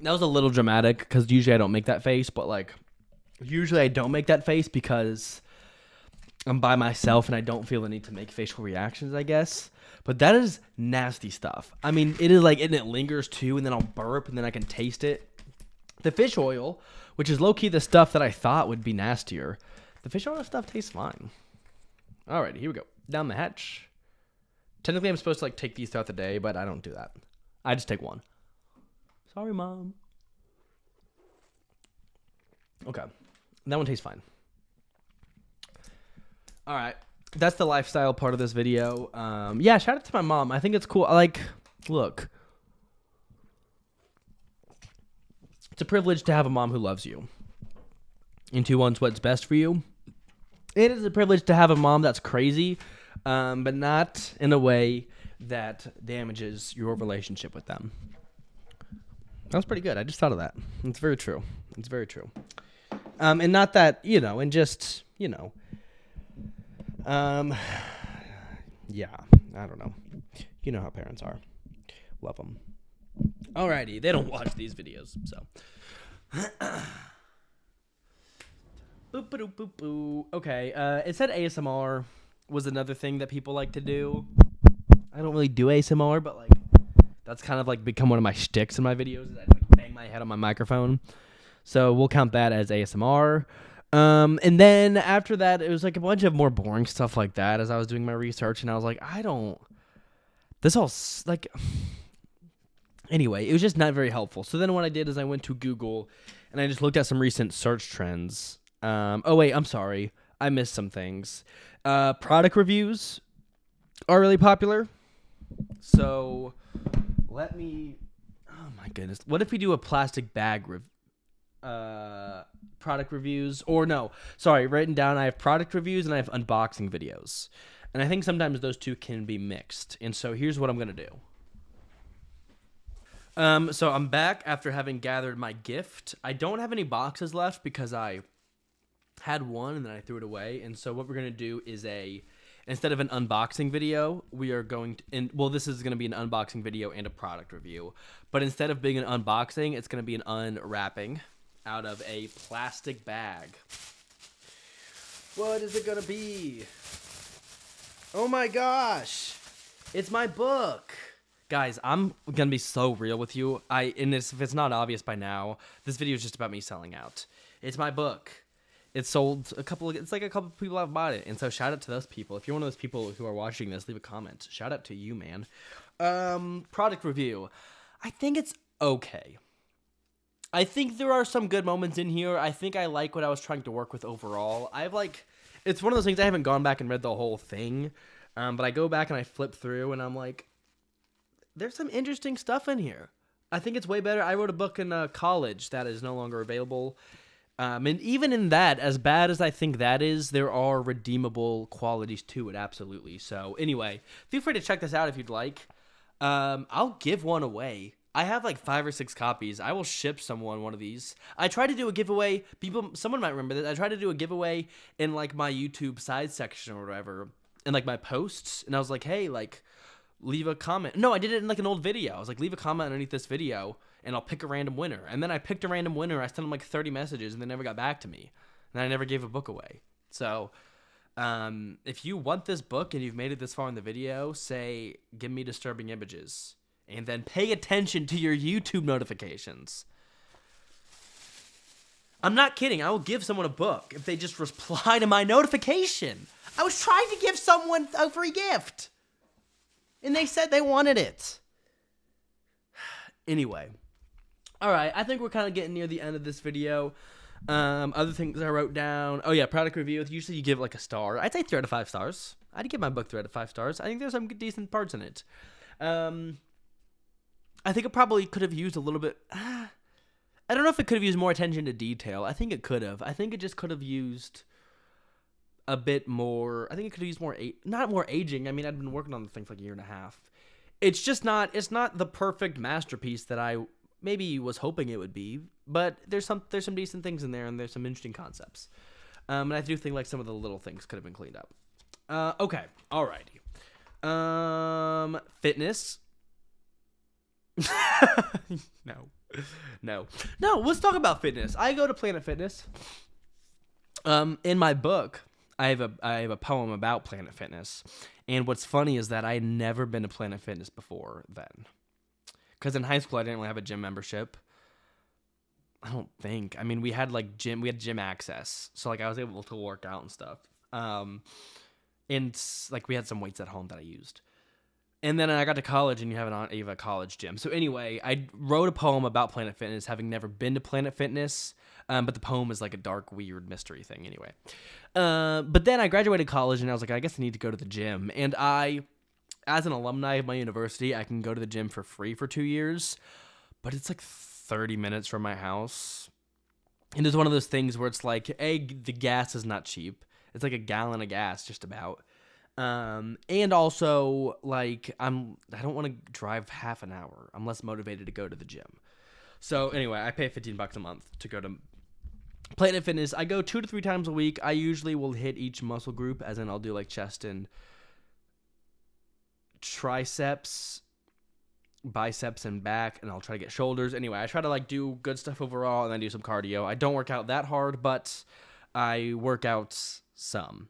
[SPEAKER 1] That was a little dramatic because usually I don't make that face, but usually I don't make that face because I'm by myself and I don't feel the need to make facial reactions, I guess. But that is nasty stuff. I mean, it is and it lingers too, and then I'll burp and then I can taste it. The fish oil, which is low-key the stuff that I thought would be nastier, the fish oil stuff tastes fine. Alrighty, here we go. Down the hatch. Technically, I'm supposed to take these throughout the day, but I don't do that. I just take one. Sorry, Mom. Okay. That one tastes fine. All right. That's the lifestyle part of this video. Shout out to my mom. I think it's cool. Look. It's a privilege to have a mom who loves you and who wants what's best for you. It is a privilege to have a mom that's crazy, but not in a way that damages your relationship with them. That was pretty good. I just thought of that. It's very true. It's very true. And not that, and just, yeah, I don't know. You know how parents are. Love them. Alrighty. They don't watch these videos, so. Boop-a-doop-boop-boo. Okay. It said ASMR was another thing that people like to do. I don't really do ASMR, but that's kind of become one of my shticks in my videos. Is I bang my head on my microphone. So we'll count that as ASMR. And then after that, it was a bunch of more boring stuff like that as I was doing my research. And I was like, anyway, it was just not very helpful. So then what I did is I went to Google and I just looked at some recent search trends. I'm sorry. I missed some things. Product reviews are really popular. So oh my goodness. What if we do a plastic bag product reviews, or no, sorry, written down. I have product reviews and I have unboxing videos, and I think sometimes those two can be mixed. And so here's what I'm gonna do. So I'm back after having gathered my gift. I don't have any boxes left because I had one and then I threw it away. And so what we're gonna do is instead of an unboxing video, we are going to, and well, this is gonna be an unboxing video and a product review. But instead of being an unboxing, it's gonna be an unwrapping out of a plastic bag. What is it gonna be? Oh my gosh, it's my book. Guys, I'm gonna be so real with you. If it's not obvious by now, this video is just about me selling out. It's my book. It's sold it's like a couple people have bought it. And so shout out to those people. If you're one of those people who are watching this, leave a comment. Shout out to you, man. Product review. I think it's okay. I think there are some good moments in here. I think I like what I was trying to work with overall. It's one of those things I haven't gone back and read the whole thing. But I go back and I flip through and I'm like, there's some interesting stuff in here. I think it's way better. I wrote a book in college that is no longer available. And even in that, as bad as I think that is, there are redeemable qualities to it, absolutely. So anyway, feel free to check this out if you'd like. I'll give one away. I have like 5 or 6 copies. I will ship someone one of these. I tried to do a giveaway. Someone might remember this. I tried to do a giveaway in like my YouTube side section or whatever, in like my posts. And I was like, hey, like, leave a comment. No, I did it in like an old video. I was like, leave a comment underneath this video and I'll pick a random winner. And then I picked a random winner. I sent them like 30 messages and they never got back to me. And I never gave a book away. So if you want this book and you've made it this far in the video, say, give me disturbing images. And then pay attention to your YouTube notifications. I'm not kidding. I will give someone a book if they just reply to my notification. I was trying to give someone a free gift. And they said they wanted it. Anyway. Alright, I think we're kind of getting near the end of this video. Other things I wrote down. Oh yeah, product review. Usually you give it like a star. I'd say 3 out of 5 stars. I'd give my book 3 out of 5 stars. I think there's some decent parts in it. I think it probably could have used a little bit... I don't know if it could have used more attention to detail. I think it could have. I think it just could have used a bit more. I think it could have used more, not more aging. I mean, I'd been working on the thing for like a year and a half. It's just not, it's not the perfect masterpiece that I maybe was hoping it would be, but there's some decent things in there and there's some interesting concepts. And I do think like some of the little things could have been cleaned up. Okay. Alrighty. Fitness. No, let's talk about fitness. I go to Planet Fitness. In my book, I have a poem about Planet Fitness. And what's funny is that I had never been to Planet Fitness before then. Because in high school, I didn't really have a gym membership. I don't think. I mean, we had gym access. So like I was able to work out and stuff. And like we had some weights at home that I used. And then I got to college, and you have a college gym. So anyway, I wrote a poem about Planet Fitness, having never been to Planet Fitness. But the poem is like a dark, weird mystery thing anyway. But then I graduated college, and I was like, I guess I need to go to the gym. And as an alumni of my university, I can go to the gym for free for 2 years. But it's like 30 minutes from my house. And it's one of those things where it's like, the gas is not cheap. It's like a gallon of gas, just about. And also, like, I don't want to drive half an hour. I'm less motivated to go to the gym. So anyway, I pay $15 a month to go to Planet Fitness. I go 2 to 3 times a week. I usually will hit each muscle group, as in I'll do like chest and triceps, biceps and back, and I'll try to get shoulders. Anyway, I try to like do good stuff overall and then do some cardio. I don't work out that hard, but I work out some.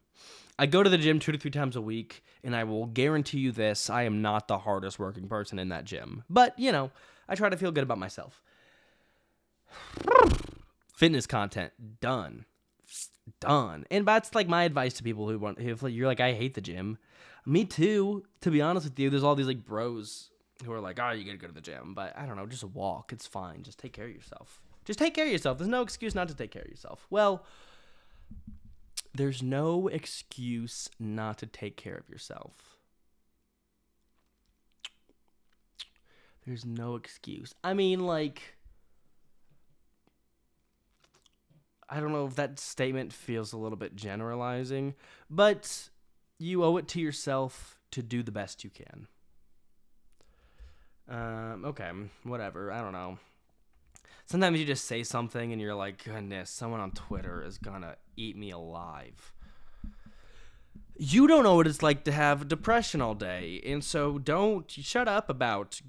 [SPEAKER 1] I go to the gym 2 to 3 times a week, and I will guarantee you this, I am not the hardest working person in that gym. But, you know, I try to feel good about myself. Fitness content, done. And that's like my advice to people who you're like, I hate the gym. Me too, to be honest with you. There's all these like bros who are like, oh, you gotta go to the gym. But I don't know, just walk. It's fine. Just take care of yourself. There's no excuse not to take care of yourself. Well, there's no excuse not to take care of yourself. There's no excuse. I mean, like, I don't know if that statement feels a little bit generalizing, but you owe it to yourself to do the best you can. Okay, whatever. I don't know. Sometimes you just say something and you're like, goodness, someone on Twitter is gonna eat me alive. You don't know what it's like to have depression all day, and so don't shut up about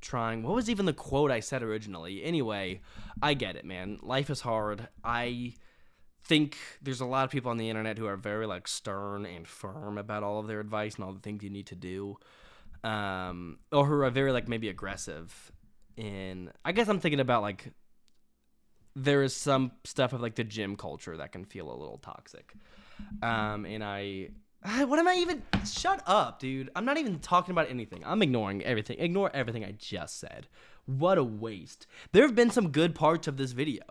[SPEAKER 1] trying. What was even the quote I said originally? Anyway, I get it, man. Life is hard. I think there's a lot of people on the internet who are very like stern and firm about all of their advice and all the things you need to do, or who are very like maybe aggressive. And I guess I'm thinking about like there is some stuff of like the gym culture that can feel a little toxic. What am I even? Shut up, dude. I'm not even talking about anything. I'm ignoring everything. Ignore everything I just said. What a waste. There have been some good parts of this video.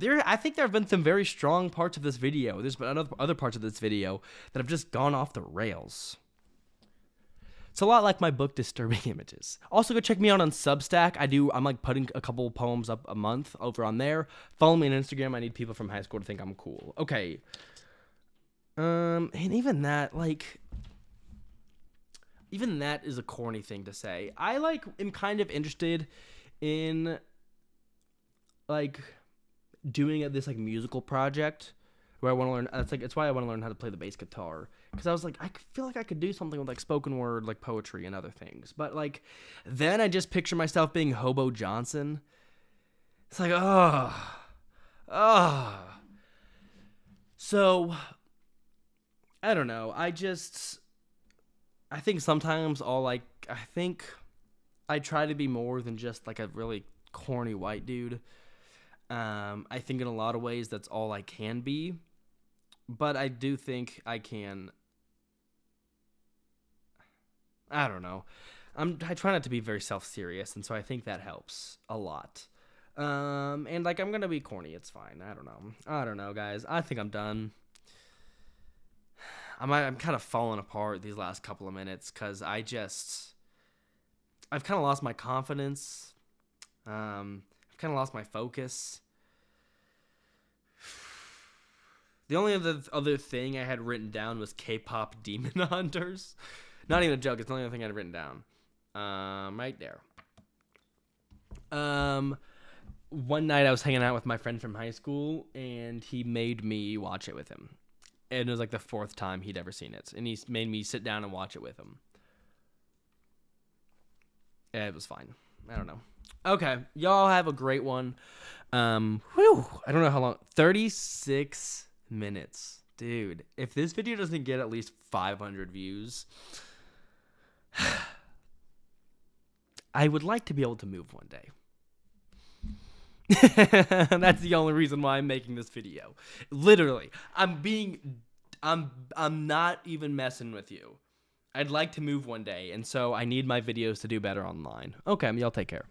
[SPEAKER 1] I think there have been some very strong parts of this video. There's been other parts of this video that have just gone off the rails. It's a lot like my book, Disturbing Images. Also, go check me out on Substack. I'm like putting a couple poems up a month over on there. Follow me on Instagram. I need people from high school to think I'm cool. Okay. And even that is a corny thing to say. I am kind of interested in like doing this like musical project where I want to learn. It's why I want to learn how to play the bass guitar, because I was like, I feel like I could do something with like spoken word, like poetry and other things. But like then I just picture myself being Hobo Johnson. It's like So I don't know. I think sometimes I try to be more than just like a really corny white dude. I think in a lot of ways that's all I can be, but I do think I can. I don't know. I try not to be very self-serious, and so I think that helps a lot. And like I'm gonna be corny. It's fine. I don't know, guys. I think I'm done. I'm kind of falling apart these last couple of minutes because I've kind of lost my confidence. I've kind of lost my focus. The only other thing I had written down was K-pop Demon Hunters. Not even a joke. It's the only other thing I had written down. Right there. One night I was hanging out with my friend from high school, and he made me watch it with him. And it was like the 4th time he'd ever seen it. And he made me sit down and watch it with him. Yeah, it was fine. I don't know. Okay. Y'all have a great one. I don't know how long. 36 minutes. Dude, if this video doesn't get at least 500 views, I would like to be able to move one day. That's the only reason why I'm making this video. Literally, I'm not even messing with you. I'd like to move one day, and so I need my videos to do better online. Okay, y'all take care.